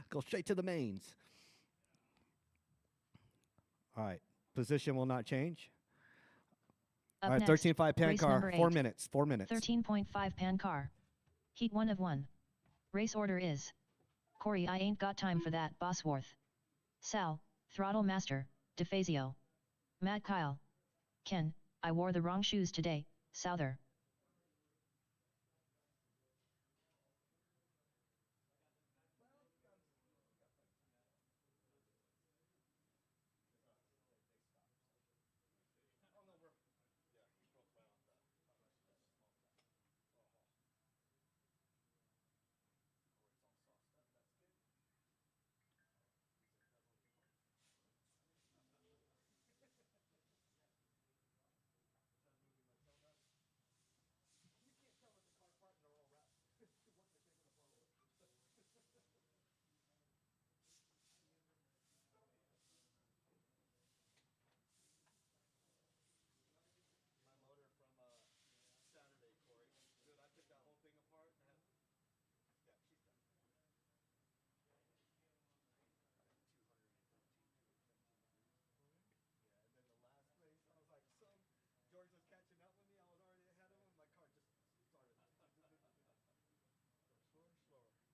Go straight to the mains. All right. Position will not change. All Up right, next, 13.5 pan race car, number 4 8. minutes, 4 minutes. 13.5 pan car. Heat 1 of 1. Race order is. Corey, I ain't got time for that, Bosworth. Sal, Throttle Master, DeFazio. Matt Kyle. Ken, I wore the wrong shoes today, Souther. My motor from Saturday, Corey. Dude, I took that whole thing apart. Yeah, she's done. 215 degrees. Yeah, and then the last race, I was like, George was catching up with me. I was already ahead of him. My car just started. Go slower, slower.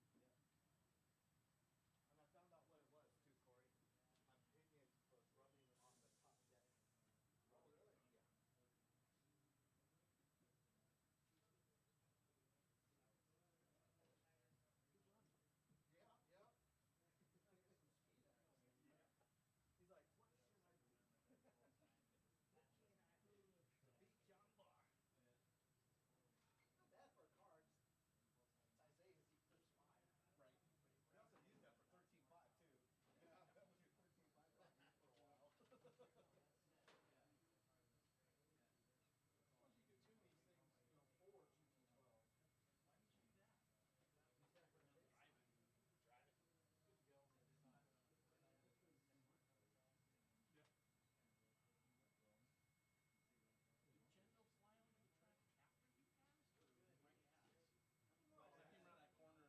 And I found out what it was too, Corey. My pinion was rubbing on the top deck. Oh, really? Yeah. Yeah, yeah. He's like, what should I do? What can I do to beat John Barr? Not bad for a car. Just Isaiah's, he flips 5. Right. He also used that for 13.5 too. Yeah, that was your 13.5 car for a while. Suppose you could tune these things, for GT12. Why did you do that? He's got for drive it. Drive it. Good to go. Yeah. Did Chendo fly onto the track after he passed, or right as? I don't know. I came around that corner and it's like boom, and boom, it's done. Why is there a car there? Yeah,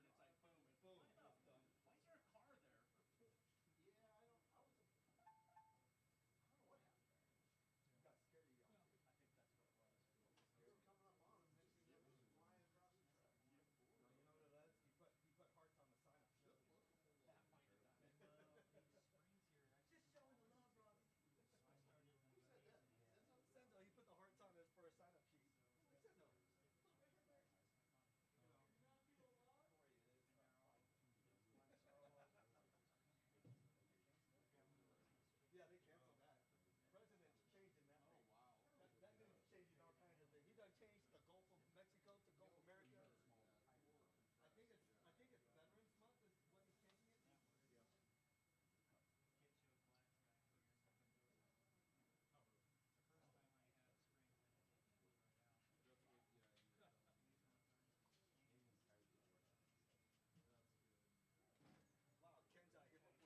I don't know what happened there. You got scared of y'all too. I think that's what it was. We were coming up on him, next thing you know, he's flying across the track. No, you know what it was? He put hearts on the sign up sheet. That might have done it. These springs here just showing the love, Robbie. Who said that? Senzo? Senzo, he put the hearts on us for a sign up sheet. I'm like, Senzo, look right here, Barry. You're not feeling love? Corey is yeah, they canceled that. President's changing that thing. Oh, wow. That dude's changing all kinds of things. He done changed the Gulf of Mexico to Gulf America. I think it's Veterans Month is what he's changing it to. Yep. Wow, Ken's out here before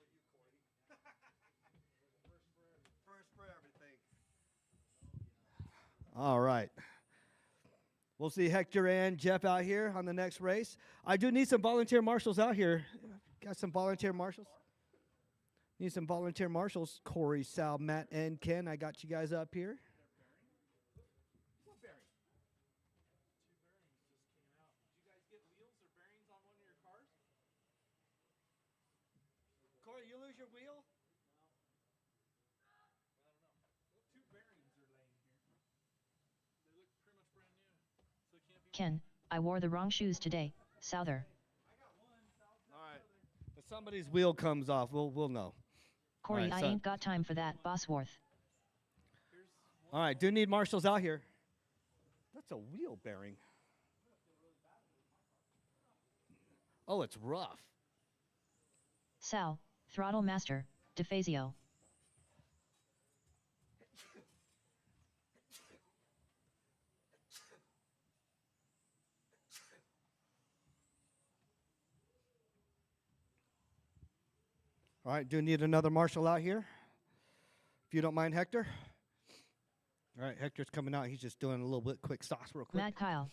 you, Corey. First for everything. All right. We'll see Hector and Jeff out here on the next race. I do need some volunteer marshals out here. Got some volunteer marshals? Need some volunteer marshals. Corey, Sal, Matt, and Ken. I got you guys up here. What bearing? 2 bearings just came out. Did you guys get wheels or bearings on one of your cars? Corey, you lose your wheel? I don't know. 2 bearings are laying here. They look pretty much brand new. So it can't be Ken, I wore the wrong shoes today, Souther. All right. If somebody's wheel comes off, we'll know. Corey, Alright, I so- ain't got time for that, Bosworth. All right, do need marshals out here. That's a wheel bearing. Oh, it's rough. Sal, Throttle Master, DeFazio. All right, do need another marshal out here? If you don't mind, Hector. All right, Hector's coming out. He's just doing a little bit quick sauce real quick. Matt Kyle.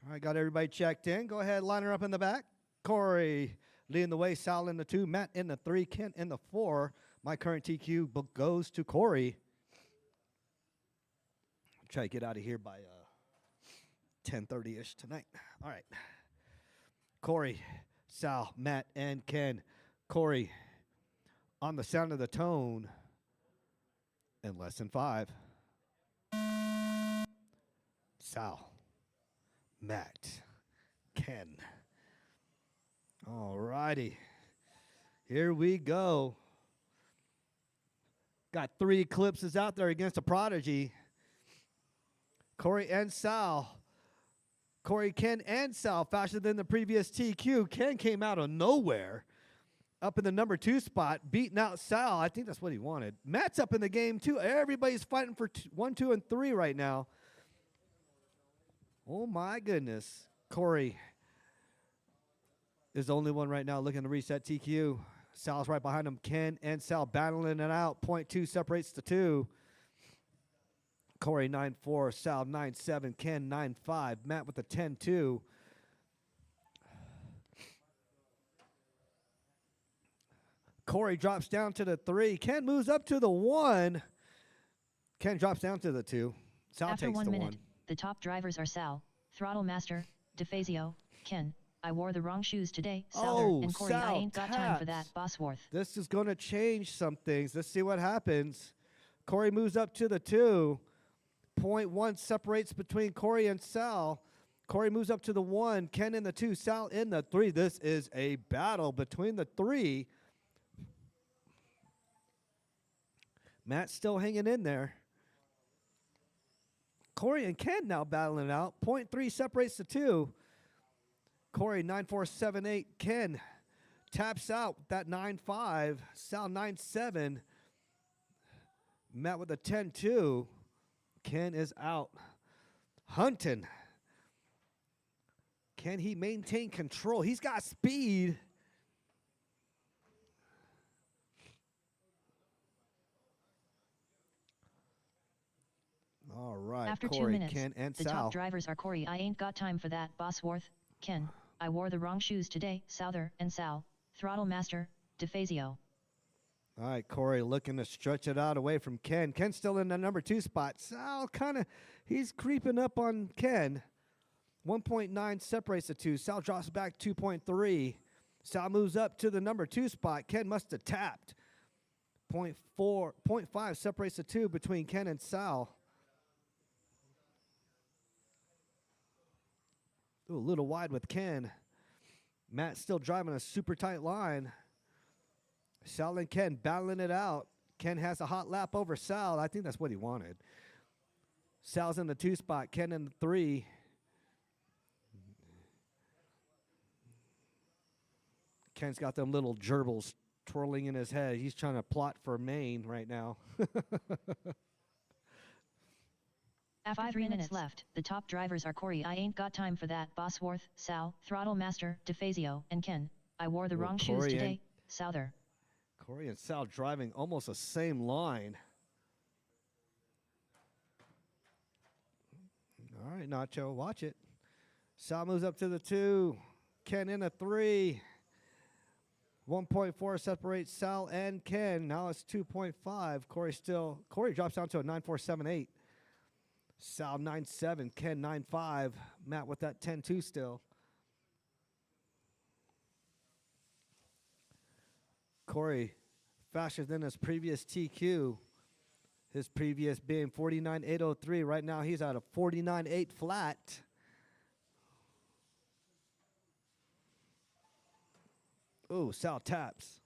All right, got everybody checked in. Go ahead, line her up in the back. Corey leading the way, Sal in the 2, Matt in the 3, Kent in the 4. My current TQ goes to Corey. Try to get out of here by 10:30ish tonight. All right. Corey, Sal, Matt, and Ken. Corey on the sound of the tone in less than 5. Sal, Matt, Ken. All righty. Here we go. Got 3 eclipses out there against a prodigy. Corey and Sal. Corey, Ken, and Sal faster than the previous TQ. Ken came out of nowhere, up in the number 2 spot, beating out Sal. I think that's what he wanted. Matt's up in the game, too. Everybody's fighting for 1, 2, and 3 right now. Oh, my goodness. Corey is the only one right now looking to reset TQ. Sal's right behind him. Ken and Sal battling it out. 0.2 separates the 2. Corey 9-4, Sal 9-7, Ken 9-5, Matt with the 10-2. Corey drops down to the 3. Ken moves up to the 1. Ken drops down to the 2. Sal After takes 1 the minute, 1. the top drivers are Sal, Throttle Master, DeFazio, Ken. I wore the wrong shoes today, Souther, Oh, and Corey. I Sal ain't got time for that, taps. Bosworth. This is going to change some things. Let's see what happens. Corey moves up to the 2. 0.1 separates between Corey and Sal. Corey moves up to the 1. Ken in the 2. Sal in the 3. This is a battle between the 3. Matt's still hanging in there. Corey and Ken now battling it out. 0.3 separates the 2. Corey 9-4-7-8. Ken taps out that 9-5. Sal 9-7. Matt with a 10-2. Ken is out. Hunting. Can he maintain control? He's got speed. All right, After Corey, 2 minutes, Ken, and the Sal. top drivers are Corey. I ain't got time for that, Bosworth, Ken. I wore the wrong shoes today, Souther, and Sal, Throttle Master, DeFazio. All right, Corey looking to stretch it out away from Ken. Ken's still in the number 2 spot. Sal he's creeping up on Ken. 1.9 separates the 2. Sal drops back 2.3. Sal moves up to the number 2 spot. Ken must have tapped. 0.5 separates the 2 between Ken and Sal. Ooh, a little wide with Ken. Matt still driving a super tight line. Sal and Ken battling it out. Ken has a hot lap over Sal. I think that's what he wanted. Sal's in the 2 spot. Ken in the 3. Ken's got them little gerbils twirling in his head. He's trying to plot for Maine right now. After 3 minutes left, the top drivers are Corey. I ain't got time for that, Bosworth, Sal, Throttle Master, DeFazio, and Ken. I wore the wrong shoes Corey today, Souther. Corey and Sal driving almost the same line. All right, Nacho, watch it. Sal moves up to the 2. Ken in a 3. 1.4 separates Sal and Ken. Now it's 2.5. Corey drops down to a 9.478. Sal 9.7. Ken 9.5. Matt with that 10.2 still. Corey faster than his previous TQ. His previous being 49.803. Right now he's at a 49.8 flat. Ooh, Sal taps.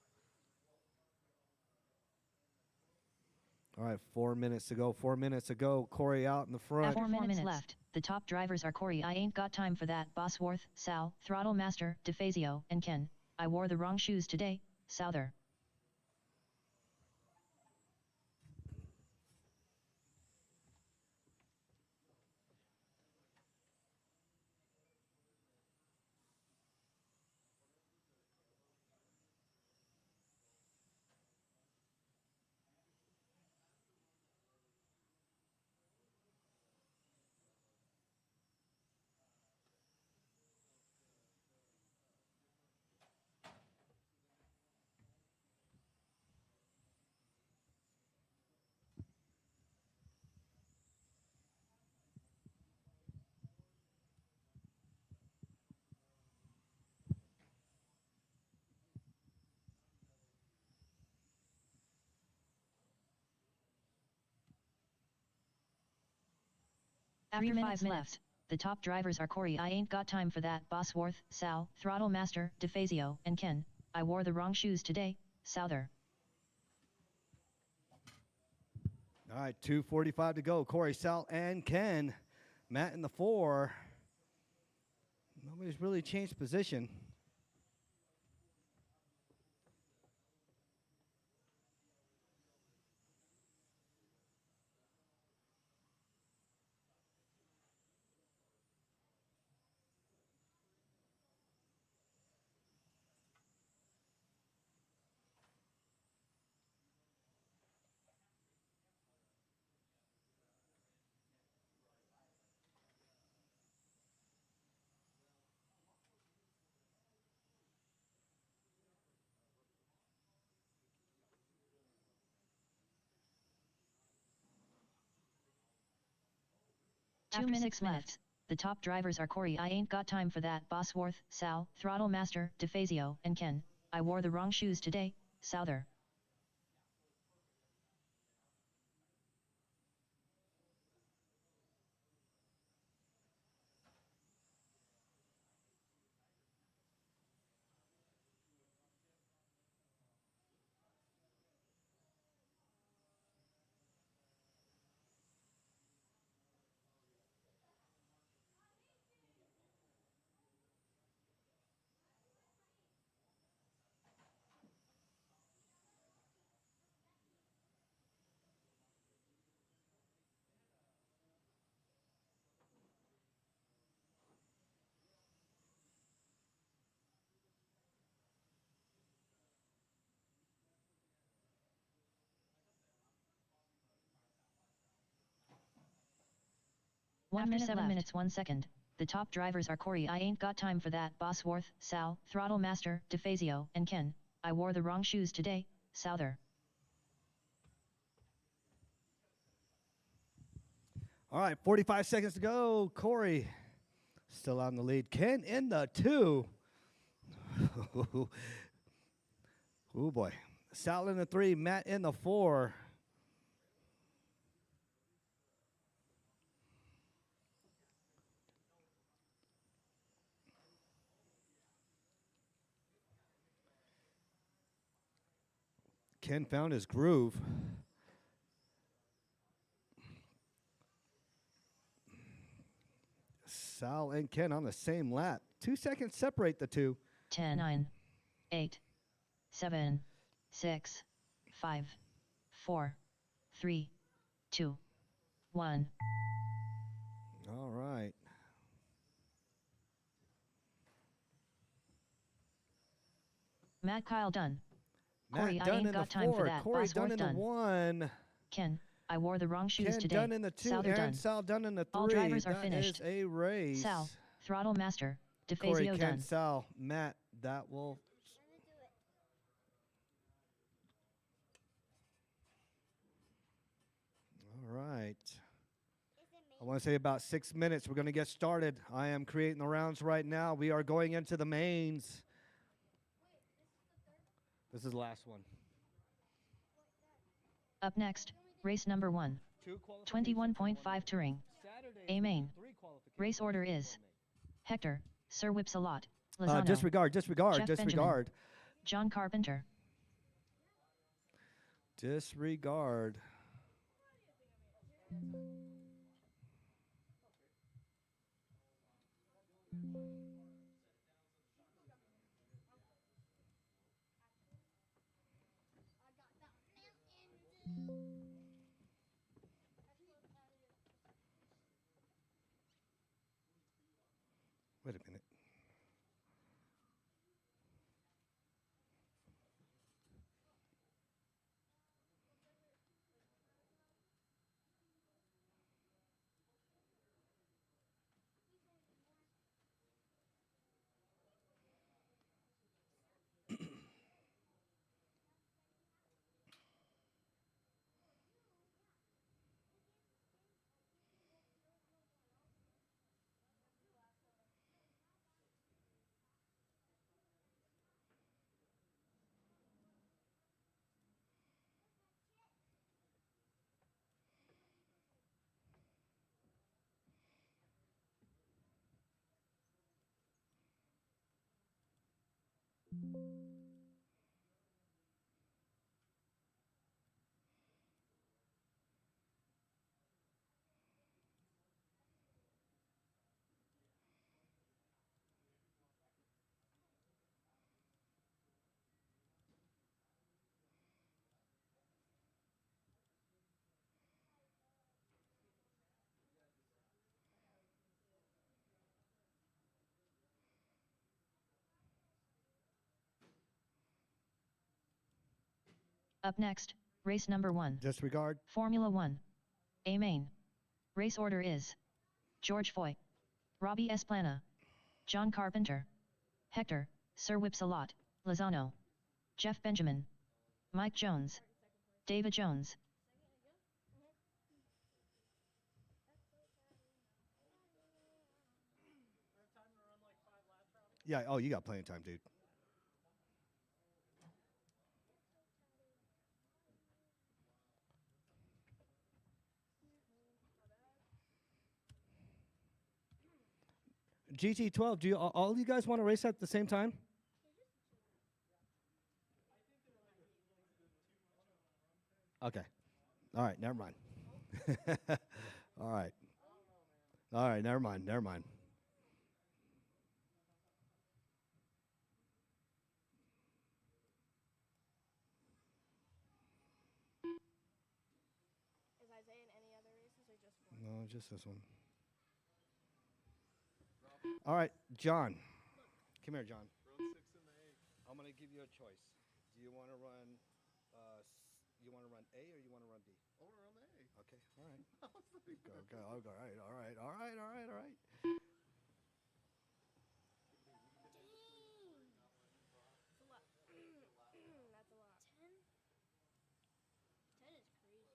All right, 4 minutes to go. 4 minutes to go. Corey out in the front. After 4 minutes left, the top drivers are Corey. I ain't got time for that, Bosworth, Sal, Throttle Master, DeFazio, and Ken. I wore the wrong shoes today, Souther. After 5 minutes, the top drivers are Corey, I ain't got time for that, Bosworth, Sal, Throttle Master, DeFazio, and Ken. I wore the wrong shoes today, Souther. All right, 2:45 to go. Corey, Sal, and Ken. Matt in the 4. Nobody's really changed position. After 6 minutes, the top drivers are Corey, I ain't got time for that, Bosworth, Sal, Throttle Master, DeFazio, and Ken. I wore the wrong shoes today, Souther. After 7 minutes 1 second, the top drivers are Corey, I ain't got time for that, Bosworth, Sal, Throttle Master, DeFazio, and Ken. I wore the wrong shoes today, Souther. All right, 45 seconds to go. Corey still on the lead. Ken in the 2. Oh boy. Sal in the 3, Matt in the 4. Ken found his groove. Sal and Ken on the same lap. 2 seconds separate the two. 10, 9, 8, 7, 6, 5, 4, 3, 2, 1. All right. Matt Kyle done. Matt Corey, I Dunn ain't in the got time for 4. that, Corey Dunn Bosworth in the done. 1. Ken, I wore the wrong shoes Ken today, Dunn in the 2 Souther and done. Sal Dunn in the 3. All drivers are That finished. is a race. Sal, Throttle Master, Corey, DeFazio Ken, done. Sal, Matt, that will... All right. I want to say about 6 minutes. We're going to get started. I am creating the rounds right now. We are going into the mains. This is the last one. Up next, race number 1. 21.5 Touring. A main. Race order is Hector, Sir Whips-a-Lot, Lozano, Disregard, Jeff disregard. Benjamin, John Carpenter. Disregard. Wait a minute. Up next, race number 1. Disregard. Formula 1. A main. Race order is George Foy, Robbie Esplana, John Carpenter, Hector, Sir Whipsalot, Lozano, Jeff Benjamin, Mike Jones, David Jones. Yeah. Oh, you got plenty of time, dude. GT12. Do you all you guys want to race at the same time? Okay. All right. Never mind. All right. All right. Never mind. Never mind. Is Isaiah in any other races or just one? No, just this one. All right, John. Come here, John. Road 6 and the 8. I'm gonna give you a choice. Do you want to run? You want to run A or you want to run B? I want to run the A. Okay. All right. I was like, Go. Go. All right. All right. All right. All right. All right. That's a lot. That's a lot. 10? 10 is crazy.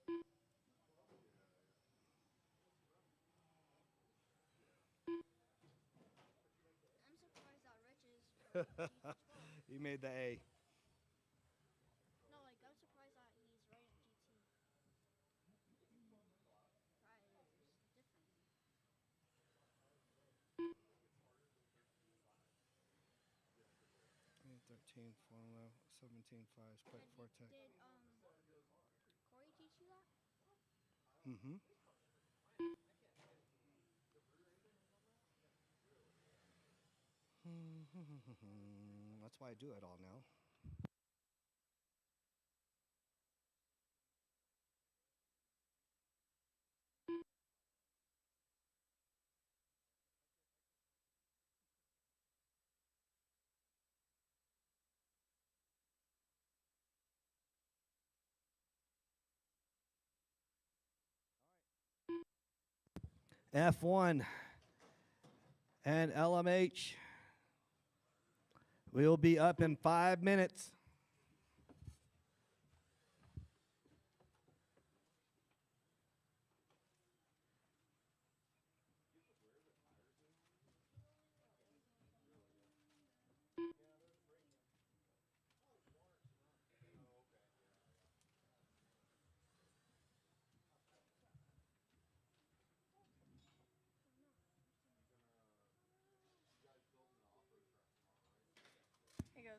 I'm surprised that Rich is GT12. You made the A. No, like, I'm surprised that he's right at GT. Right, it's different. 13, Formula, 17, 5, Split, Did, 4 Tech. did Corey teach you that? Mm-hmm. That's why I do it all now. F1 and LMH. We'll be up in 5 minutes. He goes.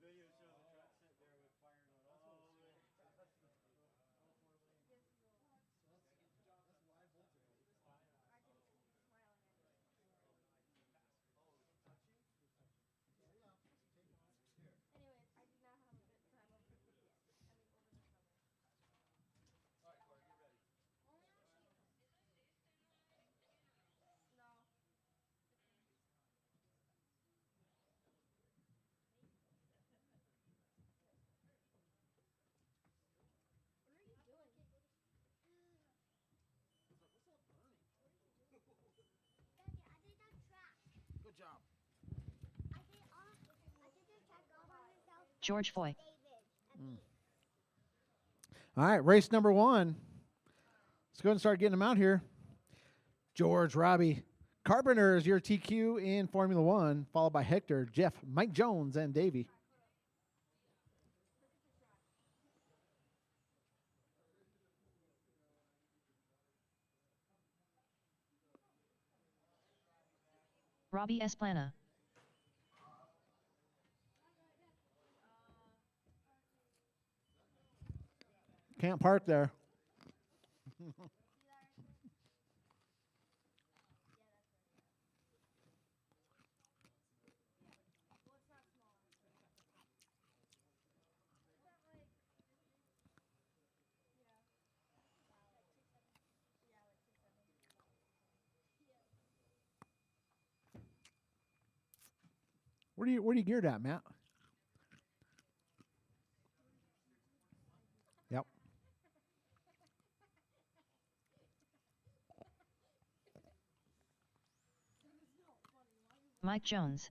Anyways, I did not have a good time over the weekend. I mean, over the summer. All right, Corey, get ready. Only on sheep. No. What are you doing? He's like, what's that burning? Daddy, I did that track. Good job. I did the track all by myself. George Foy. David and me. All right, race number 1. Let's go ahead and start getting them out here. George, Robbie, Carpenter is your TQ in Formula 1, followed by Hector, Jeff, Mike Jones, and Davey. Robbie Esplana. Can't park there. Well, it's not small. Is that like? Yeah. Like 2.7. Yeah, like 2.7. Yeah. Where do you geared at, Matt? Yep. Mike Jones.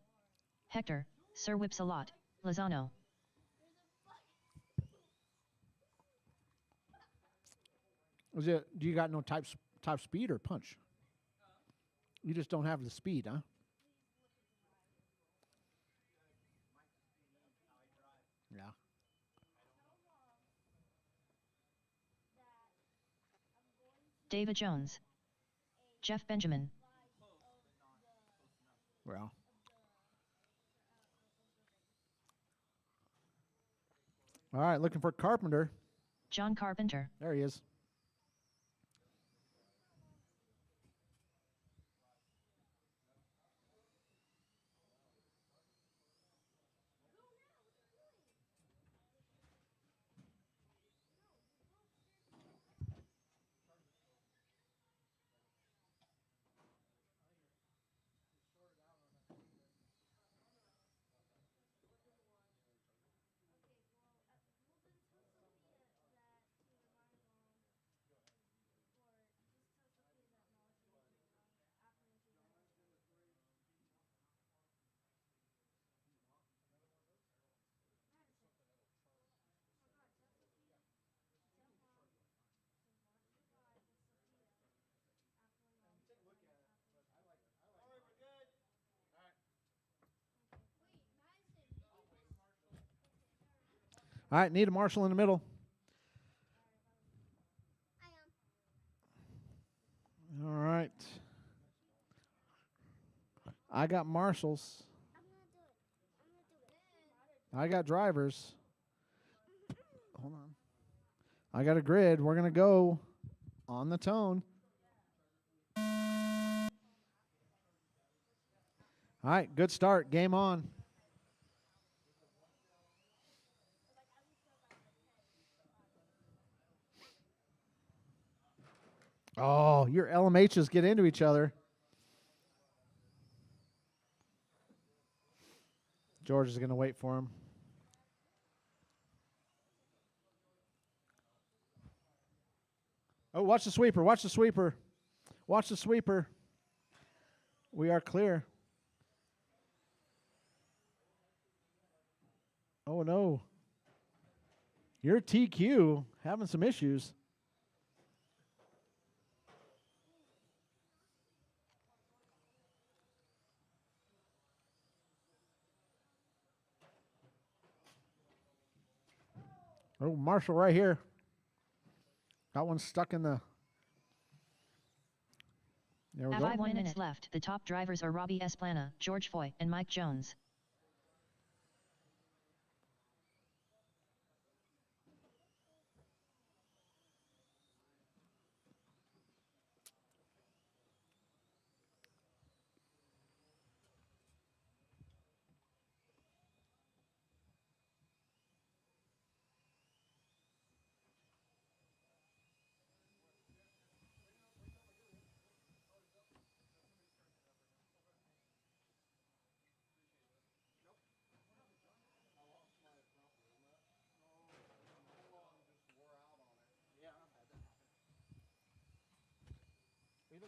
Hector, Sir Whips-a-Lot, Lozano. Do you got no type speed or punch? You just don't have the speed, huh? Yeah. David Jones. Jeff Benjamin. Well. All right, looking for Carpenter. John Carpenter. There he is. All right, need a marshal in the middle. I am. All right. I got marshals. I'm gonna do it. I'm gonna do it. I got drivers. Hold on. I got a grid. We're going to go on the tone. All right, good start. Game on. Oh, your LMHs get into each other. George is going to wait for him. Oh, watch the sweeper. Watch the sweeper. Watch the sweeper. We are clear. Oh, no. Your TQ having some issues. Oh, Marshall right here. Got one stuck in the... There we go. 5 minutes left. The top drivers are Robbie Esplana, George Foy, and Mike Jones.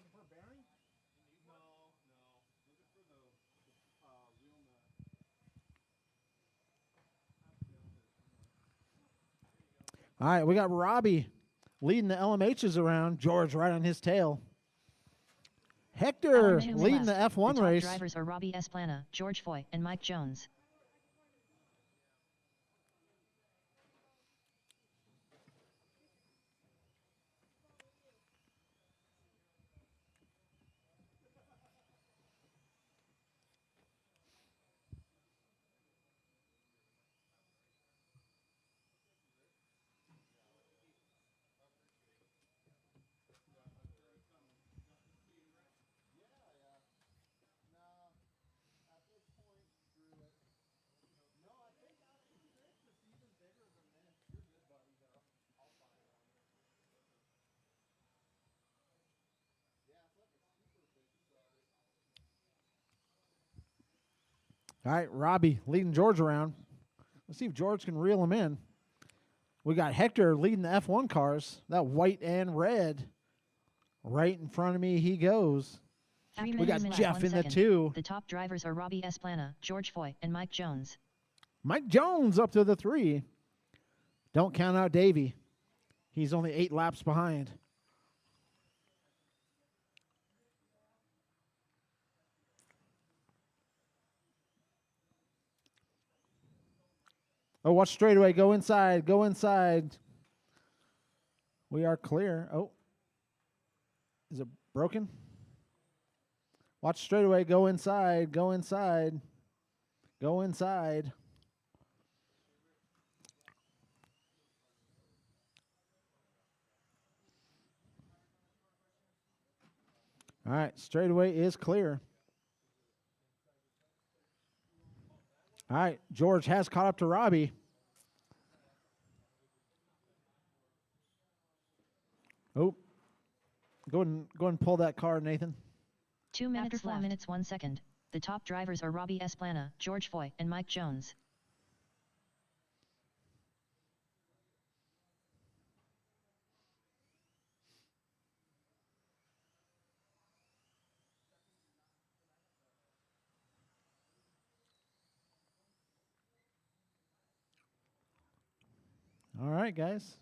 looking for a bearing? No, looking for the wheel nut. All right, we got Robbie leading the LMHs around. George right on his tail. Hector LM2 leading the left. F1 the top race. drivers are Robbie Esplana, George Foy, and Mike Jones. All right, Robbie leading George around. Let's see if George can reel him in. We got Hector leading the F1 cars. That white and red. Right in front of me he goes. 3 We got minutes, Jeff 1 in the second. 2. The top drivers are Robbie Esplana, George Foy, and Mike Jones. Mike Jones up to the 3. Don't count out Davey. He's only 8 laps behind. Oh, watch straightaway. Go inside. Go inside. We are clear. Oh. Is it broken? Watch straightaway. Go inside. Go inside. Go inside. All right. Straightaway is clear. All right. George has caught up to Robbie. Oh. Go ahead and pull that car, Nathan. 2 minutes After 4 minutes 1 second. The top drivers are Robbie Esplana, George Foy, and Mike Jones. All right, guys.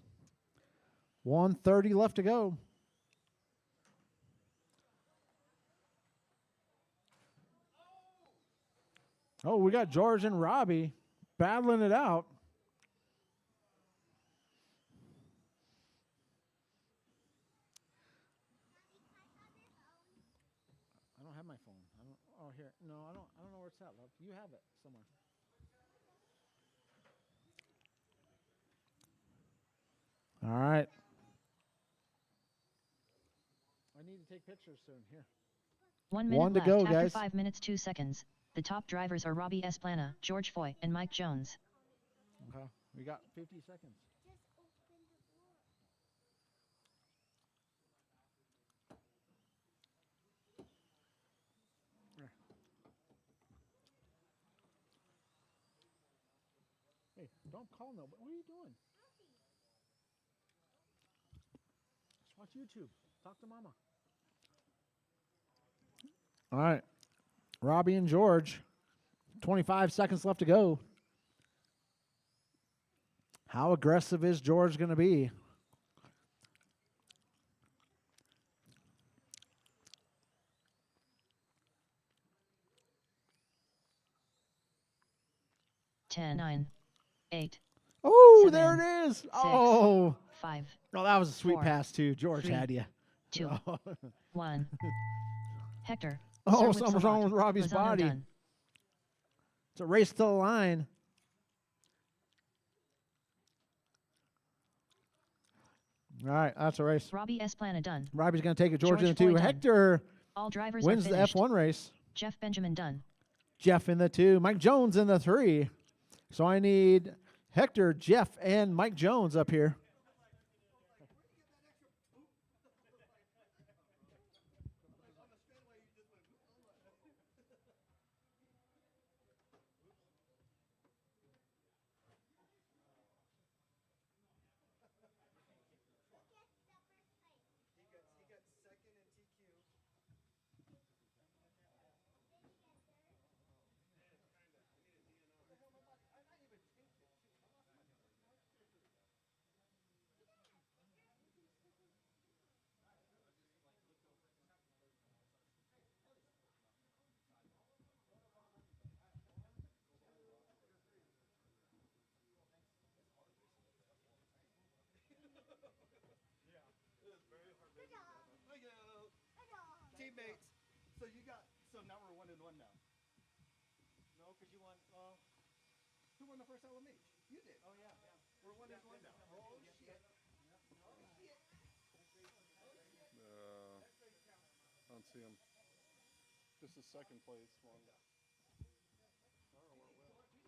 1:30 left to go. Oh, we got George and Robbie battling it out. I don't have my phone. Oh, here. No, I don't know where it's at, love. You have it somewhere. All right. I need to take pictures soon. Here. 1 minute One to left. go, After guys. 5 minutes 2 seconds. The top drivers are Robbie Esplana, George Foy, and Mike Jones. Okay. We got 50 seconds. Just open the door. Hey, don't call nobody. What are you doing? Just watch YouTube. Talk to Mama. All right. Robbie and George. 25 seconds left to go. How aggressive is George going to be? Ten, 9, 8. Oh, 7, there it is. 6, Oh. 5. No, that was a sweet 4, pass, too. George 3, had you. 2, 1. Hector. Oh, Sir Whips something's a wrong lot. with Robbie's Lozano body. done. It's a race to the line. All right, that's a race. Robbie Esplana done. Robbie's going to take it. George George in the 2. Foy done. Hector All drivers wins are the finished. F1 race. Jeff Benjamin done. Jeff in the 2. Mike Jones in the 3. So I need Hector, Jeff, and Mike Jones up here. He got second in TQ. So you got, so now we're 1-1 now. No, because you won, who won the first LMH? You did. Oh, yeah. We're 1-1 now. Oh, shit. I don't see him. Just the second place one. Sorry, I didn't know. Yeah, I know. He's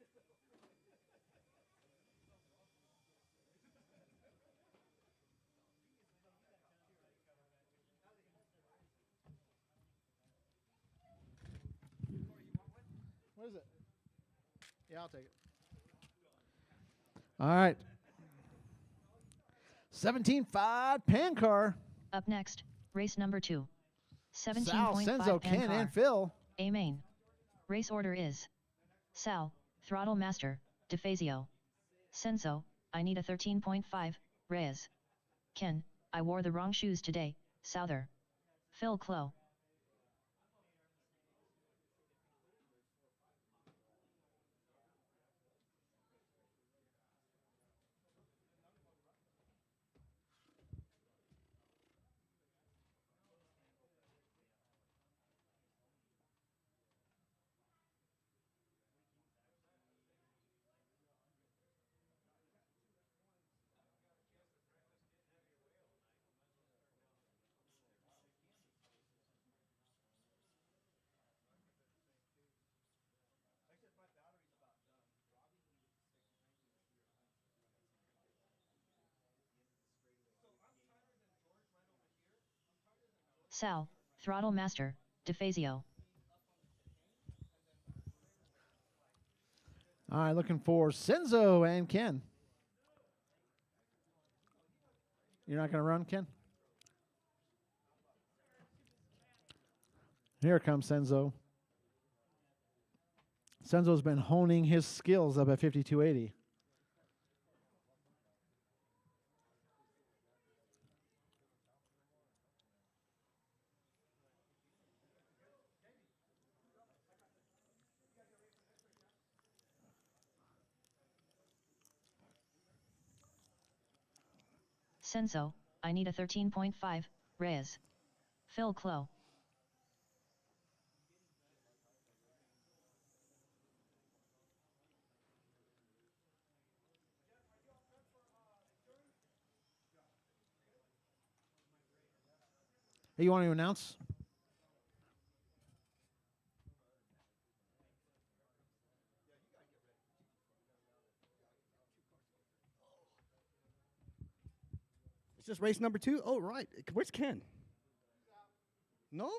the one that came in here. He was like all hyped up. And he brought his son up in here. And then he's the one that got both my touring cars. What is it? Yeah, I'll take it. All right. 17.5 pan car. Up next, race number 2. Sal, 17.5 Senzo, pan Ken, car. and Phil. A main. Race order is Sal, Throttle Master, DeFazio. Senzo, I need a 13.5, Reyes. Ken, I wore the wrong shoes today, Souther. Phil Clow. Sal, Throttle Master, DeFazio. All right, looking for Senzo and Ken. You're not going to run, Ken? Here comes Senzo. Senzo's been honing his skills up at 5280. Senzo, I need a 13.5, Reyes. Phil Clow. Hey, you want to announce? It's just race number 2. Oh, right. Where's Ken? No?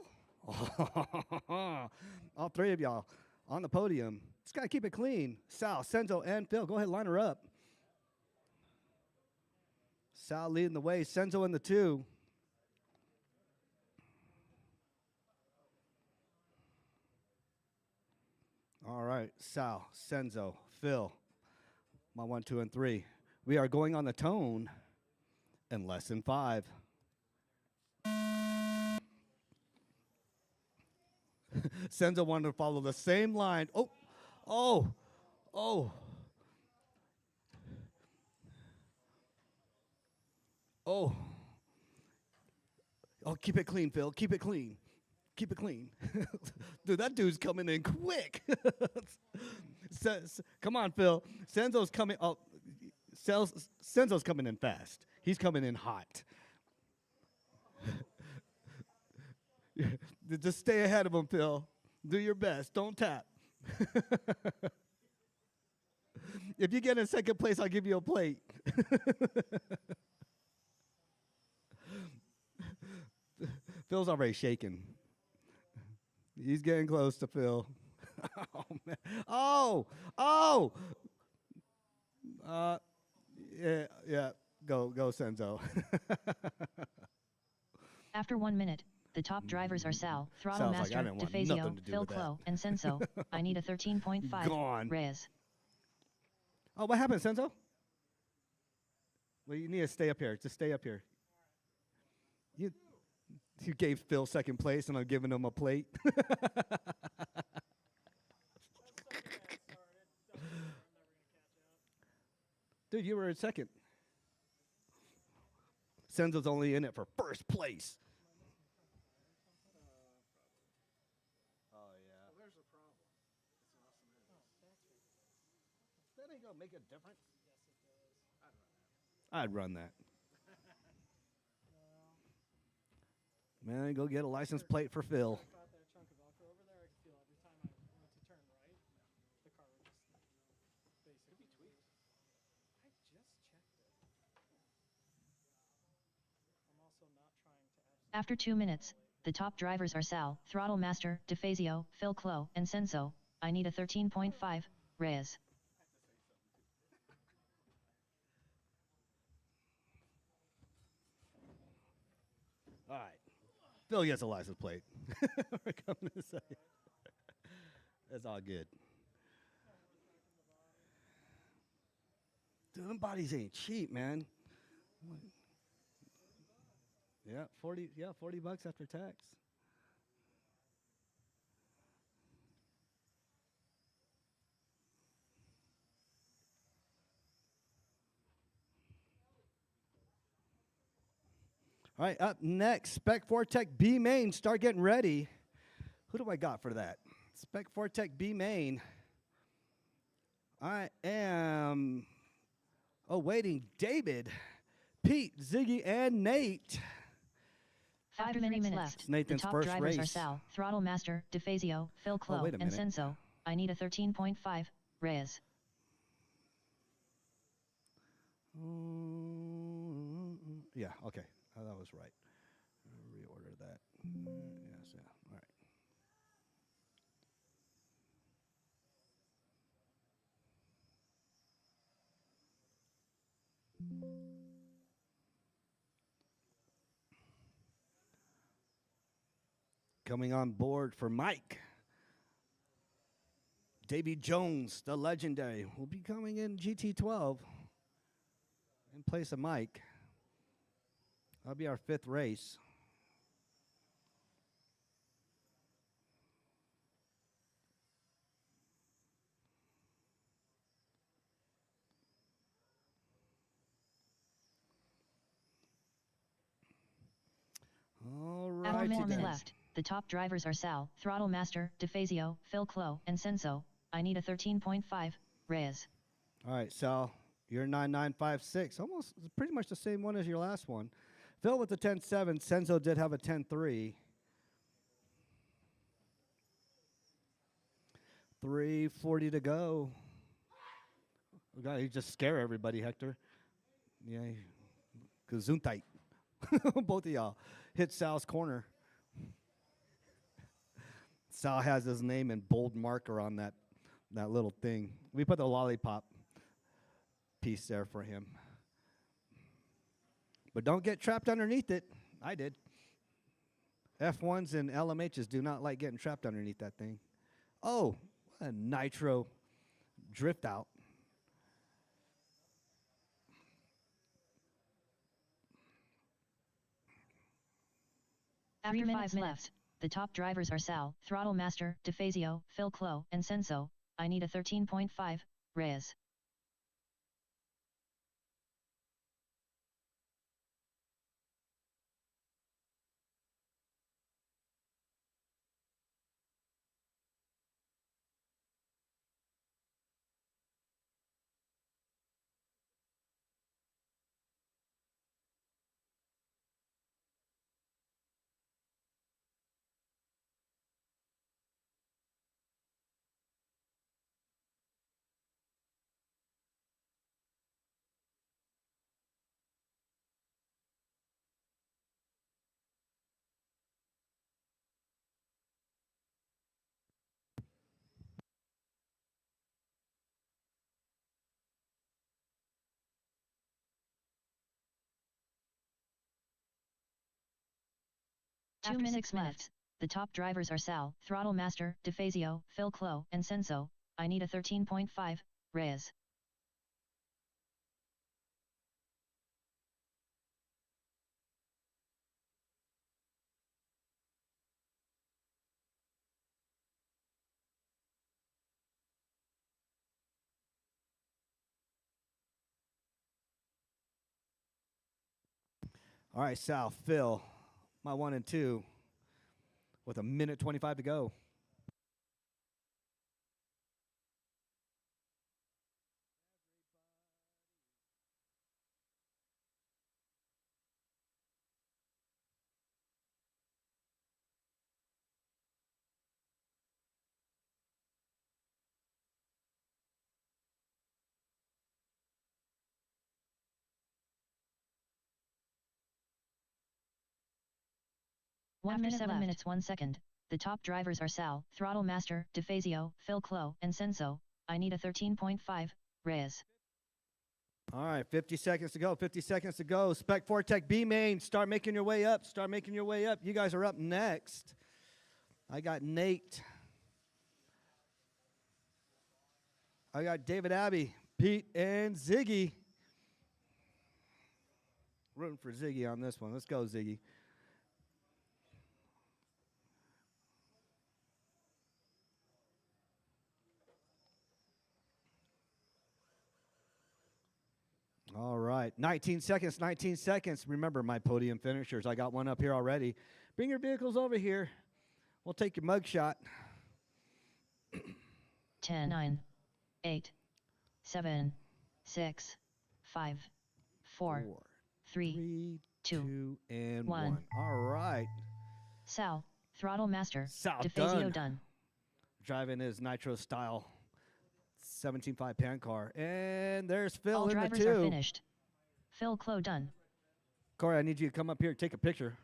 All three of y'all on the podium. Just got to keep it clean. Sal, Senzo, and Phil. Go ahead, line her up. Sal leading the way. Senzo in the 2. All right. Sal, Senzo, Phil. My 1, 2, and 3. We are going on the tone in less than 5. Senzo wanted to follow the same line. Oh, oh, oh. Oh. Oh, keep it clean, Phil. Keep it clean. Keep it clean. Dude, that dude's coming in quick. Come on, Phil. Senzo's coming. Oh, Senzo's coming in fast. He's coming in hot. Just stay ahead of him, Phil. Do your best. Don't tap. If you get in second place, I'll give you a plate. Phil's already shaking. He's getting close to Phil. Oh, man. Oh. Yeah. Go, Senzo. After 1 minute, The top drivers are Sal, Throttle Sal's like, I Master, didn't want DeFazio, nothing to do Phil with that. Clo, and Senso. I need a 13.5. Gone. Reyes. Oh, what happened, Senzo? Well, you need to stay up here. Just stay up here. You gave Phil second place, and I'm giving him a plate. Dude, you were in second. Senzo's only in it for first place. Oh, yeah. Well, there's a problem. It's less than it is. That ain't going to make a difference. I'd run that. Man, go get a license plate for Phil. I caught that chunk of Velcro over there. I could feel every time I went to turn right, the car would just basically tweak. I just checked it. I'm also not trying to After 2 minutes, the top drivers are Sal, Throttle Master, DeFazio, Phil Clo, and Senso. I need a 13.5. Reyes. All right. Phil gets a license plate. We're coming to say. That's all good. Dude, them bodies ain't cheap, man. Yeah, 40 bucks after tax. All right, up next, Spec Fortec B main. Start getting ready. Who do I got for that? Spec Fortec B main. I am awaiting David, Pete, Ziggy, and Nate. 5 minutes left. It's Nathan's the top first drivers are race. Sal, Throttle Master, DeFazio, Phil Clo, wait a and minute. Senso. I need a 13.5. Reyes. Yeah, okay. That was right. Reorder that. Yes, yeah. All right. Coming on board for Mike. Davy Jones, the legendary, will be coming in GT12 in place of Mike. That'll be our 5th race. All At 4 right, minutes left. The top drivers are Sal, Throttle Master, DeFazio, Phil Clo, and Senso. I need a 13.5. Reyes. All right, Sal, you're 9956. Almost pretty much the same one as your last one. Phil with the 10.7. Senzo did have a 10.3. 3:40 to go. Oh, God, you just scare everybody, Hector. Yeah, Gesundheit. Both of y'all hit Sal's corner. Sal has his name in bold marker on that little thing. We put the lollipop piece there for him. But don't get trapped underneath it. I did. F1s and LMHs do not like getting trapped underneath that thing. Oh, what a nitro drift out. After 5 minutes left. The top drivers are Sal, Throttle Master, DeFazio, Phil Clo, and Senso. I need a 13.5. Reyes. After 6 minutes, the top drivers are Sal, Throttle Master, DeFazio, Phil Clo, and Senso. I need a 13.5, Reyes. All right, Sal, Phil, my 1 and 2, with a minute 25 to go. After 7 minutes 1 second, the top drivers are Sal, Throttle Master, DeFazio, Phil Clo, and Senso. I need a 13.5, Reyes. All right, 50 seconds to go. 50 seconds to go. Spec Fortec B main. Start making your way up. Start making your way up. You guys are up next. I got Nate. I got David Abbey, Pete, and Ziggy. Rooting for Ziggy on this one. Let's go, Ziggy. All right, 19 seconds, 19 seconds. Remember my podium finishers. I got one up here already. Bring your vehicles over here. We'll take your mug shot. 10, 9, 8, 7, 6, 5, 4, 3, 2, and 1. 1. All right. Sal, Throttle Master, Sal DeFazio done. Driving his Nitro style 17.5 pan car. And there's Phil All in the drivers 2. are finished. Phil Clo done. Corey, I need you to come up here and take a picture.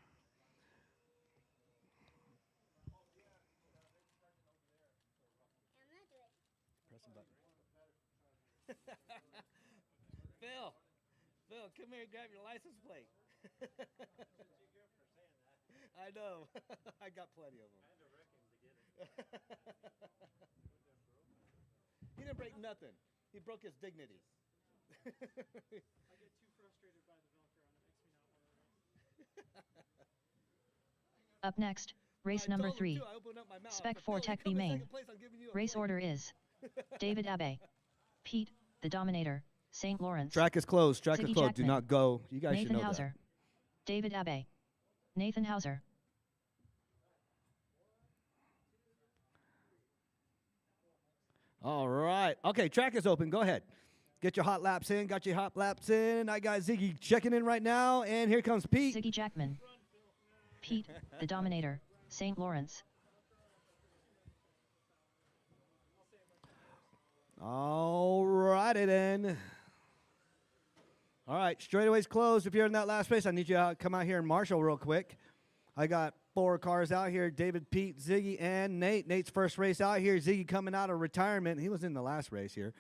Press the button. Phil, come here and grab your license plate. I know. I got plenty of them. He didn't break nothing. He broke his dignity. I get too frustrated by the Velcro and it makes me not want to race. Up next, race number 3. Spec Fortec B main. Race order is David Abbey, Pete, the Dominator, St. Lawrence. Track is closed. Track is Ziggy closed. Do Jackman, not go. You guys should Nathan know Hauser, David Abbey, Nathan Hauser. that. All right. Okay, track is open. Go ahead. Get your hot laps in. Got your hot laps in. I got Ziggy checking in right now. And here comes Pete. Ziggy Jackman, Pete, the Dominator, St. Lawrence. All righty then. All right, straightaways closed. If you're in that last race, I need you to come out here and marshal real quick. I got 4 cars out here, David, Pete, Ziggy, and Nate. Nate's first race out here. Ziggy coming out of retirement. He was in the last race here.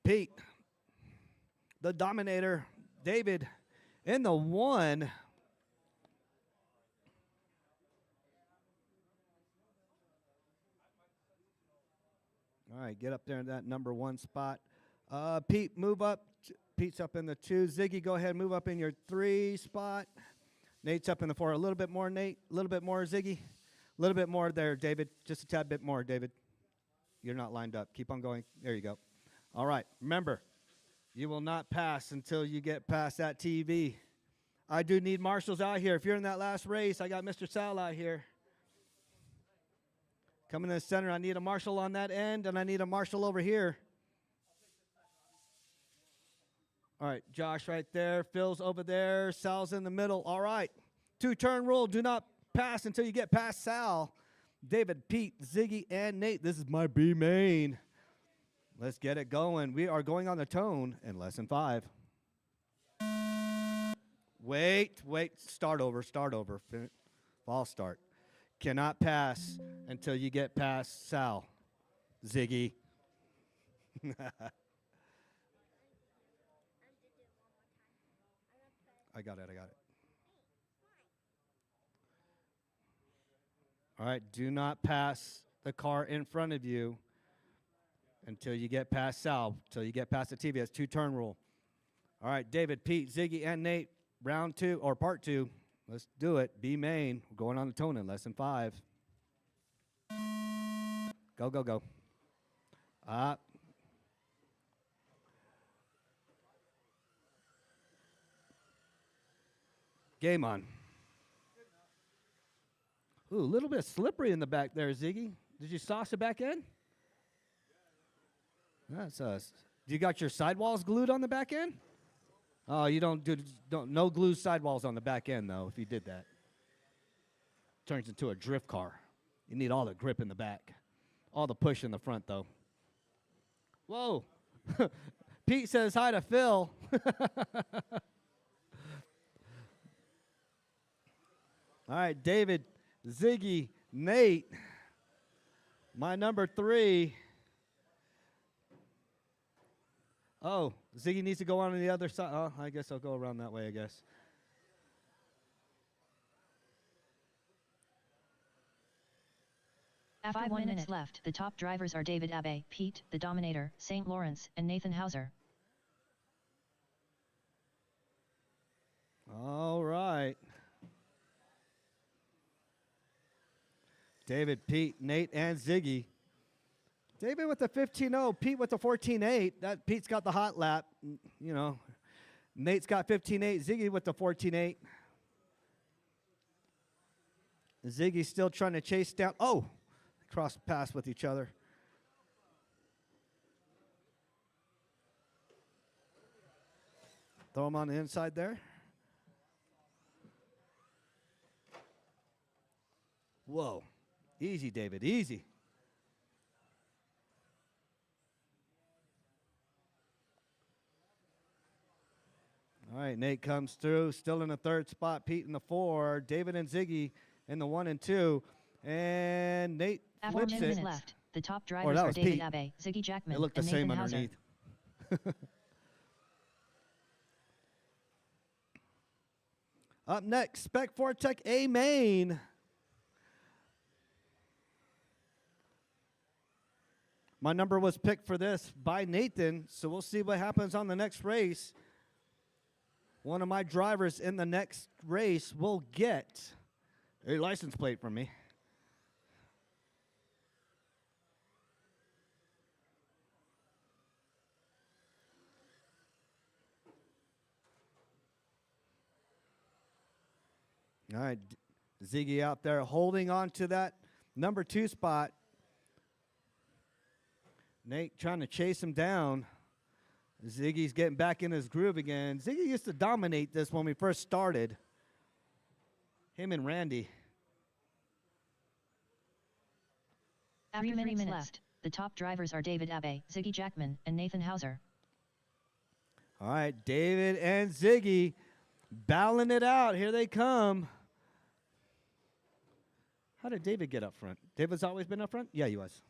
Pete, the Dominator. David in the 1. All right, get up there in that number 1 spot. Pete, move up. Pete's up in the 2. Ziggy, go ahead, move up in your 3 spot. Nate's up in the 4. A little bit more, Nate. A little bit more, Ziggy. A little bit more there, David. Just a tad bit more, David. You're not lined up. Keep on going. There you go. All right, remember, you will not pass until you get past that TV. I do need marshals out here. If you're in that last race, I got Mr. Sal out here. Coming in the center, I need a marshal on that end, and I need a marshal over here. All right, Josh right there. Phil's over there. Sal's in the middle. All right. 2-turn rule. Do not pass until you get past Sal. David, Pete, Ziggy, and Nate. This is my B main. Let's get it going. We are going on the tone in less than 5. Wait. Start over. False start. Cannot pass until you get past Sal. Ziggy. I got it. All right, do not pass the car in front of you until you get past Sal, until you get past the TV. It's 2-turn rule. All right, David, Pete, Ziggy, and Nate, round 2 or part 2. Let's do it. B main. We're going on the Tonin, lesson 5. Go, go, go. Game on. Ooh, a little bit slippery in the back there, Ziggy. Did you sauce it back in? That's us. You got your sidewalls glued on the back end? Oh, you don't no glue sidewalls on the back end though. If you did that, turns into a drift car. You need all the grip in the back, all the push in the front though. Whoa, Pete says hi to Phil. All right, David, Ziggy, Nate. My number 3. Oh, Ziggy needs to go on the other side. Oh, I guess I'll go around that way, I guess. After 1 minute left, the top drivers are David Abe, Pete, the Dominator, St. Lawrence, and Nathan Hauser. All right. David, Pete, Nate, and Ziggy. David with the 15.0, Pete with the 14.8. That Pete's got the hot lap. You know, Nate's got 15.8. Ziggy with the 14.8. Ziggy's still trying to chase down. Oh, cross paths with each other. Throw him on the inside there. Whoa. Easy, David, easy. All right, Nate comes through, still in the 3rd spot. Pete in the 4. David and Ziggy in the 1 and 2. And Nate After flips 2 it. minutes left, the top drivers that are was David Pete. Abe, Ziggy Jackman, It looked the and same Nathan Hauser. underneath. Up next, Spec Fortec A main. My number was picked for this by Nathan, so we'll see what happens on the next race. One of my drivers in the next race will get a license plate from me. All right, Ziggy out there holding on to that number 2 spot. Nate trying to chase him down. Ziggy's getting back in his groove again. Ziggy used to dominate this when we first started. Him and Randy. After 3 minutes left, the top drivers are David Abe, Ziggy Jackman, and Nathan Hauser. All right, David and Ziggy battling it out. Here they come. How did David get up front? David's always been up front? Yeah, he was.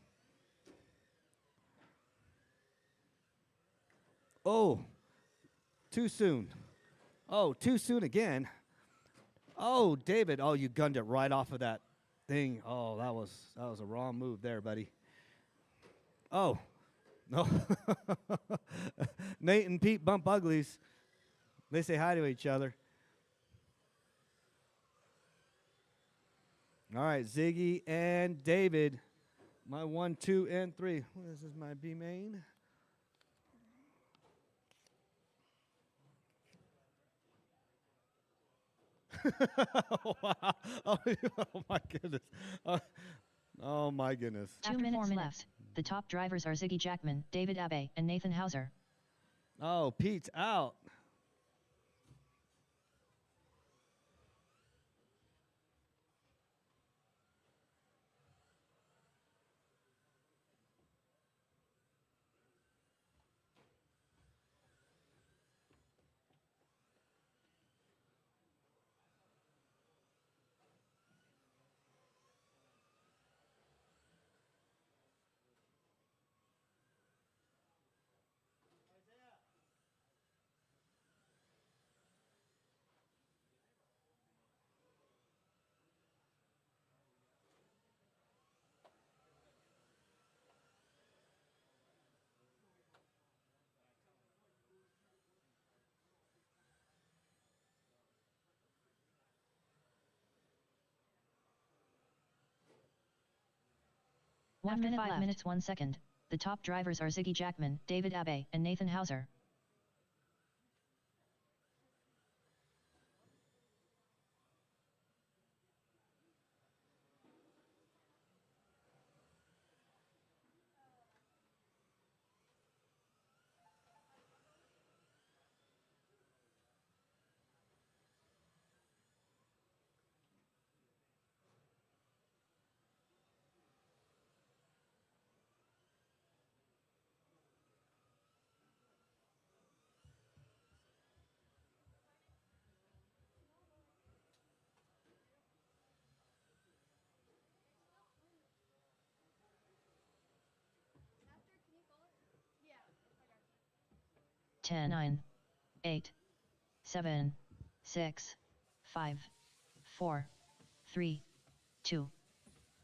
Oh, too soon. Oh, too soon again. Oh, David. Oh, you gunned it right off of that thing. Oh, that was a wrong move there, buddy. Oh, no. Nate and Pete bump uglies. They say hi to each other. All right, Ziggy and David. My 1, 2, and 3. This is my B main. Wow. Oh, my goodness. Oh, my goodness. After 2 minutes left, the top drivers are Ziggy Jackman, David Abe, and Nathan Hauser. Oh, Pete's out. 1 minute 5 minutes 1 second. The top drivers are Ziggy Jackman, David Abbey, and Nathan Hauser. Master, can you call it? Yeah, I got you. 10 9 8 7 6 5 4 3 2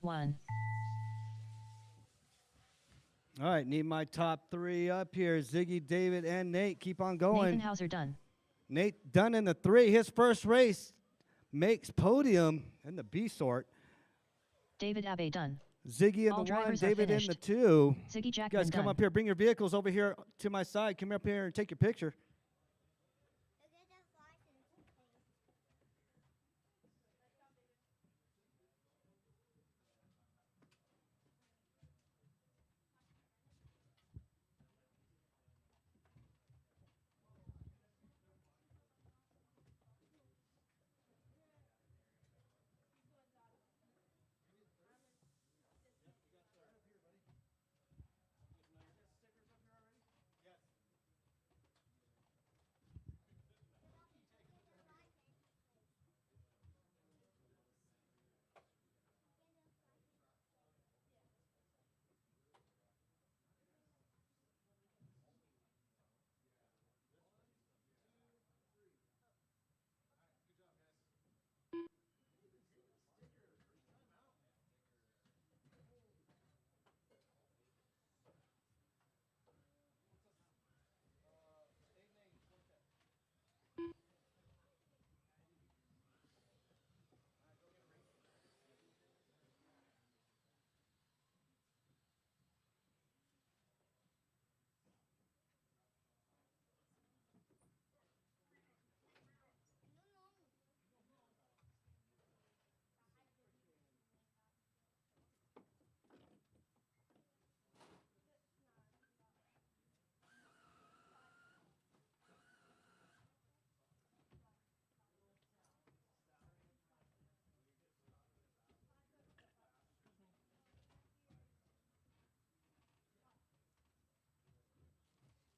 1. All right, need my top three up here. Ziggy, David, and Nate. Keep on going. Nathan Hauser done. Nate done in the 3. His first race makes podium in the B sort. David Abbey done. Ziggy in All the 1, drivers are David in the finished. 2. Ziggy You Jackman guys come done. up here. Bring your vehicles over here to my side. Come up here and take your picture. Look at the license plate.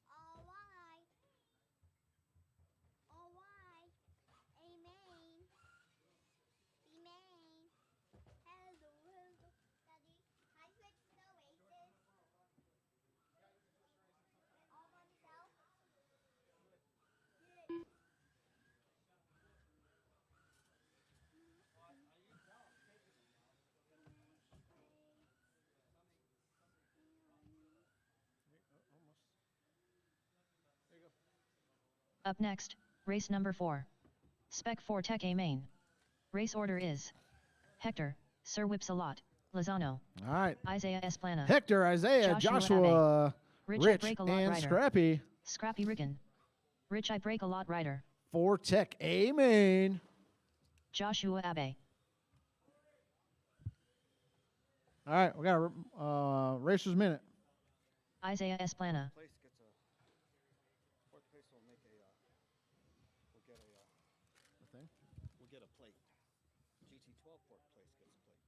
All right. All right. Amen. Amen. Hello, hello. Daddy, I switched the races. All by myself. Up next, race number 4. Spec 4 Tech A main. Race order is Hector, Sir Whipsalot, Lozano, All right. Isaiah Esplana, Hector, Isaiah, Joshua, Rich I Rich, Break a Lot and Rider. Scrappy. Scrappy Ricken, Rich I Break a Lot Rider, 4 Tech A main. Joshua Abe. All right, we got a racer's minute. Isaiah Esplana, Place gets a fourth place will make a we'll get a thing? we'll get a plate. GT12 fourth place gets a plate.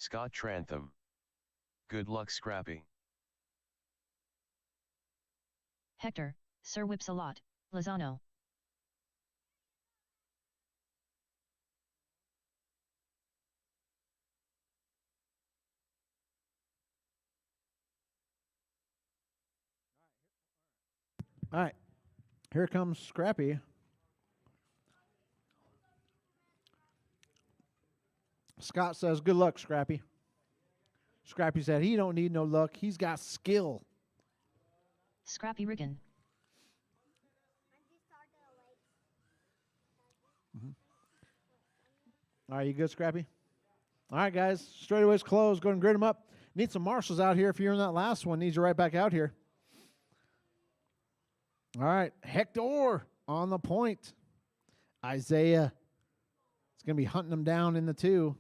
Scott Trantham. Good luck, Scrappy. Hector, Sir Whipsalot, Lozano. All right. Here comes Scrappy. Scott says, good luck, Scrappy. Scrappy said he don't need no luck. He's got skill. Scrappy Riggin. All right, you good, Scrappy? All right, guys. Straightaway's closed. Go and grid them up. Need some marshals out here. If you're in that last one, need you right back out here. All right, Hector on the point. Isaiah is going to be hunting them down in the 2.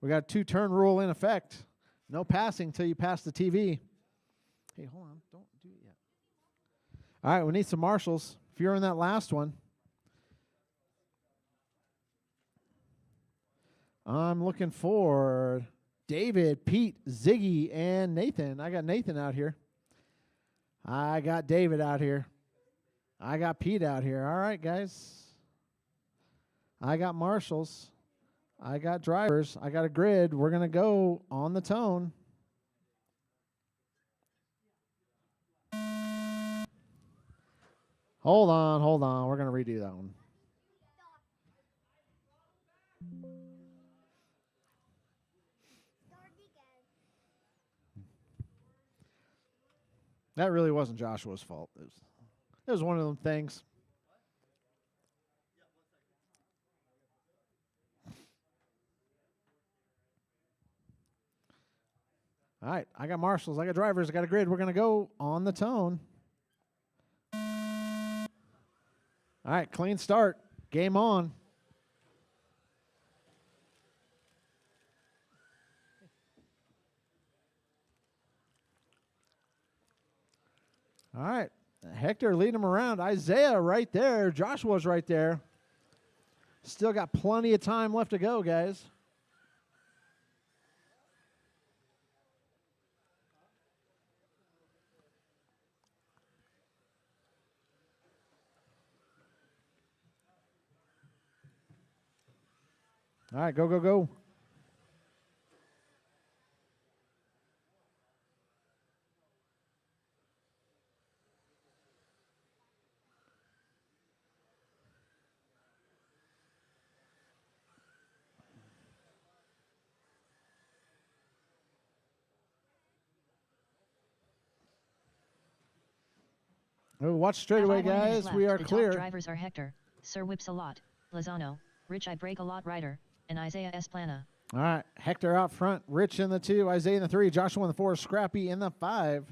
We got a 2-turn rule in effect. No passing till you pass the TV. Hey, hold on. Don't do it yet. All right, we need some marshals. If you're in that last one. I'm looking for David, Pete, Ziggy, and Nathan. I got Nathan out here. I got David out here. I got Pete out here. All right, guys. I got marshals. I got drivers. I got a grid. We're going to go on the tone. Hold on. We're going to redo that one. That really wasn't Joshua's fault. It was one of them things. All right, I got marshals, I got drivers, I got a grid. We're going to go on the tone. All right, clean start. Game on. All right, Hector leading him around. Isaiah right there. Joshua's right there. Still got plenty of time left to go, guys. All right, go, go, go. Oh, watch straight away, 1 minute guys. left. We are the clear. Top drivers are Hector, Sir Whips-a-Lot, Lozano, Rich I Break a Lot Rider, and Isaiah Esplana. All right, Hector out front, Rich in the 2, Isaiah in the 3, Joshua in the 4, Scrappy in the 5.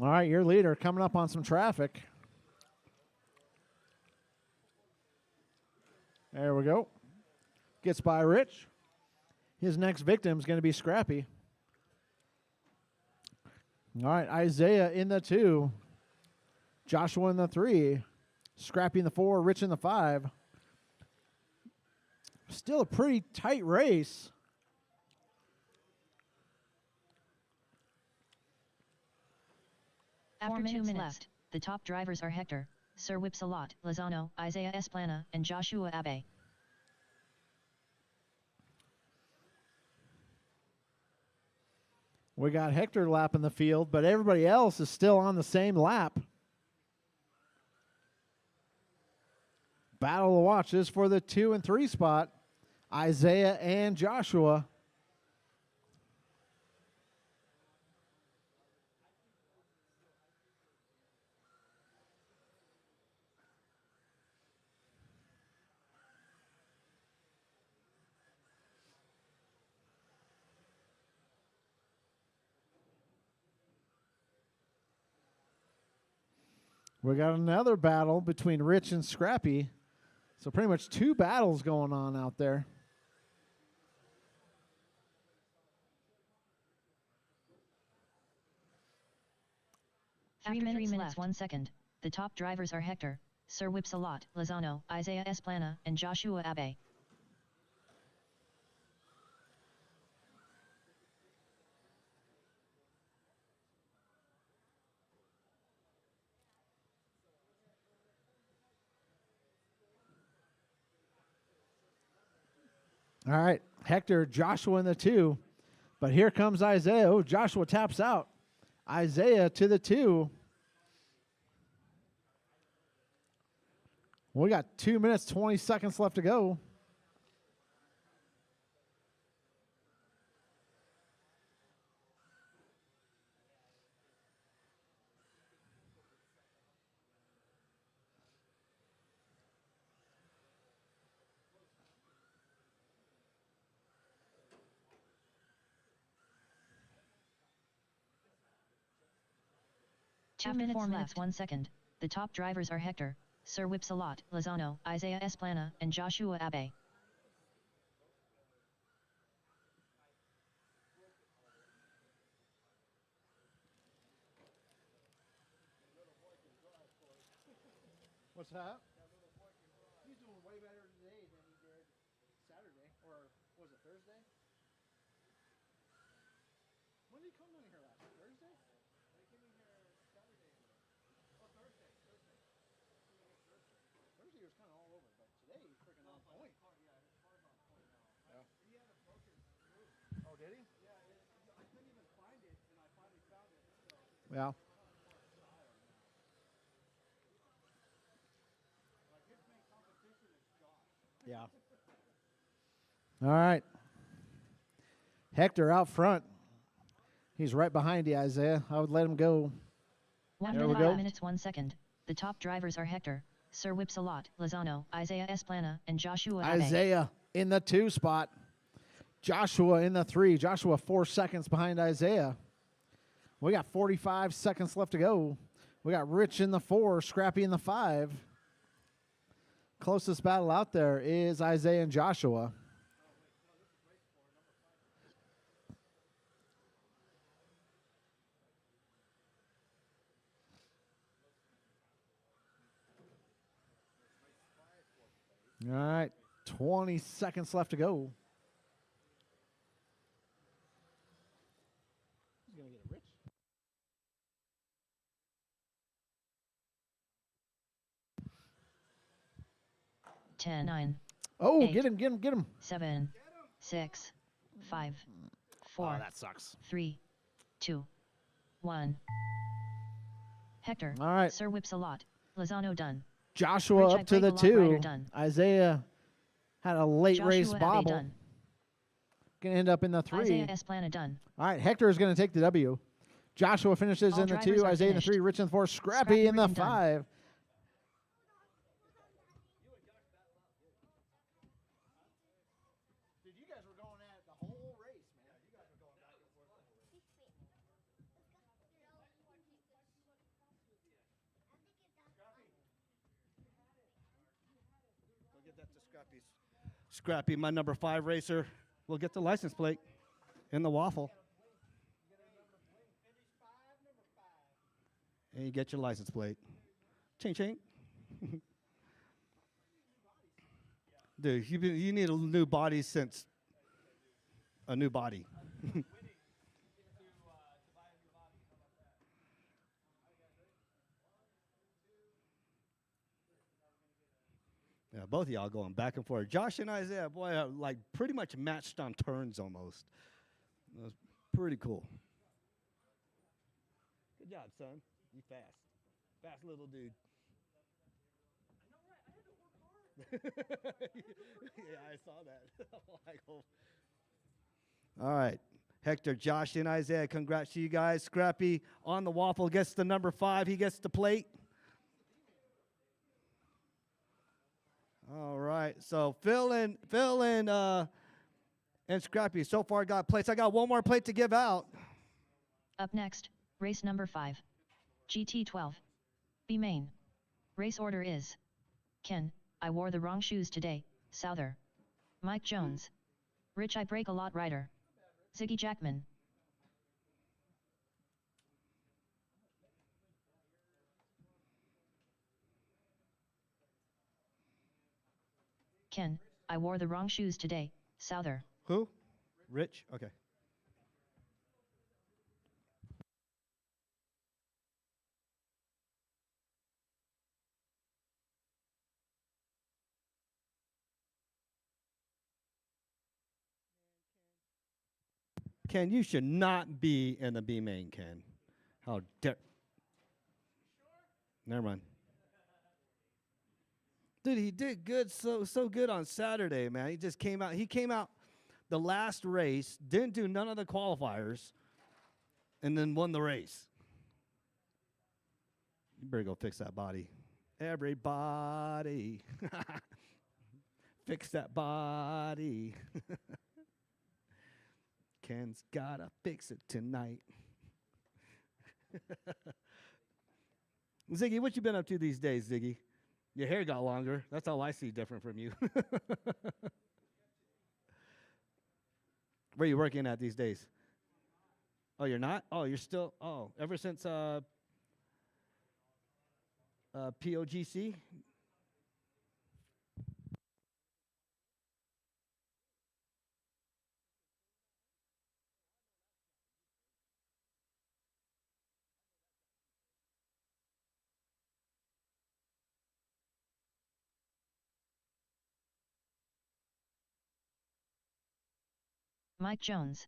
All right, your leader coming up on some traffic. There we go. Gets by Rich. His next victim is going to be Scrappy. All right, Isaiah in the 2. Joshua in the 3. Scrappy in the 4. Rich in the 5. Still a pretty tight race. After 2 minutes left, the top drivers are Hector, Sir Whips-a-Lot, Lozano, Isaiah Esplana, and Joshua Abe. We got Hector lapping the field, but everybody else is still on the same lap. Battle of watches for the 2 and 3 spot. Isaiah and Joshua. We got another battle between Rich and Scrappy. So pretty much 2 battles going on out there. After 3 minutes 1 second, the top drivers are Hector, Sir Whips-a-Lot, Lozano, Isaiah Esplana, and Joshua Abe. All right, Hector, Joshua in the 2. But here comes Isaiah. Oh, Joshua taps out. Isaiah to the 2. We got 2 minutes, 20 seconds left to go. Two minutes 4 minutes 1 second. The top drivers are Hector, Sir Whipsalot, Lozano, Isaiah Esplana, and Joshua Abe. What's that? He's doing way better today than he did Saturday, or was it Thursday? When did he come in here last week? Thursday? He came in here Saturday. Oh, Thursday. Thursday was kind of all over, but today he's freaking on point. Yeah, his car's on point now. Yeah. He had a broken screw. Oh, did he? Yeah, I couldn't even find it, and I finally found it. So. Yeah. Yeah. All right. Hector out front. He's right behind you, Isaiah. I would let him go. 1 There we minute go. 5 minutes 1 second. The top drivers are Hector, Sir Whipsalot, Lozano, Isaiah Esplana, and Joshua Abe. Isaiah in the 2 spot. Joshua in the 3. Joshua 4 seconds behind Isaiah. We got 45 seconds left to go. We got Rich in the 4, Scrappy in the 5. Closest battle out there is Isaiah and Joshua. All right, 20 seconds left to go. He's going to get a Rich. Ten, 9, Oh, 8, get him. 7, 6, 5, 4, Oh, that sucks. 3, 2, 1. Hector, All right. Sir Whipsalot, Lozano done. Joshua Rich, I up to the break a lot, Ryder 2. done. Isaiah had a late Joshua race Abe bobble. done. Going to end up in the 3. Isaiah Esplana done. All right, Hector is going to take the W. Joshua finishes All in the drivers 2. are Isaiah in the finished. 3. Rich in the 4. Scrappy Scrappy in the written done. 5. Dude, you guys were going at it the whole race, man. You guys were going back and forth the whole race. We'll get that to Scrappy's. Scrappy, my number 5 racer, will get the license plate in the waffle. And you get your license plate. Ching, ching. Dude, you need a new body since a new body. Yeah, both of y'all going back and forth. Josh and Isaiah, boy, are like pretty much matched on turns almost. It was pretty cool. Good job, son. You fast. Fast little dude. Yeah, I saw that. All right. Hector, Josh, and Isaiah, congrats to you guys. Scrappy on the waffle gets the number 5. He gets the plate. All right. So Phil and Scrappy so far got plates. I got one more plate to give out. Up next, race number 5. GT12. B main. Race order is Ken, I wore the wrong shoes today, Souther. Mike Jones. Rich, I break a lot, Ryder. Ziggy Jackman. Ken, I wore the wrong shoes today, Souther. Who? Rich? Okay. Ken, you should not be in the B main, Ken. How dare. Never mind. Dude, he did good, so good on Saturday, man. He just came out. He came out the last race, didn't do none of the qualifiers, and then won the race. You better go fix that body. Everybody. Fix that body. Ken's gotta fix it tonight. Ziggy, what you been up to these days, Ziggy? Your hair got longer. That's all I see different from you. Where are you working at these days? Oh, you're not? Oh, you're still, ever since POGC? Mike Jones.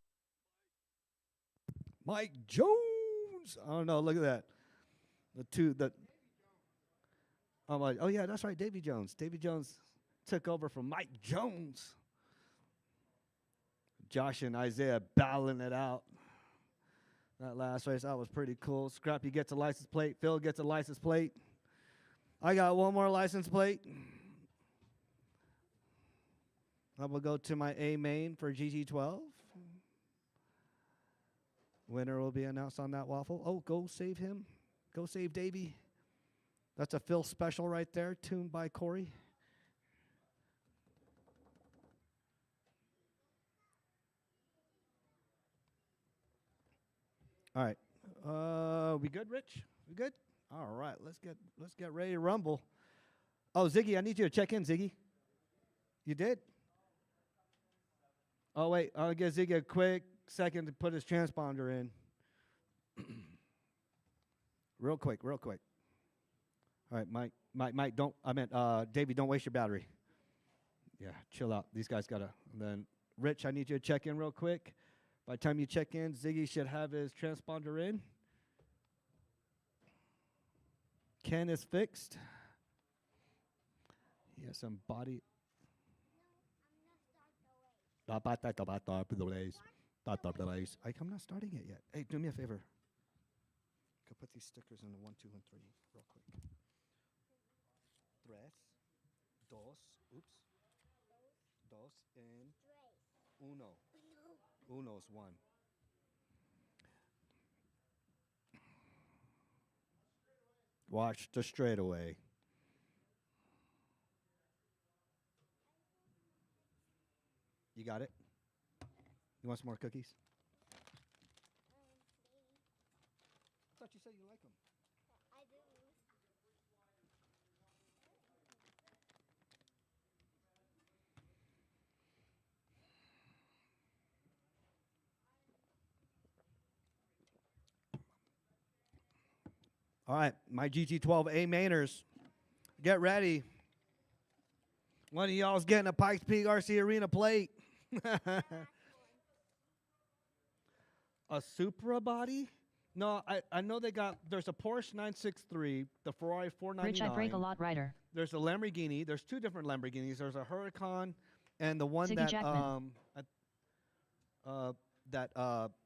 Mike Jones. Oh no, look at that. I'm like, oh yeah, that's right, Davy Jones. Davy Jones took over from Mike Jones. Josh and Isaiah battling it out. That last race, that was pretty cool. Scrappy gets a license plate. Phil gets a license plate. I got one more license plate. I will go to my A main for GT12. Winner will be announced on that waffle. Oh, go save him. Go save Davey. That's a Phil special right there, tuned by Corey. All right. We good, Rich? We good? All right. Let's get ready to rumble. Oh, Ziggy, I need you to check in, Ziggy. You did? Oh, wait. I'll give Ziggy a quick second to put his transponder in. Real quick. All right, Mike, Davey, don't waste your battery. Yeah, chill out. These guys gotta. And then, Rich, I need you to check in real quick. By the time you check in, Ziggy should have his transponder in. Ken is fixed. He has some body. I'm not starting it yet. Hey, do me a favor. Go put these stickers in the 1, 2, and 3 real quick. Tres, dos, and uno. Uno's 1. Watch the straightaway. You got it? You want some more cookies? I thought you said you like them. I do. All right, my GT12 A mainers, get ready. One of y'all's getting a Pikes Peak RC Arena plate. A Supra body? No, I know there's a Porsche 963, the Ferrari 499. Rich, I break a lot rider. There's a Lamborghini. There's 2 different Lamborghinis. There's a Huracan and the one Ziggy Jackman. that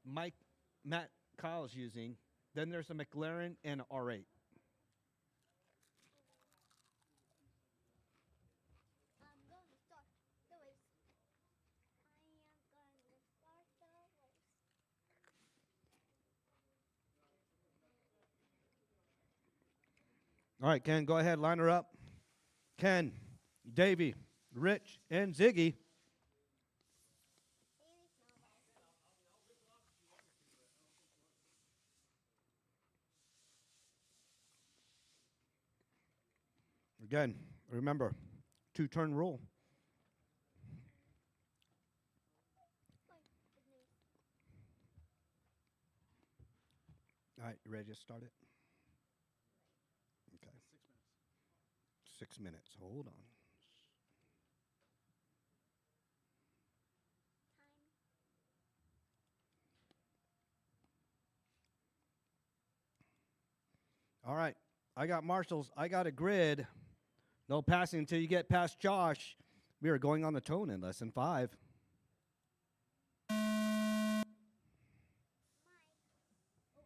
Matt Kyle's using. Then there's a McLaren and an R8. I'm going to start the race. All right, Ken, go ahead, line her up. Ken, Davey, Rich, and Ziggy. Again, remember, 2-turn rule. All right, you ready to start it? Okay. 6 minutes. Hold on. All right. I got marshals. I got a grid. No passing until you get past Josh. We are going on the tone in lesson 5. Mike. Oh,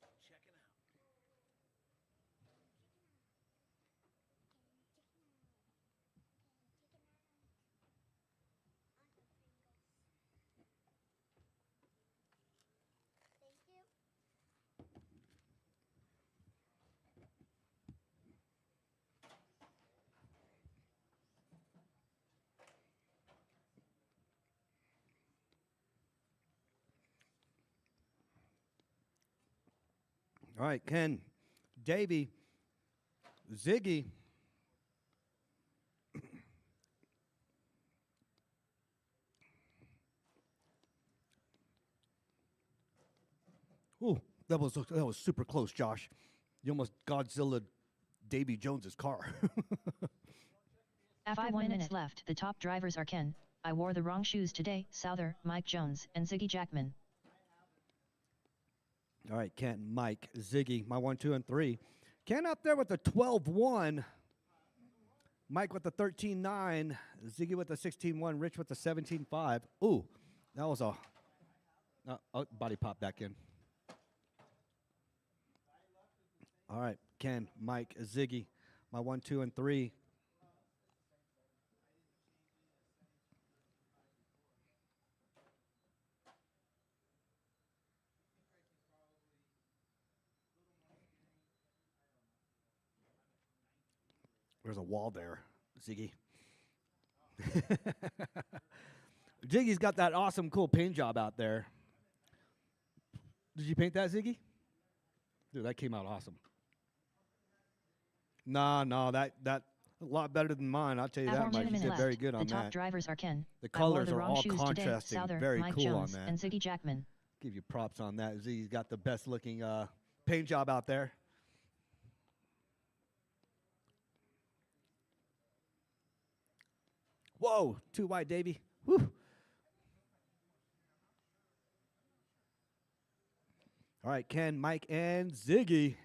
I'm sorry, Daddy. Thank you. All right, Ken, Davey, Ziggy. Ooh, that was super close, Josh. You almost Godzilla Davy Jones's car. After 1 minute left, the top drivers are Ken, I wore the wrong shoes today, Souther, Mike Jones, and Ziggy Jackman. All right, Ken, Mike, Ziggy, my 1, 2, and 3. Ken up there with the 12-1. Mike with the 13-9. Ziggy with the 16-1. Rich with the 17-5. Ooh, that was a body pop back in. All right, Ken, Mike, Ziggy, my 1, 2, and 3. There's a wall there, Ziggy. Ziggy's got that awesome, cool paint job out there. Did you paint that, Ziggy? Dude, that came out awesome. No, that a lot better than mine. I'll tell you that much. You did very good on the top that. drivers are Ken. The I wore colors the are wrong all shoes today, contrasting. Souther, Very Mike cool Jones, on that. and Ziggy Jackman. Give you props on that. Ziggy's got the best looking paint job out there. Whoa, too wide, Davey. Whew. All right, Ken, Mike, and Ziggy.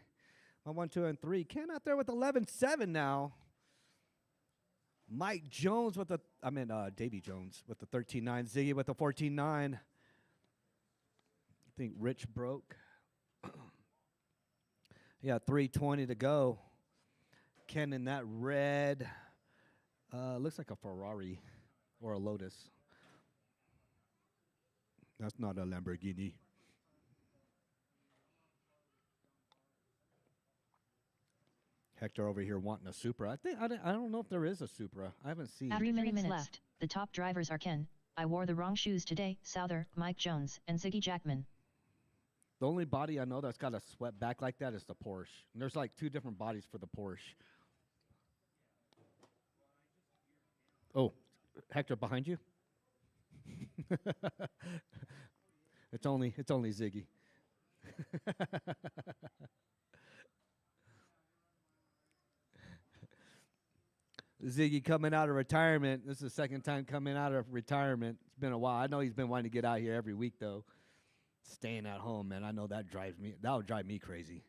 My 1, 2, and 3. Ken out there with 11-7 now. Mike Jones with Davy Jones with the 13-9. Ziggy with the 14-9. I think Rich broke. Yeah, 3:20 to go. Ken in that red. Looks like a Ferrari or a Lotus. That's not a Lamborghini. Hector over here wanting a Supra. I don't know if there is a Supra. I haven't seen. After 3 minutes left, the top drivers are Ken. I wore the wrong shoes today, Souther, Mike Jones, and Ziggy Jackman. The only body I know that's got a swept back like that is the Porsche. And there's like 2 different bodies for the Porsche. Oh, Hector behind you? It's only Ziggy. Ziggy coming out of retirement. This is the second time coming out of retirement. It's been a while. I know he's been wanting to get out here every week though. Staying at home, man. I know that would drive me crazy.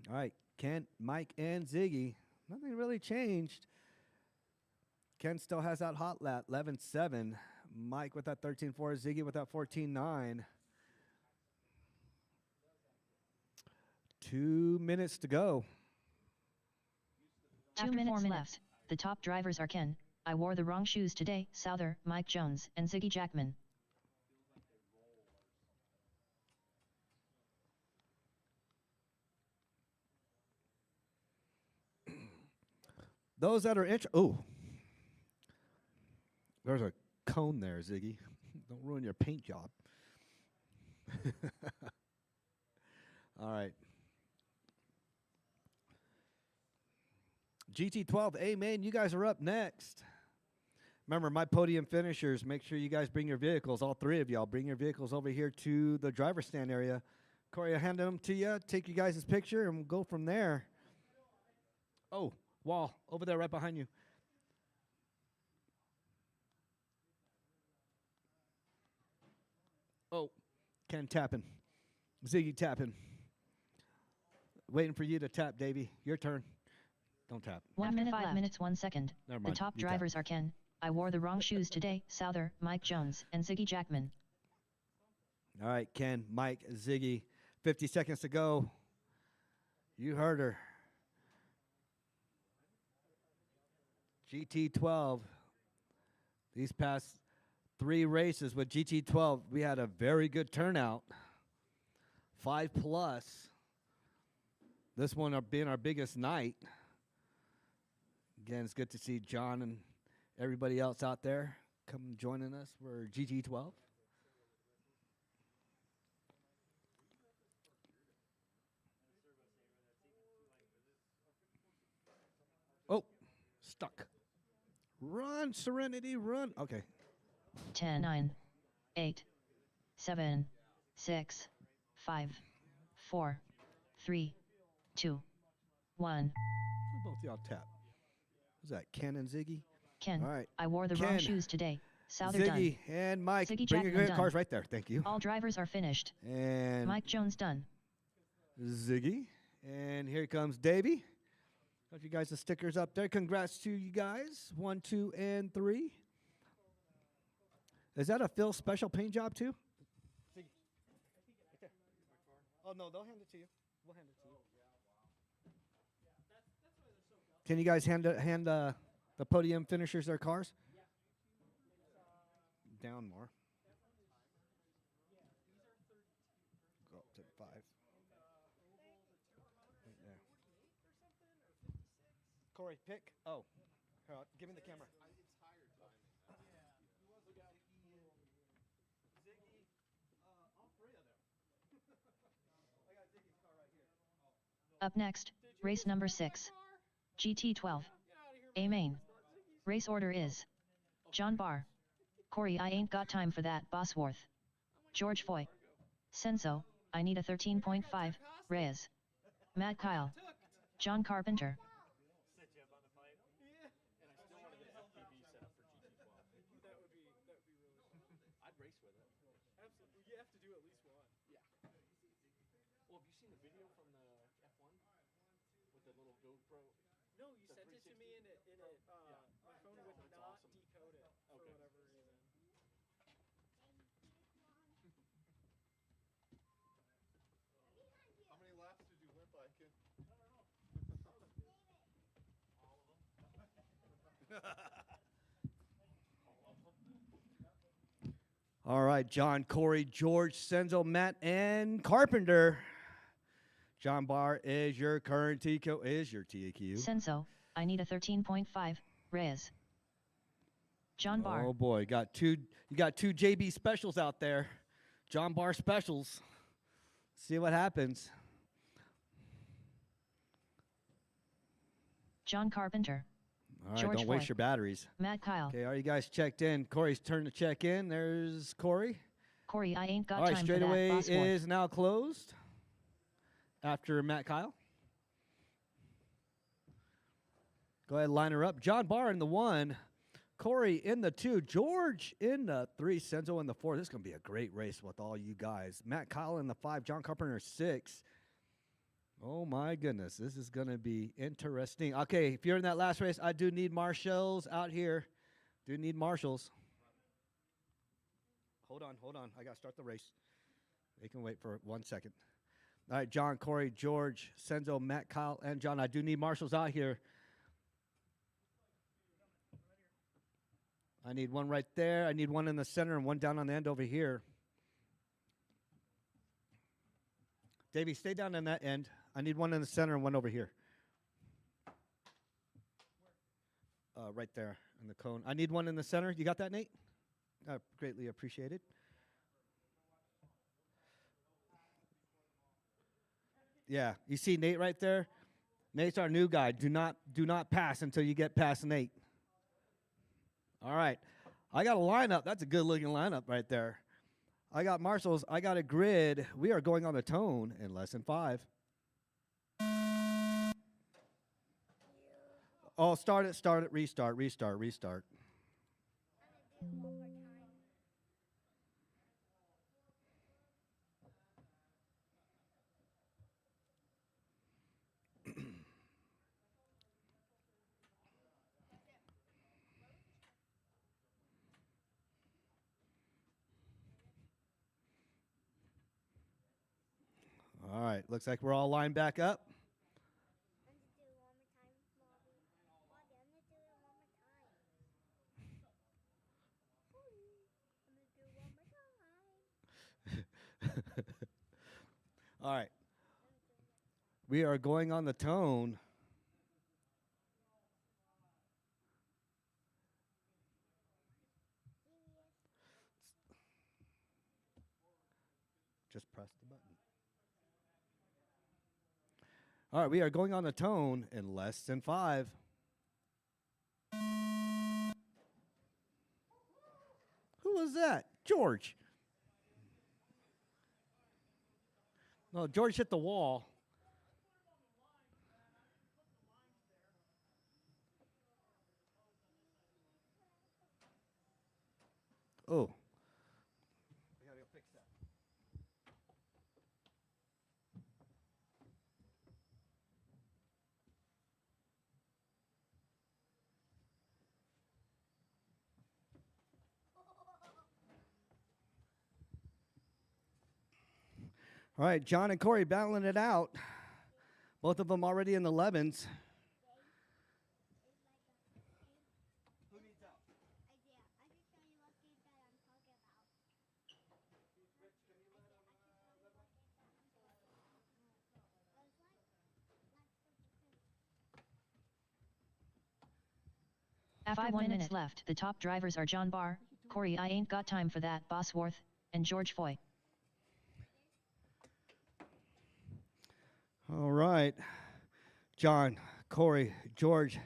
All right, Ken, Mike, and Ziggy. Nothing really changed. Ken still has that hot lap, 11-7. Mike with that 13-4. Ziggy with that 14-9. 2 minutes to go. After 2 minutes left, the top drivers are Ken. I wore the wrong shoes today, Souther, Mike Jones, and Ziggy Jackman. Those that are oh, there's a cone there, Ziggy. Don't ruin your paint job. All right. GT12, amen. You guys are up next. Remember, my podium finishers, make sure you guys bring your vehicles, all 3 of y'all. Bring your vehicles over here to the driver's stand area. Corey, I'll hand them to you. Take you guys' picture, and we'll go from there. Oh, wall, over there right behind you. Oh, Ken tapping. Ziggy tapping. Waiting for you to tap, Davey. Your turn. Don't tap. 1 minute 5 minutes 1 second. Never The mind. top You tap. drivers are Ken, I wore the wrong shoes today, Souther, Mike Jones, and Ziggy Jackman. All right, Ken, Mike, Ziggy. 50 seconds to go. You heard her. GT12. These past 3 races with GT12, we had a very good turnout. 5+. This one being our biggest night. Again, it's good to see John and everybody else out there come joining us for GT12. Oh, stuck. Run, Serenity, run. Okay. 10, 9, 8, 7, 6, 5, 4, 3, 2, 1. Both y'all tap. Who's that, Ken and Ziggy? Ken, All right. I wore the Ken, wrong shoes today, Souther done. Ziggy and Mike. Ziggy Bring your Jackman good cars done. right there. Thank you. All drivers are finished. And Mike Jones done. Ziggy. And here comes Davey. Got you guys the stickers up there. Congrats to you guys. 1, 2, and 3. Is that a Phil special paint job too? Ziggy. Right there. Oh no, they'll hand it to you. We'll hand it to you. Can you guys hand the podium finishers their cars? Down more. Go up to 5. Right there. Corey, pick. Oh, here, give me the camera. Up next, race number 6. GT12. A main. Race order is John Barr. Corey, I ain't got time for that, Bosworth. George Foy. Senso, I need a 13.5, Reyes. Matt Kyle. John Carpenter. I'd race with it. Absolutely. You have to do at least one. Yeah. Well, have you seen the video from the F1 with the little GoPro? No, you sent it to me and my phone would not awesome. Decode it for whatever reason. How many laps did you win by, kid? All right, John, Corey, George, Senzo, Matt, and Carpenter. John Barr is your current TQ. Senso, I need a 13.5, Reyes. John Barr. Oh boy, you got two JB specials out there. John Barr specials. See what happens. John Carpenter. All right, George don't waste Foy. your batteries. Matt Kyle. Okay, are you guys checked in? Corey's turn to check in. There's Corey. Corey, I ain't got All right, time for that, straightaway Bosworth. is now closed after Matt Kyle. Go ahead, line her up. John Barr in the 1. Corey in the 2. George in the 3. Senzo in the 4. This is going to be a great race with all you guys. Matt Kyle in the 5. John Carpenter 6. Oh, my goodness. This is going to be interesting. Okay, if you're in that last race, I do need marshals out here. Do need marshals. Hold on. I got to start the race. They can wait for 1 second. All right, John, Corey, George, Senzo, Matt, Kyle, and John. I do need marshals out here. I need one right there. I need one in the center and one down on the end over here. Davey, stay down in that end. I need one in the center and one over here. Right there in the cone. I need one in the center. You got that, Nate? Greatly appreciated. Yeah, you see Nate right there? Nate's our new guy. Do not pass until you get past Nate. All right. I got a lineup. That's a good-looking lineup right there. I got marshals. I got a grid. We are going on the tone in less than 5. Oh, start it, restart. right, looks like we're all lined back up. I'm gonna do it one more time, Bobby. Bobby, I'm gonna do it one more time. I'm gonna do it one more time. All right. We are going on the tone. Just press the button. All right, we are going on the tone in less than 5. Who was that? George. No, George hit the wall. Oh. We gotta go fix that. All right, John and Corey battling it out. Both of them already in the 11s. Who needs out? Idea. I can show you what game that I'm talking about. Rich, can you let him I can show you what game that I'm talking about. That's like, After 1 minute left, the top drivers are John Barr, Corey I Ain't Got Time for That, Bosworth, and George Foy. All right. John, Corey, George,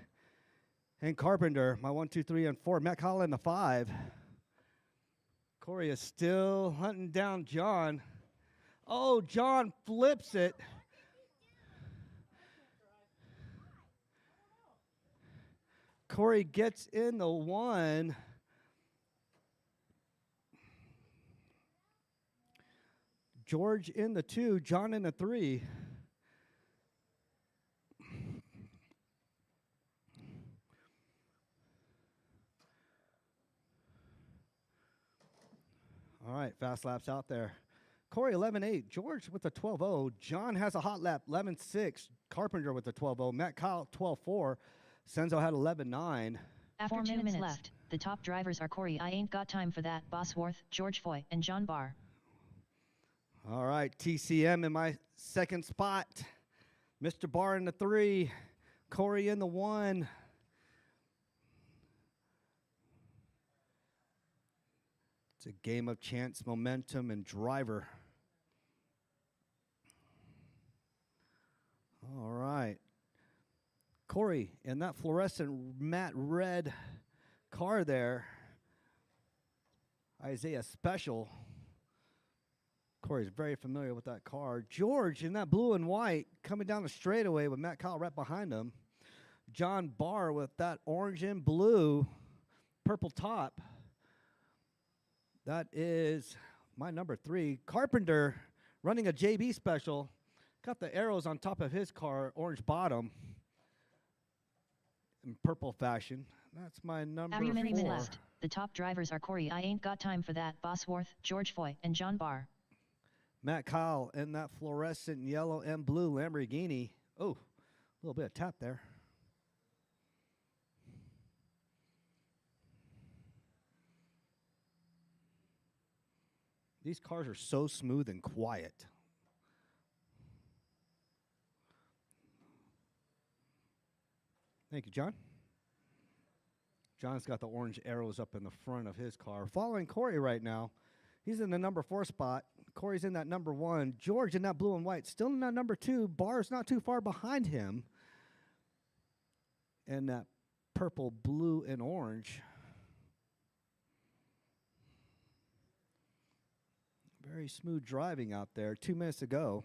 and Carpenter. My 1, 2, 3, and 4. Matt Collin, the 5. Corey is still hunting down John. Oh, John flips it. Corey gets in the 1. George in the 2. John in the 3. All right, fast laps out there. Corey 11.8. George with a 12.0. John has a hot lap 11.6. Carpenter with a 12.0. Matt Kyle 12.4. Senzo had 11.9. After 2 minutes left, the top drivers are Corey I Ain't Got Time for That, Bosworth, George Foy, and John Barr. All right, TCM in my second spot. Mr. Barr in the 3. Corey in the 1. It's a game of chance, momentum, and driver. All right. Corey, in that fluorescent matte red car there, Isaiah Special. Corey's very familiar with that car. George in that blue and white coming down the straightaway with Matt Kyle right behind him. John Barr with that orange and blue, purple top. That is my number 3. Carpenter running a JB Special. Got the arrows on top of his car, orange bottom, in purple fashion. That's my number 4. After 3 minutes left, the top drivers are Corey I Ain't Got Time for That, Bosworth, George Foy, and John Barr. Matt Kyle in that fluorescent yellow and blue Lamborghini. Oh, a little bit of tap there. These cars are so smooth and quiet. Thank you, John. John's got the orange arrows up in the front of his car. Following Corey right now. He's in the number 4 spot. Corey's in that number 1. George in that blue and white. Still in that number 2. Barr's not too far behind him. And that purple, blue, and orange. Very smooth driving out there. 2 minutes to go.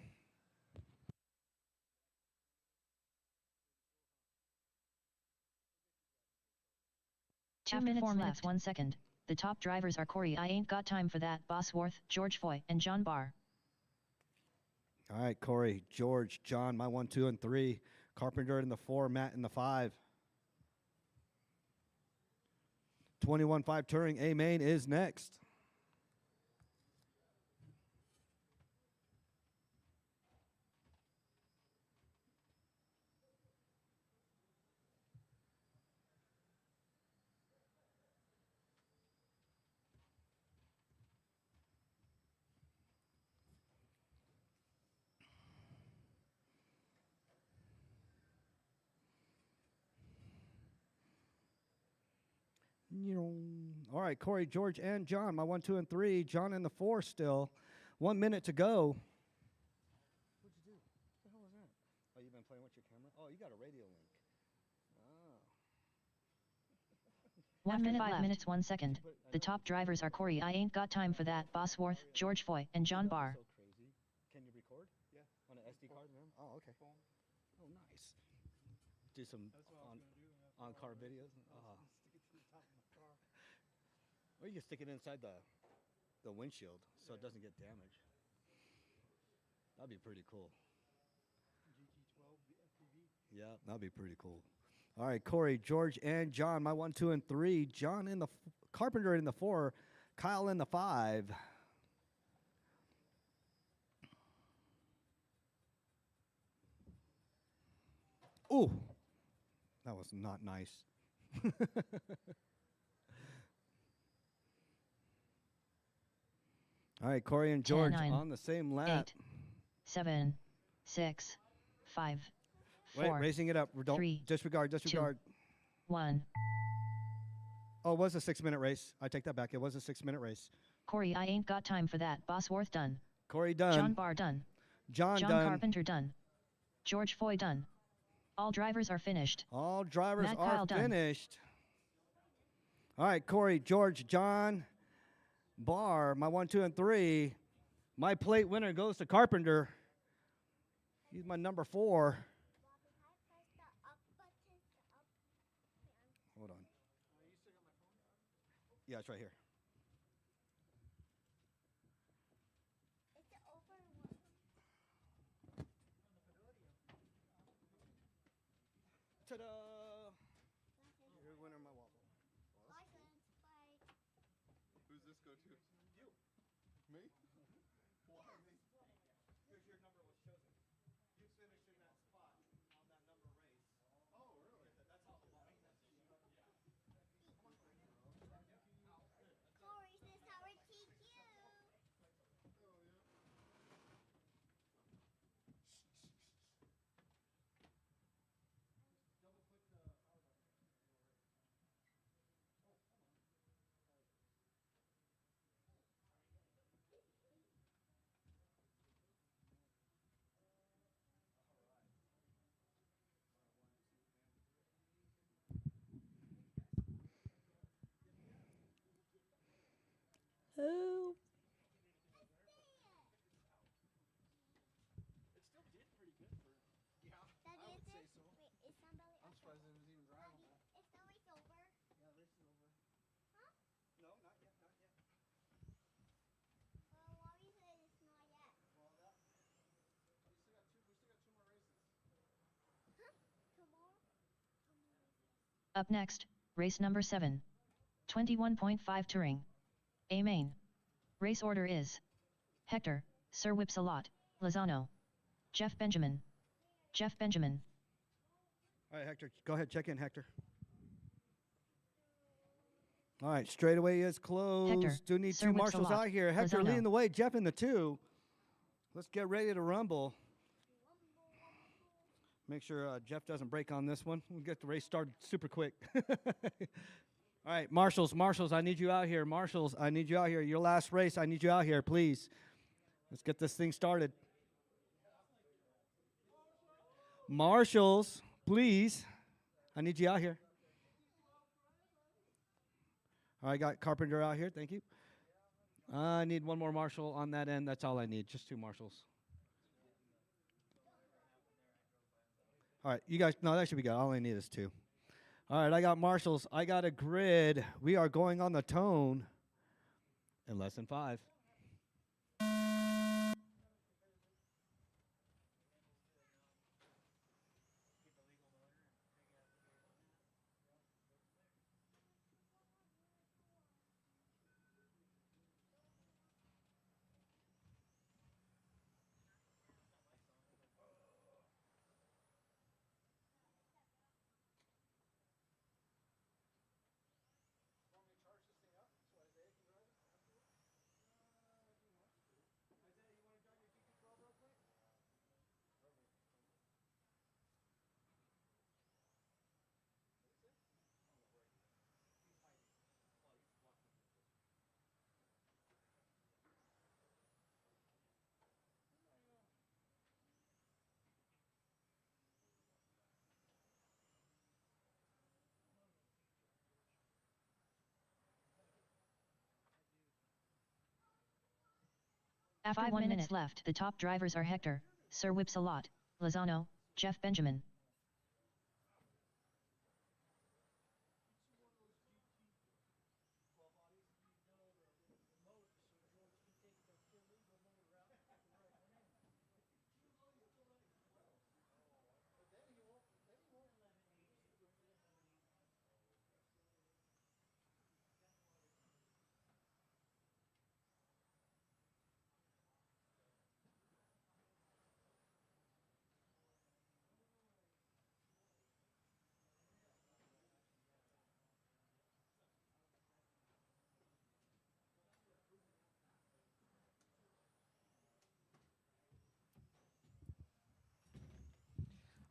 Two minutes left. 1 second. The top drivers are Corey I Ain't Got Time for That, Bosworth, George Foy, and John Barr. All right, Corey, George, John, my 1, 2, and 3. Carpenter in the 4, Matt in the 5. 21.5 Touring A main is next. All right, Corey, George, and John. My 1, 2, and 3. John in the 4 still. 1 minute to go. What'd you do? What the hell was that? Oh, you've been playing with your camera? Oh, you got a radio link. Oh. 1 After minute 5 5 minutes 1 second. The top drivers are Corey I Ain't Got Time for That, Bosworth, George Foy, and John Barr. So crazy. Can you record? Yeah. On an SD card, man? Oh, okay. Oh, nice. Do some on-car videos. Or you can stick it inside the windshield so it doesn't get damaged. That'd be pretty cool. Yeah, that'd be pretty cool. All right, Corey, George, and John. My 1, 2, and 3. John in the Carpenter in the 4. Kyle in the 5. Ooh, that was not nice. All right, Corey and George 10, 9, on the same lap. 8, 7, 6, 5, 4. Wait, raising it up. Don't 3, disregard. 1. Oh, it was a 6-minute race. I take that back. It was a 6-minute race. Corey I Ain't Got Time for That, Bosworth done. Corey done. John Barr done. John John done. Carpenter done. George Foy done. All drivers are finished. All drivers Matt are Kyle done. finished. All right, Corey, George, John, Barr, my 1, 2, and 3. My plate winner goes to Carpenter. He's my number 4. Hold on. Yeah, it's right here. Ta-da! You're the winner of my waffle. Who's this go to? You. Me? Why me? Because your number was chosen. You finished in that spot on that number race. Oh, really? That's how the ball. Corey says how it TQ. Oh, yeah. Oh. That I is would say it? so. Wait, is somebody? I'm surprised it was even drivable. Is the race over? Yeah, race is over. Huh? No, not yet, not yet. Well, Wally said it's not yet. Well, that. We still got 2 more races. Huh? Tomorrow? Up next, race number 7. 21.5 Touring. A main. Race order is Hector, Sir Whipsalot, Lozano. Jeff Benjamin. Jeff Benjamin. All right, Hector, go ahead, check in, Hector. All right, straightaway is closed. Hector, Do need Sir 2 marshals Whipsalot, out here. Hector Lozano. leading the way, Jeff in the 2. Let's get ready to rumble. Make sure Jeff doesn't break on this one. We'll get the race started super quick. All right, marshals, I need you out here. Marshals, I need you out here. Your last race, I need you out here, please. Let's get this thing started. Marshals, please. I need you out here. All right, got Carpenter out here. Thank you. I need 1 more marshal on that end. That's all I need. Just 2 marshals. All right, you guys, no, that should be good. All I need is 2. All right, I got marshals. I got a grid. We are going on the tone in less than 5. After 1 minute left, the top drivers are Hector, Sir Whips-a-Lot, Lozano, Jeff Benjamin.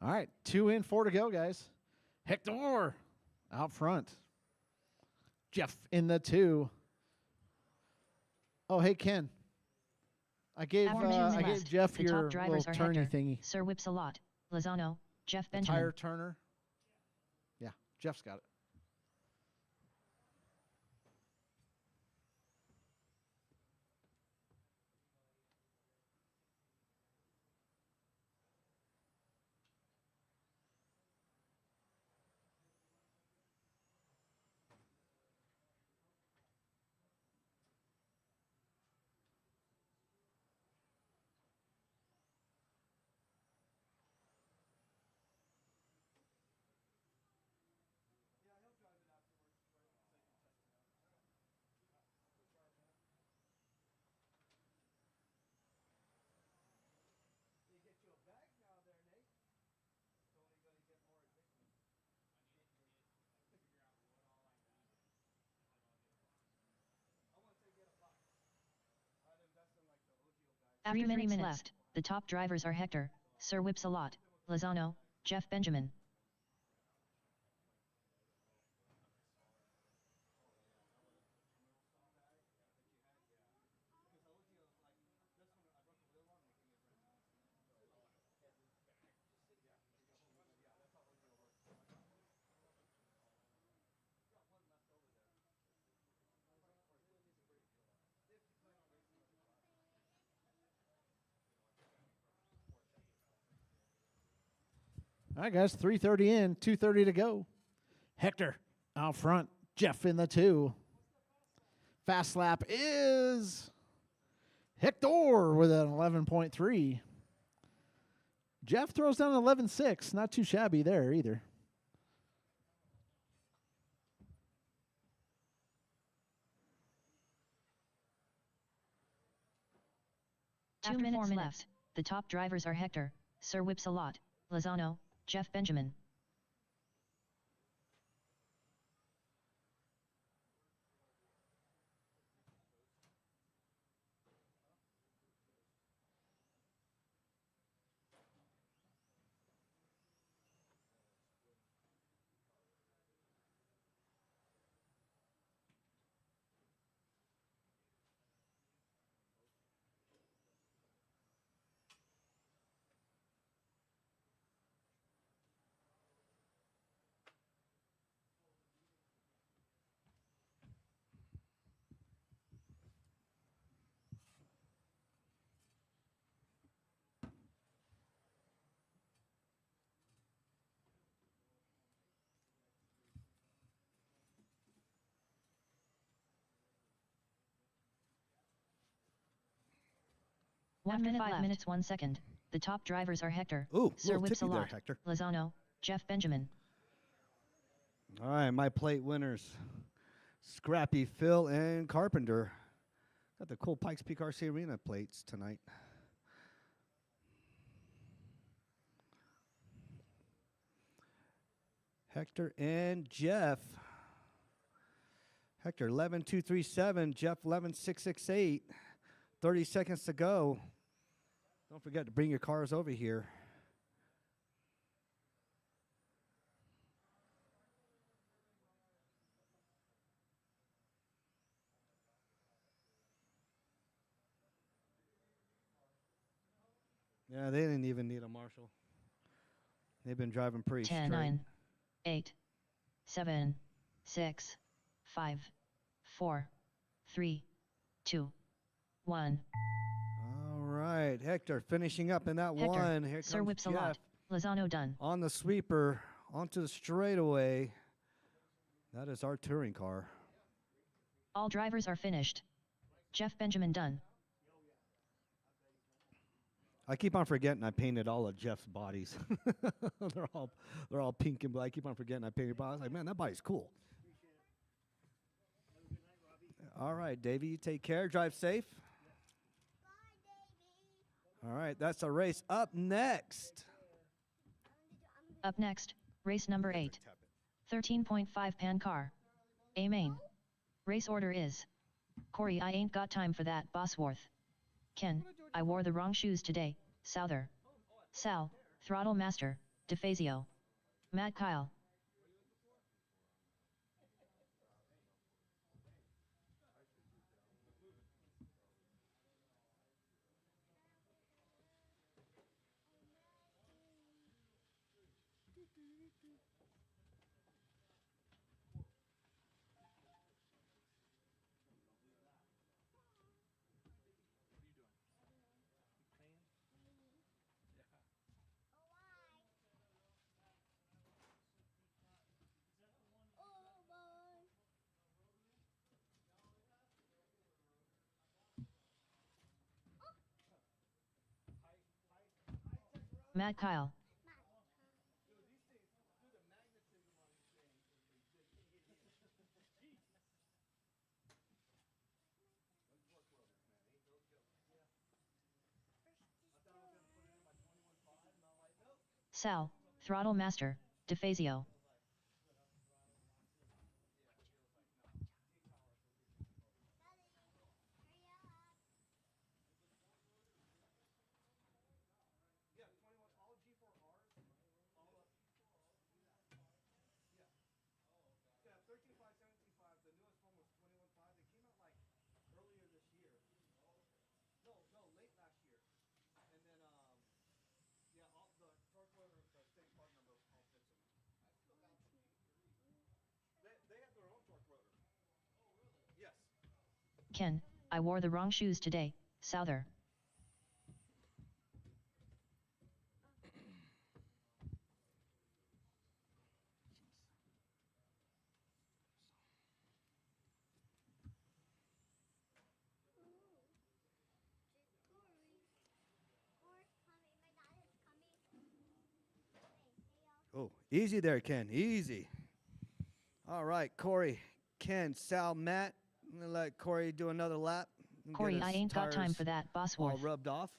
All right, 2 in, 4 to go, guys. Hector out front. Jeff in the 2. Oh, hey, Ken. I gave Jeff The your top drivers little are turny Hector, thingy. Sir Whips-a-Lot, Lozano, Jeff The Benjamin. tire turner. Yeah, Jeff's got it. After 3 minutes left, the top drivers are Hector, Sir Whips-a-Lot, Lozano, Jeff Benjamin. All right, guys, 3:30 in, 2:30 to go. Hector out front. Jeff in the 2. Fast lap is Hector with an 11.3. Jeff throws down an 11.6. Not too shabby there either. After 2 minutes left, the top drivers are Hector, Sir Whips-a-Lot, Lozano, Jeff Benjamin. After 5 minutes 1 second, the top drivers are Hector, Ooh, Sir little tippy there, Whips-a-Lot, Hector. Lozano, Jeff Benjamin. All right, my plate winners. Scrappy, Phil, and Carpenter. Got the cool Pikes Peak RC Arena plates tonight. Hector and Jeff. Hector 11.237, Jeff 11.668. 30 seconds to go. Don't forget to bring your cars over here. Yeah, they didn't even need a marshal. They've been driving pretty 10, straight. 9, 8, 7, 6, 5, 4, 3, 2, 1. right, Hector finishing up in that Hector, one. Here Sir comes whips a Jeff lot. Lozano done. on the sweeper, onto the straightaway. That is our touring car. All drivers are finished. Jeff Benjamin done. I keep on forgetting I painted all of Jeff's bodies. they're all pink and black. I keep on forgetting I painted bodies. Like, man, that body's cool. All right, Davey, you take care. Drive safe. All right, that's a race. Up next. Up next, race number 8. 13.5 pan car. A main. Race order is. Corey, I ain't got time for that, Bosworth. Ken, I wore the wrong shoes today, Souther. Sal, Throttle Master, DeFazio. Matt Kyle. Matt Kyle. Sal, Throttle Master, DeFazio. Ken, I wore the wrong shoes today, Souther. Oh, easy there, Ken. Easy. All right, Corey, Ken, Sal, Matt. I'm going to let Corey do another lap. and get Corey, his I ain't got time tires for that, all Bosworth. rubbed off.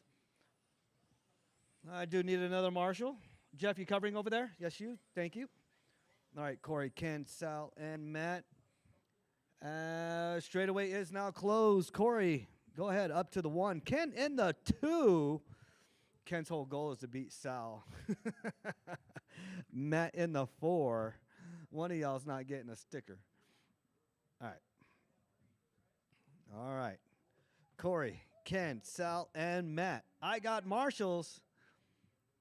I do need another marshal. Jeff, you covering over there? Yes, you. Thank you. All right, Corey, Ken, Sal, and Matt. Straightaway is now closed. Corey, go ahead, up to the 1. Ken in the 2. Ken's whole goal is to beat Sal. Matt in the 4. One of y'all's not getting a sticker. All right. All right. Corey, Ken, Sal, and Matt. I got marshals.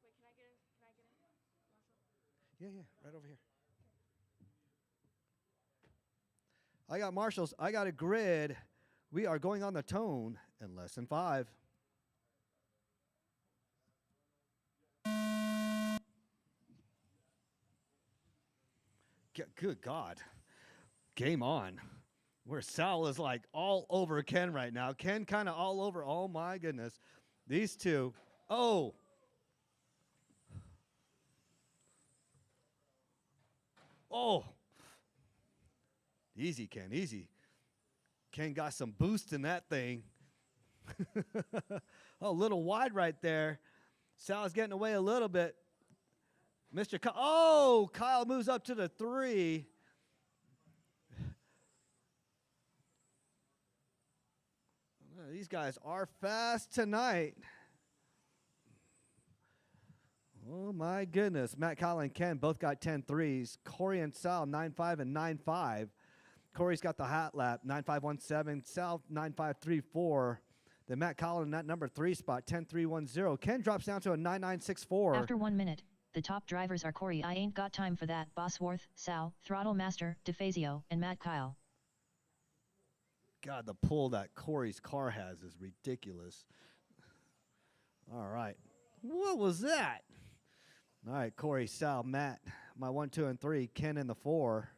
Wait, can I get a Yeah, right over here. I got marshals. I got a grid. We are going on the tone in less than 5. Good God. Game on. Where Sal is like all over Ken right now. Ken kind of all over. Oh, my goodness. These two. Oh. Oh. Easy, Ken. Easy. Ken got some boost in that thing. Oh, a little wide right there. Sal's getting away a little bit. Mr. Kyle. Oh, Kyle moves up to the 3. These guys are fast tonight. Oh, my goodness. Matt, Kyle, and Ken both got 10-3s. Corey and Sal, 9-5 and 9-5. Corey's got the hot lap, 9.517. Sal, 9.534. Then Matt Collin in that number 3 spot, 10.310. Ken drops down to a 9.964. After 1 minute, the top drivers are Corey, I ain't got time for that, Bosworth, Sal, Throttle Master, DeFazio, and Matt Kyle. God, the pull that Corey's car has is ridiculous. All right. What was that? All right, Corey, Sal, Matt, my 1, 2, and 3, Ken in the 4.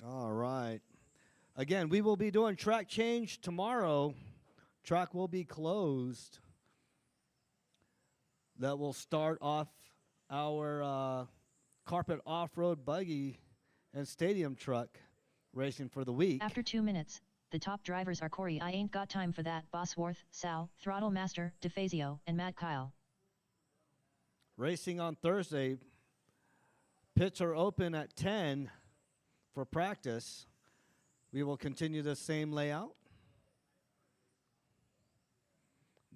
All right. Again, we will be doing track change tomorrow. Track will be closed. That will start off our carpet off-road buggy and stadium truck racing for the week. After 2 minutes, the top drivers are Corey I Ain't Got Time for That, Bosworth, Sal, Throttle Master, DeFazio, and Matt Kyle. Racing on Thursday. Pits are open at 10 for practice. We will continue the same layout.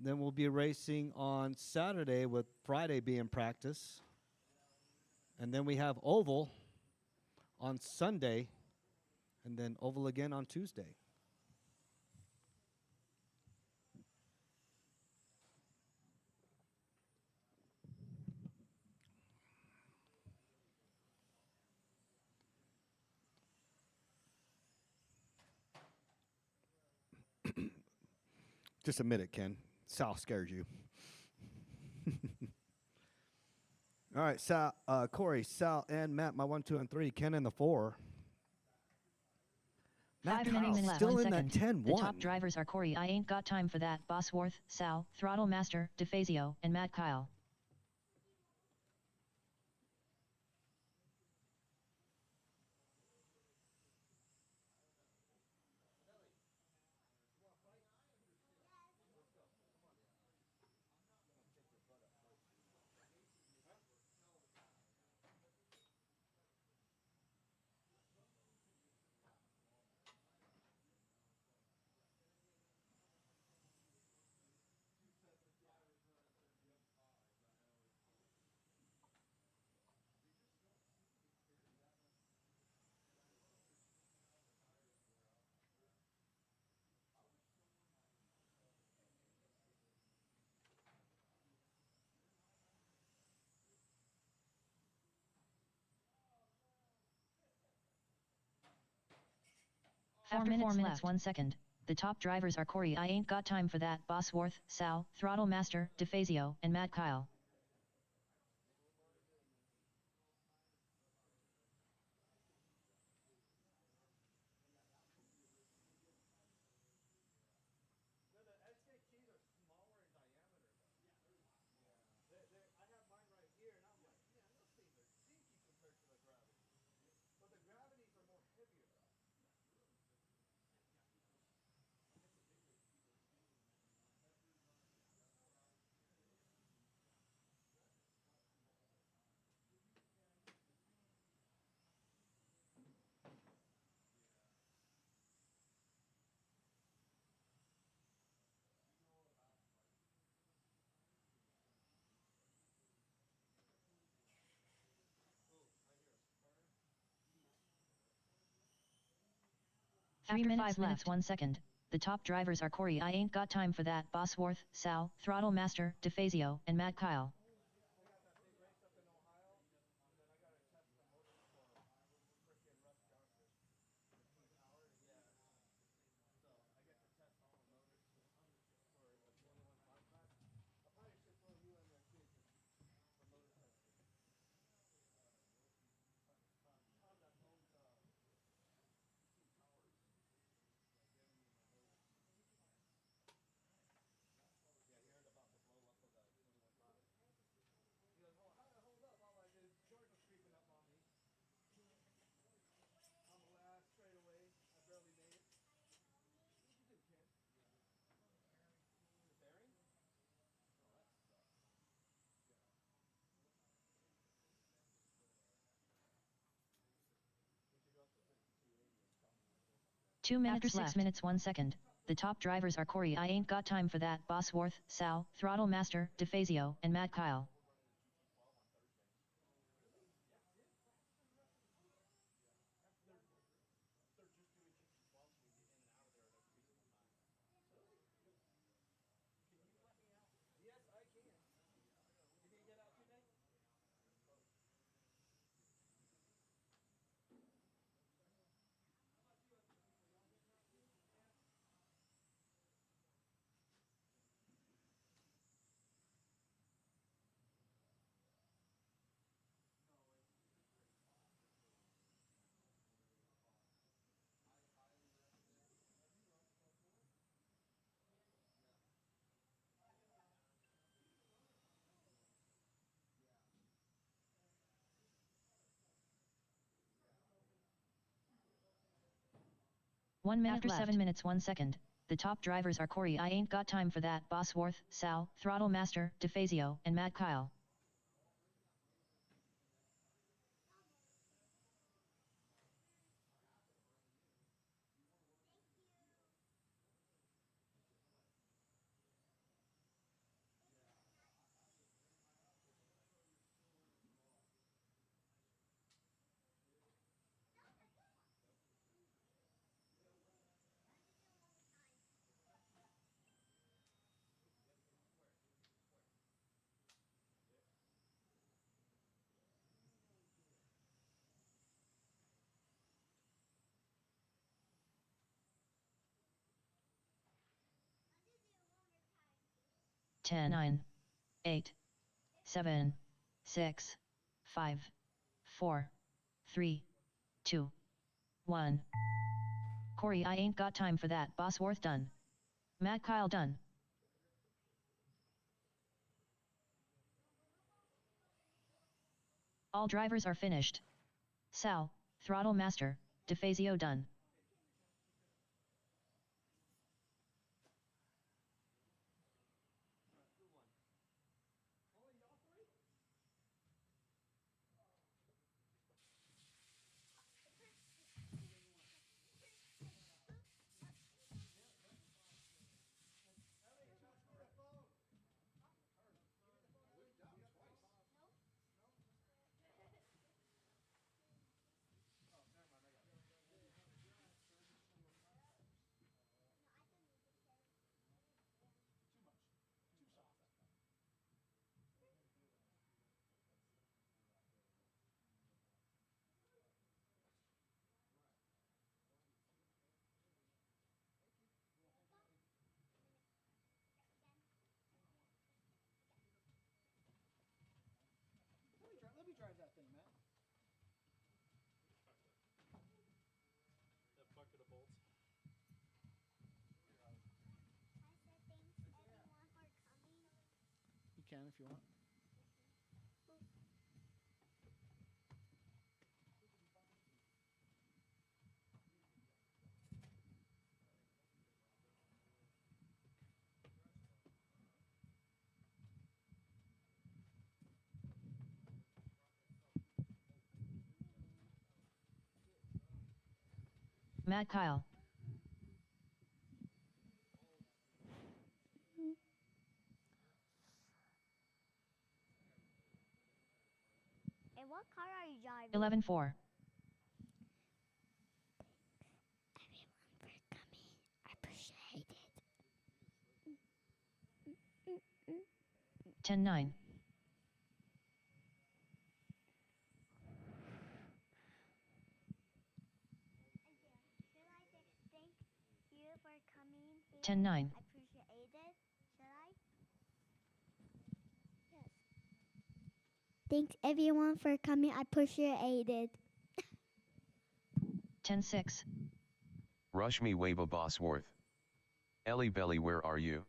Then we'll be racing on Saturday with Friday being practice. And then we have oval on Sunday and then oval again on Tuesday. Just admit it, Ken. Sal scared you. All right, Sal, Corey, Sal, and Matt, my 1, 2, and 3. Ken in the 4. Matt 5 Kyle minutes left. still 1 in second. that 10-1. The top drivers are Corey I Ain't Got Time for That, Bosworth, Sal, Throttle Master, DeFazio, and Matt Kyle. After 4 minutes, 1 second. The top drivers are Corey I Ain't Got Time for That, Bosworth, Sal, Throttle Master, DeFazio, and Matt Kyle. After 5 minutes, 1 second. The top drivers are Corey I Ain't Got Time for That, Bosworth, Sal, Throttle Master, DeFazio, and Matt Kyle. After 6 minutes, 1 second. The top drivers are Corey I Ain't Got Time for That, Bosworth, Sal, Throttle Master, DeFazio, and Matt Kyle. 1 minute After left. 7 minutes 1 second. The top drivers are Corey I Ain't Got Time For That, Bosworth, Sal, Throttle Master, DeFazio, and Matt Kyle. Ten, 9, 8, 7, 6, 5, 4, 3, 2, 1. Corey I Ain't Got Time For That, Bosworth done. Matt Kyle done. All drivers are finished. Sal, Throttle Master, DeFazio done. Let me drive that thing, Matt. That bucket of bolts. I said thanks everyone for coming. You can if you want. Matt Kyle. And what car are you driving? 11-4. Everyone for coming. I appreciate it. 10-9. Should I just thank you for coming here? 10-9. I appreciate it. Should I? Yes. Thanks everyone for coming. I appreciate it. 10-6. Rush me Waba Bosworth. Ellie Belly, where are you?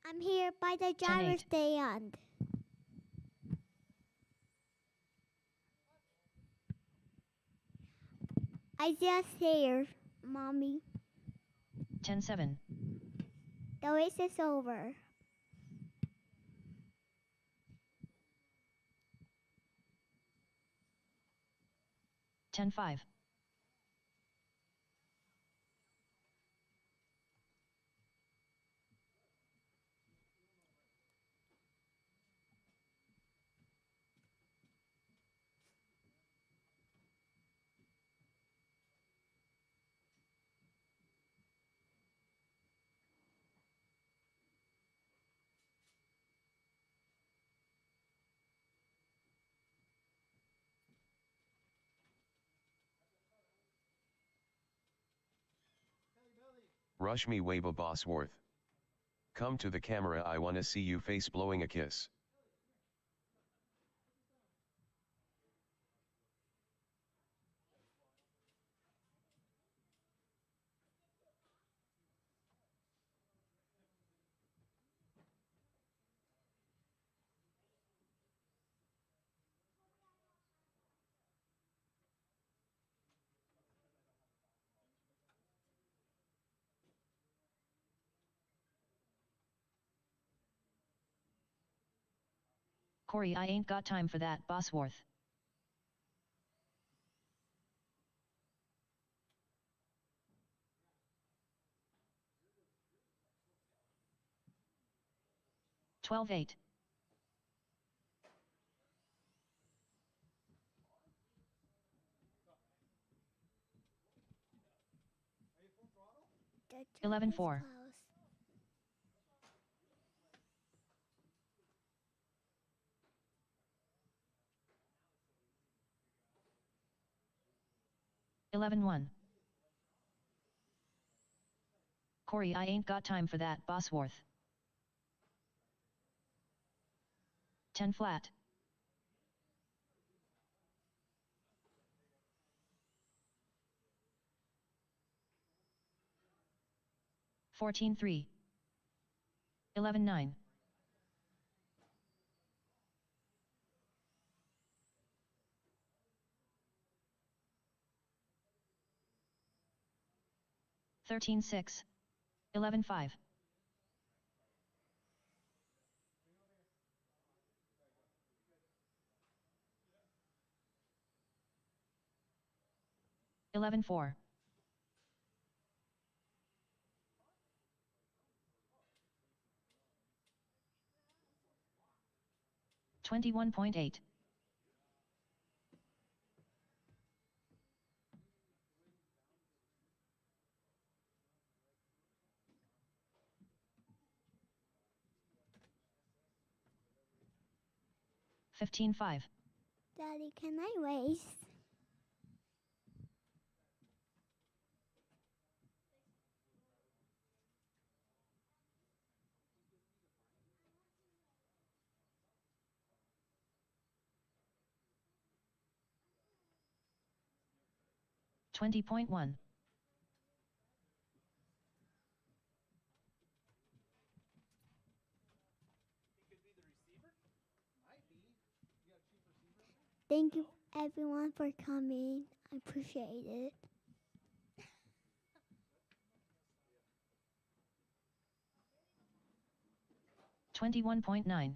I'm here by the driver's 10-8. stand. I just here, Mommy. 10-7. The race is over. Ten five. Rush me Waba Bosworth. Come to the camera, I wanna see you face blowing a kiss. Corey, I ain't got time for that, Bosworth. $12.8. The track 11-4. is closed. $11-1. Corey, I ain't got time for that, Bosworth. 10 flat. 14-3. 11-9. 13-6. 11-5. 11-4. 21.8. 15-5. Daddy, can I race? $20.1. Thank you everyone for coming. I appreciate it. 21.9.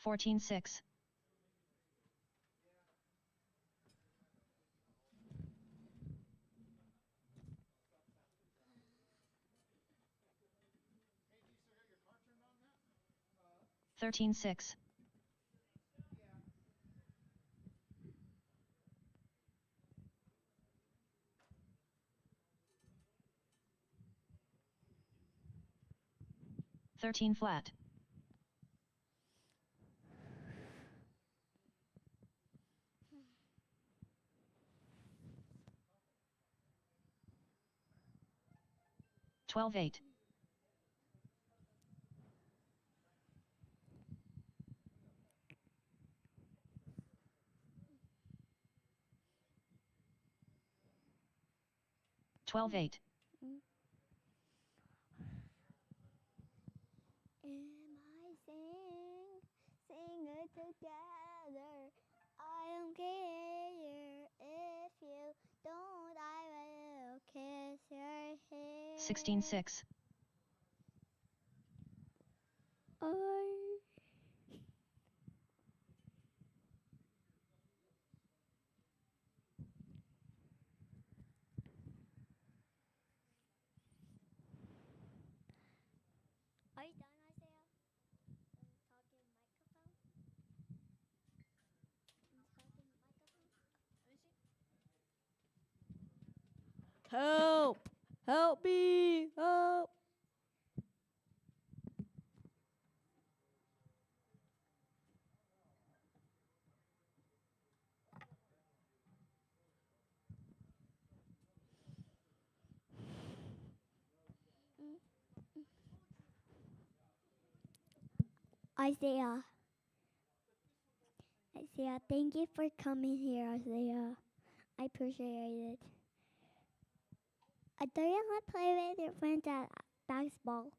14-6. 13-6. 13 flat. 12-8. 12-8. Am I sing it together? I don't care if you don't. I will kiss your hair. 16-6. Are you done, Isaiah? Talking microphone? Talking microphone? Help! Help me! Help! Isaiah. Isaiah, thank you for coming here, Isaiah. I appreciate it. Do you want to play with your friends at basketball?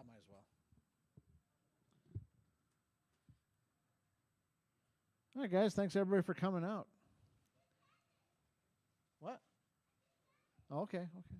Yeah, might as well. All right, guys. Thanks everybody for coming out. What? Oh, okay. Okay.